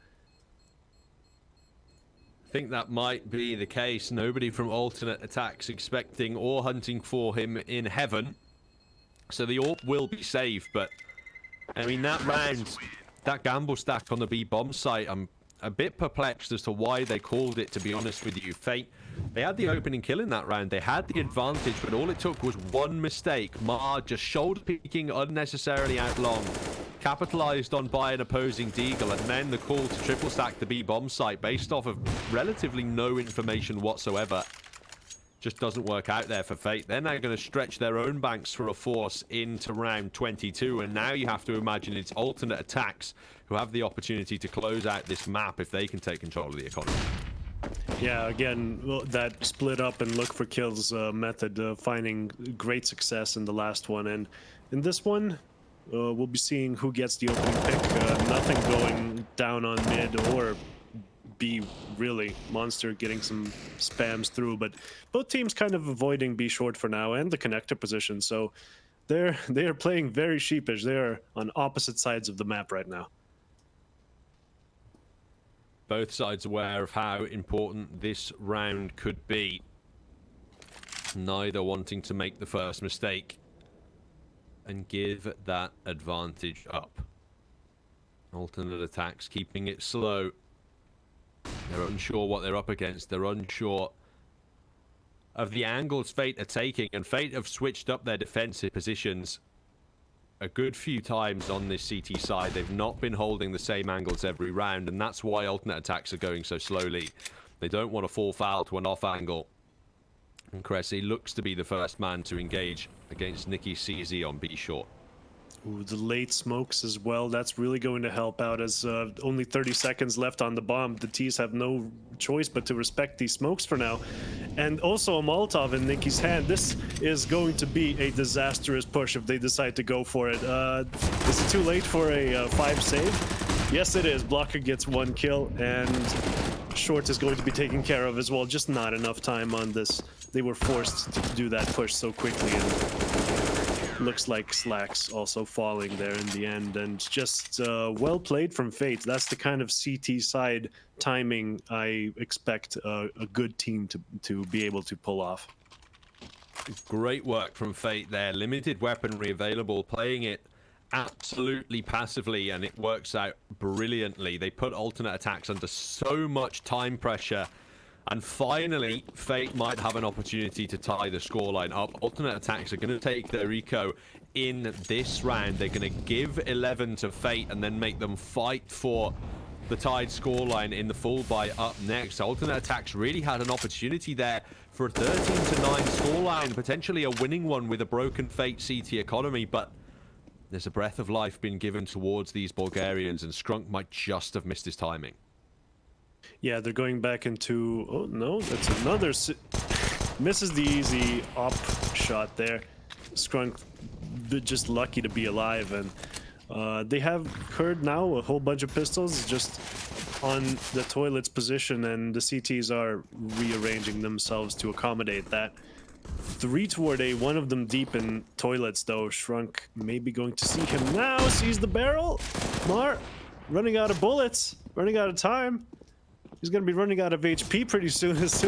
A: I think that might be the case. Nobody from alternate attacks expecting or hunting for him in heaven. So the AWP will be saved, but I mean, that round, that gamble stack on the B bomb site, I'm a bit perplexed as to why they called it, to be honest with you. Fate, they had the opening kill in that round. They had the advantage, but all it took was one mistake. Ma just shoulder peeking unnecessarily out long, capitalized on by an opposing deagle, and then the call to triple stack the B bomb site based off of relatively no information whatsoever. Just doesn't work out there for Fate. They're now going to stretch their own banks for a force into round 22, and now you have to imagine it's alternate attacks who have the opportunity to close out this map if they can take control of the economy.
B: Yeah, again, well, that split up and look for kills method finding great success in the last one, and in this one we'll be seeing who gets the opening pick. Nothing going down on mid or B, really. Monster getting some spams through, but both teams kind of avoiding B short for now and the connector position, so they are playing very sheepish. They are on opposite sides of the map right now.
A: Both sides aware of how important this round could be. Neither wanting to make the first mistake and give that advantage up. Alternate attacks keeping it slow. They're unsure what they're up against. They're unsure of the angles Fate are taking, and Fate have switched up their defensive positions a good few times on this CT side. They've not been holding the same angles every round, and that's why alternate attacks are going so slowly. They don't want to fall foul to an off angle. And Cressy looks to be the first man to engage against Nicky CZ on B short.
B: Ooh, the late smokes as well. That's really going to help out as only 30 seconds left on the bomb. The T's have no choice but to respect these smokes for now. And also a Molotov in Nicky's hand. This is going to be a disastrous push if they decide to go for it. Is it too late for a 5 save? Yes, it is. Blocker gets 1 kill, and Short is going to be taken care of as well. Just not enough time on this. They were forced to do that push so quickly, and looks like Slacks also falling there in the end. And just well played from Fate. That's the kind of CT side timing I expect a good team to be able to pull off.
A: Great work from Fate there. Limited weaponry available, playing it absolutely passively, and it works out brilliantly. They put alternate attacks under so much time pressure, and finally Fate might have an opportunity to tie the scoreline up. Alternate attacks are going to take their eco in this round. They're going to give 11 to Fate and then make them fight for the tied scoreline in the full buy up next. Alternate attacks really had an opportunity there for a 13-9 scoreline, potentially a winning one with a broken Fate CT economy, but there's a breath of life being given towards these Bulgarians, and Scrunk might just have missed his timing.
B: Yeah, they're going back into... Oh, no, that's another... Misses the easy op shot there. Scrunk just lucky to be alive, and they have heard now a whole bunch of pistols just on the toilet's position, and the CTs are rearranging themselves to accommodate that. 3 toward A, one of them deep in toilets though. Shrunk maybe going to see him now. Sees the barrel. Mar running out of bullets, running out of time. He's gonna be running out of HP pretty soon as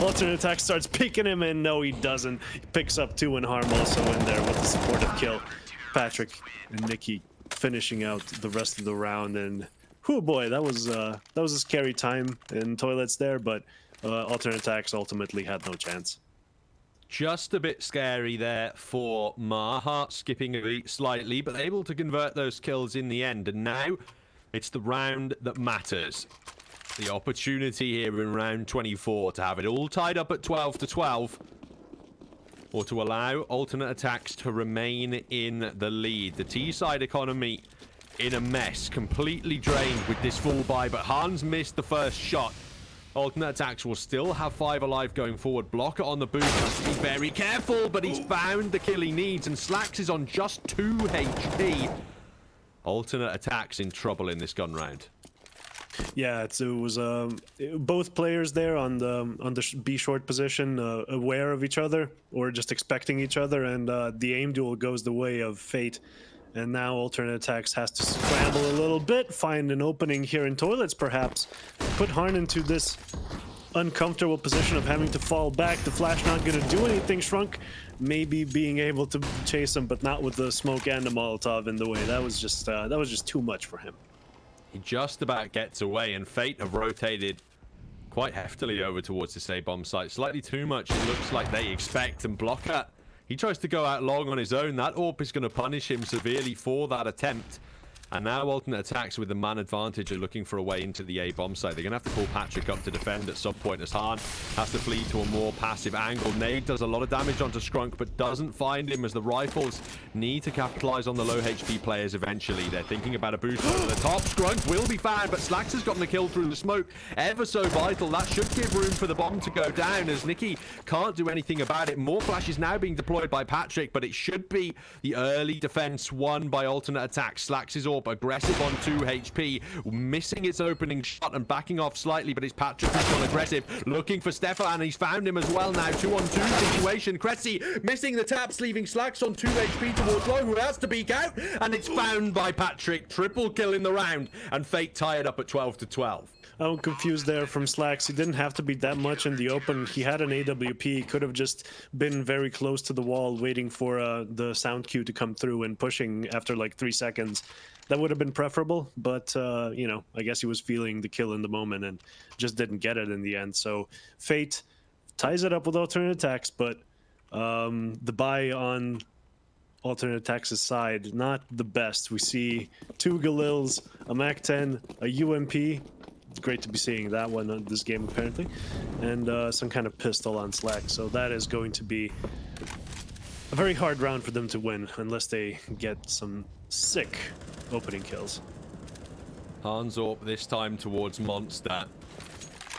B: alternate attack starts picking him, and no, he doesn't. He picks up 2, and Harm also in there with the supportive kill. Patrick and Nicky finishing out the rest of the round, and oh boy, that was a scary time in toilets there, but alternate attacks ultimately had no chance.
A: Just a bit scary there for Maha, skipping a beat slightly, but able to convert those kills in the end. And now it's the round that matters. The opportunity here in round 24 to have it all tied up at 12-12, or to allow alternate attacks to remain in the lead. The T-side economy in a mess, completely drained with this full buy, but Hans missed the first shot. Alternate attacks will still have 5 alive going forward. Blocker on the boost, has to be very careful, but he's found the kill he needs, and Slacks is on just 2 HP. Alternate attacks in trouble in this gun round.
B: Yeah, it was both players there on the B short position, aware of each other or just expecting each other, and the aim duel goes the way of Fate. And now alternate attacks has to scramble a little bit, find an opening here in toilets perhaps, put Harn into this uncomfortable position of having to fall back. The flash not going to do anything. Shrunk maybe being able to chase him, but not with the smoke and the Molotov in the way. That was just too much for him.
A: He just about gets away, and Fate have rotated quite heftily over towards this A-bomb site. Slightly too much, it looks like they expect, and Blocker, he tries to go out long on his own. That AWP is going to punish him severely for that attempt. And now alternate attacks with the man advantage are looking for a way into the A-bomb site. They're going to have to call Patrick up to defend at some point as Hahn has to flee to a more passive angle. Nade does a lot of damage onto Skrunk, but doesn't find him as the rifles need to capitalize on the low HP players eventually. They're thinking about a boost over the top. Skrunk will be found, but Slacks has gotten the kill through the smoke. Ever so vital. That should give room for the bomb to go down as Nicky can't do anything about it. More flashes now being deployed by Patrick, but it should be the early defense won by alternate attacks. Slacks is all aggressive on 2 HP, missing its opening shot and backing off slightly, but it's Patrick who's gone aggressive, looking for Stefan, and he's found him as well now. 2-on-2 situation. Cressy missing the taps, leaving Slacks on 2 HP towards Low, who has to peek out, and it's found by Patrick. Triple kill in the round, and Fate tied up at 12-12.
B: I'm confused there from Slacks. He didn't have to be that much in the open. He had an AWP. He could have just been very close to the wall waiting for the sound cue to come through and pushing after like 3 seconds. That would have been preferable, but, you know, I guess he was feeling the kill in the moment and just didn't get it in the end. So Fate ties it up with alternate attacks, but the buy on alternate attacks' side, not the best. We see 2 Galils, a MAC-10, a UMP. It's great to be seeing that one on this game, apparently. And some kind of pistol on Slack. So that is going to be a very hard round for them to win, unless they get some sick opening kills.
A: Hahn's AWP this time towards Monster.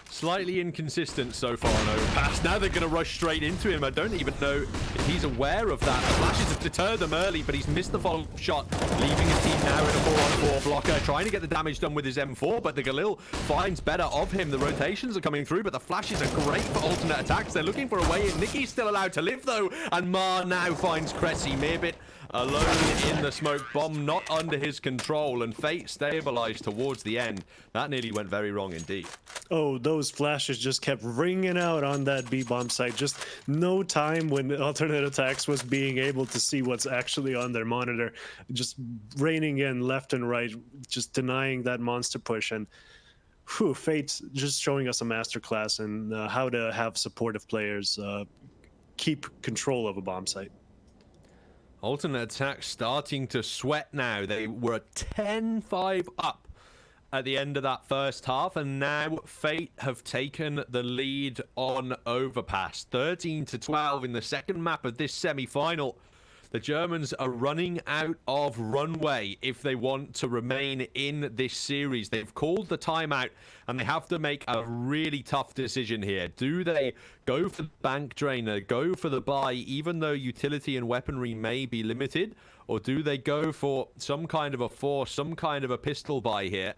A: Slightly inconsistent so far on overpass. Now they're going to rush straight into him. I don't even know if he's aware of that. The flashes have deterred them early, but he's missed the follow-up shot, leaving his team now in a 4-on-4 blocker, trying to get the damage done with his M4, but the Galil finds better of him. The rotations are coming through, but the flashes are great for alternate attacks. They're looking for a way in. Nicky's still allowed to live, though, and Mar now finds Cressy. Mirbit alone in the smoke bomb, not under his control, and Fate stabilized towards the end. That nearly went very wrong indeed.
B: Oh, those flashes just kept ringing out on that B-bomb site. Just no time when alternate attacks was being able to see what's actually on their monitor. Just raining in left and right, just denying that monster push. And whew, Fate just showing us a masterclass in how to have supportive players keep control of a bomb site.
A: Alternate attacks starting to sweat now. They were 10-5 up at the end of that first half, and now Fate have taken the lead on overpass. 13-12 in the second map of this semi-final. The Germans are running out of runway if they want to remain in this series. They've called the timeout, and they have to make a really tough decision here. Do they go for the bank drainer, go for the buy, even though utility and weaponry may be limited? Or do they go for some kind of a force, some kind of a pistol buy here?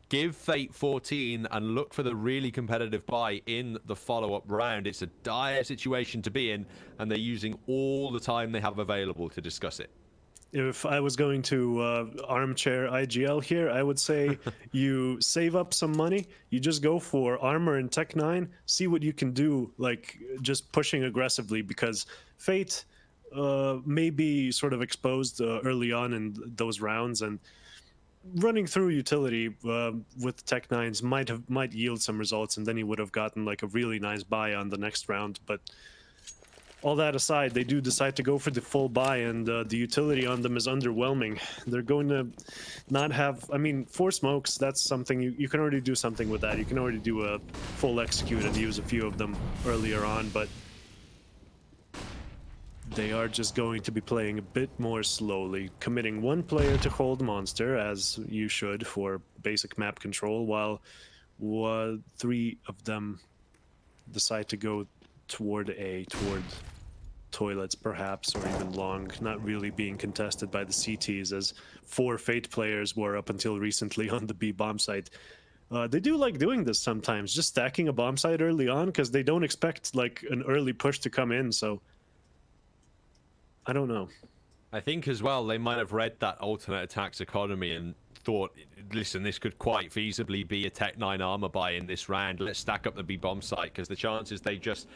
A: Give Fate 14 and look for the really competitive buy in the follow-up round. It's a dire situation to be in, and they're using all the time they have available to discuss it.
B: If I was going to armchair IGL here, I would say you save up some money, you just go for armor and Tech 9, see what you can do, like just pushing aggressively, because Fate may be sort of exposed early on in those rounds, and running through utility with Tech 9s might yield some results, and then he would have gotten like a really nice buy on the next round. But all that aside, they do decide to go for the full buy, and the utility on them is underwhelming. They're going to not have, I mean, 4 smokes, that's something, you can already do something with that. You can already do a full execute and use a few of them earlier on, but they are just going to be playing a bit more slowly, committing 1 player to hold monster, as you should for basic map control, while 3 of them decide to go toward toilets perhaps, or even long, not really being contested by the CTs, as 4 Fate players were up until recently on the B bomb site. They do like doing this sometimes, just stacking a bomb site early on, because they don't expect like an early push to come in, so I don't know.
A: I think as well they might have read that alternate attacks economy and thought, listen, this could quite feasibly be a Tech 9 armor buy in this round. Let's stack up the B-bomb site, because the chances they just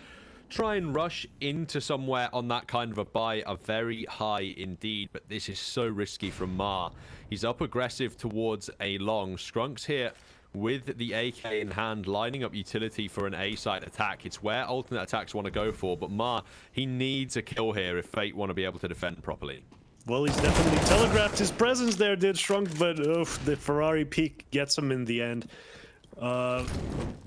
A: try and rush into somewhere on that kind of a buy are very high indeed. But this is so risky from Mar. He's up aggressive towards a long. Scrunk's here with the AK in hand, lining up utility for an A-site attack. It's where alternate attacks want to go for, but Mar, he needs a kill here if Fate want to be able to defend properly.
B: Well, he's definitely telegraphed his presence there, did Shrunk, but the Ferrari peak gets him in the end. A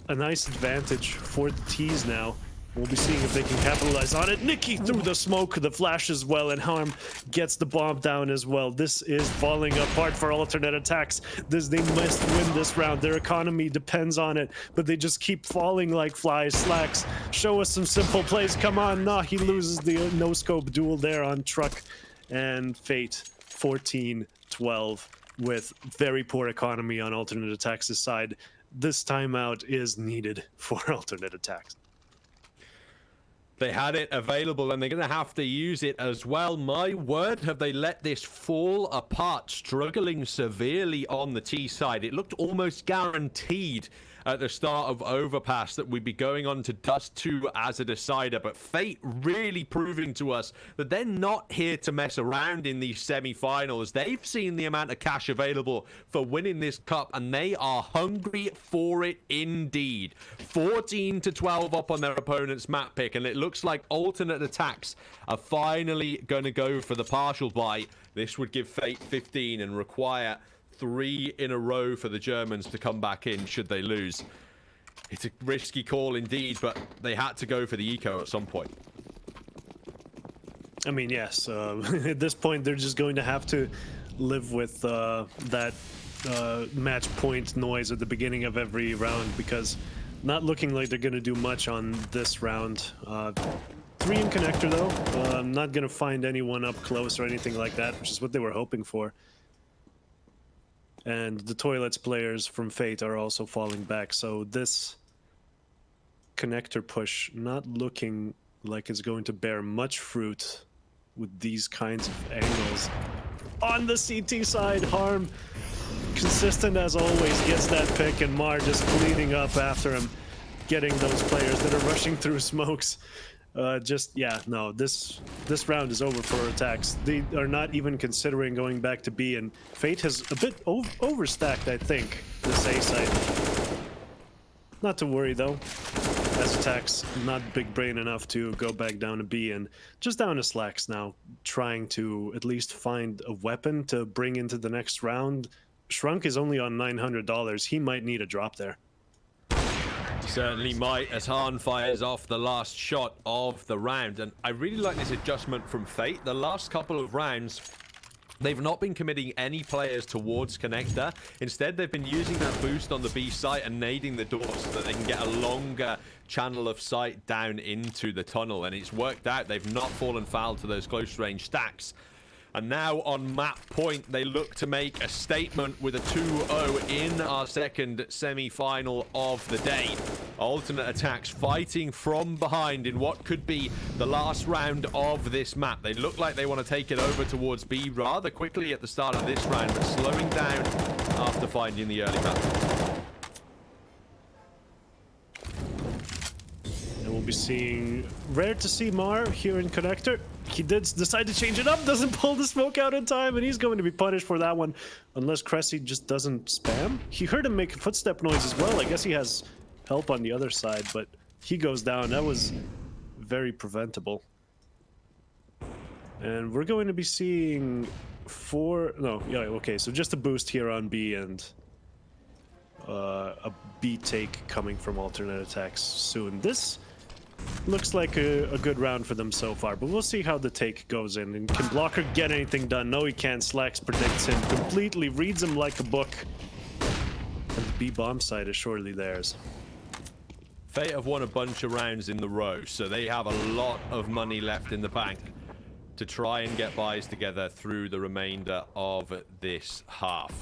B: nice advantage for the T's now. We'll be seeing if they can capitalize on it. Nikki through the smoke, the flash as well, and Harm gets the bomb down as well. This is falling apart for alternate attacks. They must win this round. Their economy depends on it, but they just keep falling like flies. Slacks, show us some simple plays. Come on. Nah, he loses the no-scope duel there on Truck. And Fate 14-12 with very poor economy on alternate attacks' side. This timeout is needed for alternate attacks.
A: They had it available, and they're going to have to use it as well. My word, have they let this fall apart, struggling severely on the T side. It looked almost guaranteed at the start of Overpass that we'd be going on to Dust 2 as a decider, but Fate really proving to us that they're not here to mess around in these semi-finals. They've seen the amount of cash available for winning this cup, and they are hungry for it indeed. 14-12 up on their opponent's map pick, and it looks like alternate attacks are finally going to go for the partial buy. This would give Fate 15 and require 3 in a row for the Germans to come back in should they lose. It's a risky call indeed, but they had to go for the eco at some point.
B: I mean, yes. At this point, they're just going to have to live with that match point noise at the beginning of every round, because not looking like they're going to do much on this round. 3 in connector, though. I'm not going to find anyone up close or anything like that, which is what they were hoping for. And the Toilets players from Fate are also falling back, so this connector push not looking like it's going to bear much fruit with these kinds of angles. On the CT side, Harm, consistent as always, gets that pick, and Mar just cleaning up after him, getting those players that are rushing through smokes. This round is over for attacks. They are not even considering going back to B, and Fate has a bit overstacked, I think, this A site. Not to worry, though, as attacks not big brain enough to go back down to B, and just down to Slacks now, trying to at least find a weapon to bring into the next round. Shrunk is only on $900. He might need a drop there.
A: Certainly might, as Hahn fires off the last shot of the round. And I really like this adjustment from Fate. The last couple of rounds, they've not been committing any players towards connector. Instead, they've been using that boost on the B site and nading the door so that they can get a longer channel of sight down into the tunnel. And it's worked out. They've not fallen foul to those close range stacks. And now on map point, they look to make a statement with a 2-0 in our second semi-final of the day. Alternate attacks fighting from behind in what could be the last round of this map. They look like they want to take it over towards B rather quickly at the start of this round, but slowing down after finding the early map.
B: And we'll be seeing... Rare to see Mar here in connector. He did decide to change it up, doesn't pull the smoke out in time, and he's going to be punished for that one, unless Cressy just doesn't spam. He heard him make a footstep noise as well. I guess he has help on the other side, but he goes down. That was very preventable. And we're going to be seeing so just a boost here on B, and a B take coming from alternate attacks soon. This looks like a good round for them so far, but we'll see how the take goes in. And can Blocker get anything done? No, he can't. Slacks predicts him completely, reads him like a book. And the B-bomb side is surely theirs.
A: Fate have won a bunch of rounds in the row, so they have a lot of money left in the bank to try and get buys together through the remainder of this half.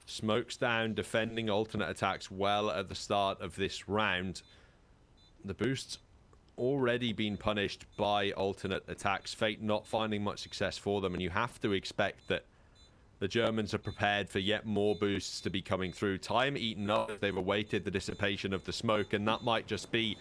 A: Smokes down, defending alternate attacks well at the start of this round. The boost's already been punished by alternate attacks. Fate not finding much success for them, and you have to expect that The Germans are prepared for yet more boosts to be coming through. Time eaten up. They've awaited the dissipation of the smoke, and that might just be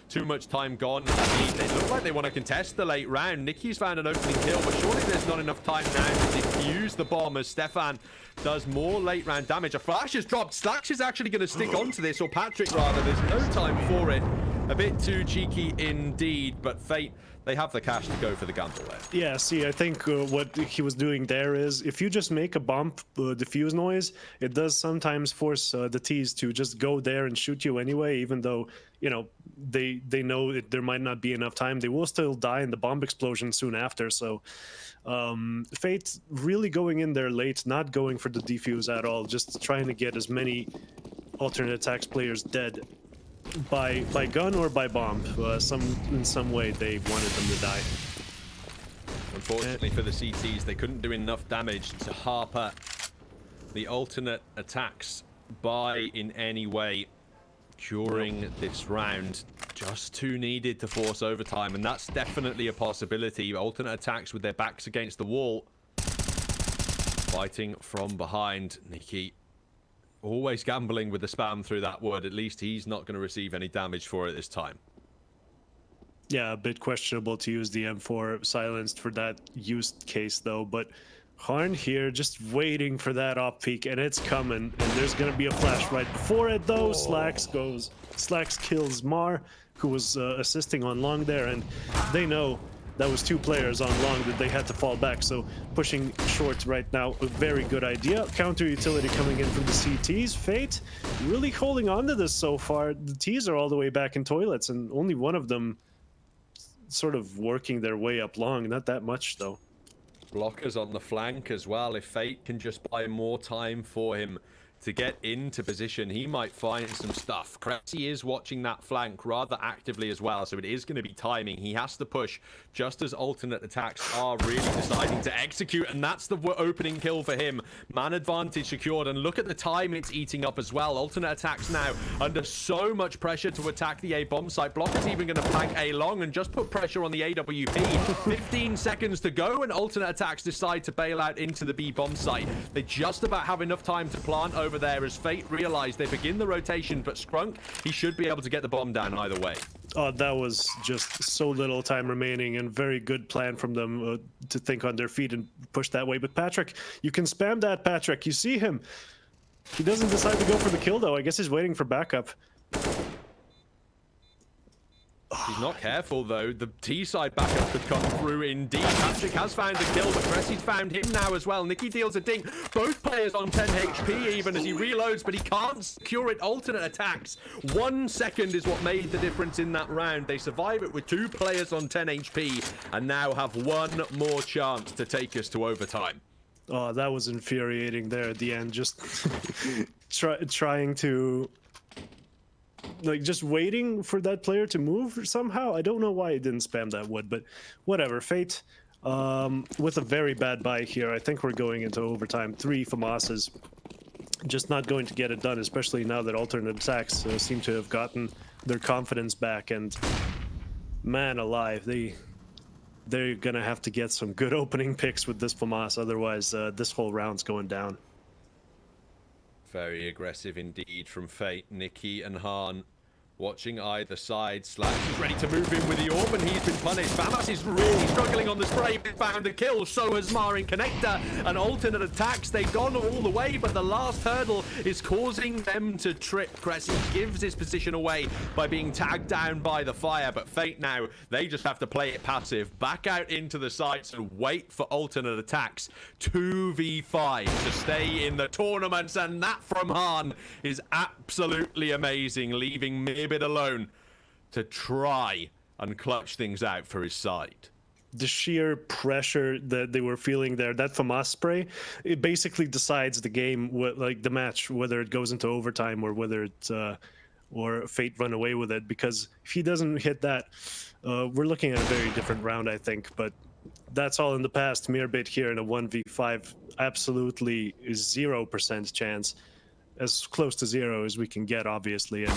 A: too much time gone. They look like they want to contest the late round. Nicky's found an opening kill, but surely there's not enough time now to defuse the bomb as Stefan does more late round damage. A flash has dropped. Slacks is actually going to stick onto this, or Patrick rather. There's no time for it. A bit too cheeky indeed, but Fate, they have the cash to go for the gamble there.
B: Yeah, see, I think what he was doing there is, if you just make a bomb diffuse noise, it does sometimes force the T's to just go there and shoot you anyway, even though, you know, they know that there might not be enough time. They will still die in the bomb explosion soon after, so Fate really going in there late, not going for the defuse at all, just trying to get as many alternate attacks players dead by gun or by bomb. In some way they wanted them to die.
A: Unfortunately for the CTs, they couldn't do enough damage to harper the alternate attacks by in any way during this round. Just too needed to force overtime, and that's definitely a possibility. Alternate attacks with their backs against the wall, fighting from behind. Nicky always gambling with the spam through that wood. At least he's not going to receive any damage for it this time.
B: Yeah, a bit questionable to use the M4 silenced for that use case though, but Harn here just waiting for that off peak, and it's coming, and there's going to be a flash right before it though. Slacks kills Mar, who was assisting on long there, and they know that was 2 players on long that they had to fall back, so pushing short right now, a very good idea. Counter utility coming in from the CTs. Fate really holding on to this so far. The T's are all the way back in toilets, and only one of them sort of working their way up long. Not that much though.
A: Blockers on the flank as well. If Fate can just buy more time for him to get into position, he might find some stuff. Cressy is watching that flank rather actively as well, so it is going to be timing. He has to push just as alternate attacks are really deciding to execute, and that's the opening kill for him. Man advantage secured, and look at the time it's eating up as well. Alternate attacks now under so much pressure to attack the A bomb site. Blocker's even going to plank A long and just put pressure on the AWP. 15 seconds to go, and alternate attacks decide to bail out into the B bomb site. They just about have enough time to plant over there as Fate realize they begin the rotation, but Scrunk, he should be able to get the bomb down either way.
B: Oh, that was just so little time remaining, and very good plan from them to think on their feet and push that way. But Patrick, you can spam that, Patrick. You see him. He doesn't decide to go for the kill though. I guess he's waiting for backup.
A: He's not careful though. The T-side backup could come through indeed. Patrick has found the kill, but Cressy's found him now as well. Nicky deals a dink. Both players on 10 HP even as he reloads, but he can't secure it. Alternate attacks. 1 second is what made the difference in that round. They survive it with 2 players on 10 HP and now have one more chance to take us to overtime.
B: Oh, that was infuriating there at the end. Just trying to... like, just waiting for that player to move somehow. I don't know why he didn't spam that wood, but whatever. Fate with a very bad buy here. I think we're going into overtime. 3 FAMASs. Just not going to get it done, especially now that alternate attacks seem to have gotten their confidence back. And man alive, they're gonna have to get some good opening picks with this FAMAS. Otherwise, this whole round's going down.
A: Very aggressive indeed from Fate. Nicky and Hahn watching either side. Slacks is ready to move in with the orb, and he's been punished. FAMAS is really struggling on the spray, but found the kill. So has Mar in Connector. And alternate attacks, they've gone all the way, but the last hurdle is causing them to trip. Cressy gives his position away by being tagged down by the fire, but Fate now, they just have to play it passive. Back out into the sites and wait for alternate attacks. 2v5 to stay in the tournaments, and that from Hahn is absolutely amazing, leaving Mibit alone to try and clutch things out for his side.
B: The sheer pressure that they were feeling there, that FAMAS spray, it basically decides the game, like the match, whether it goes into overtime or whether it's or Fate run away with it. Because if he doesn't hit that, we're looking at a very different round, I think. But that's all in the past. Mirbit here in a 1v5, absolutely 0% chance, as close to 0 as we can get, obviously. And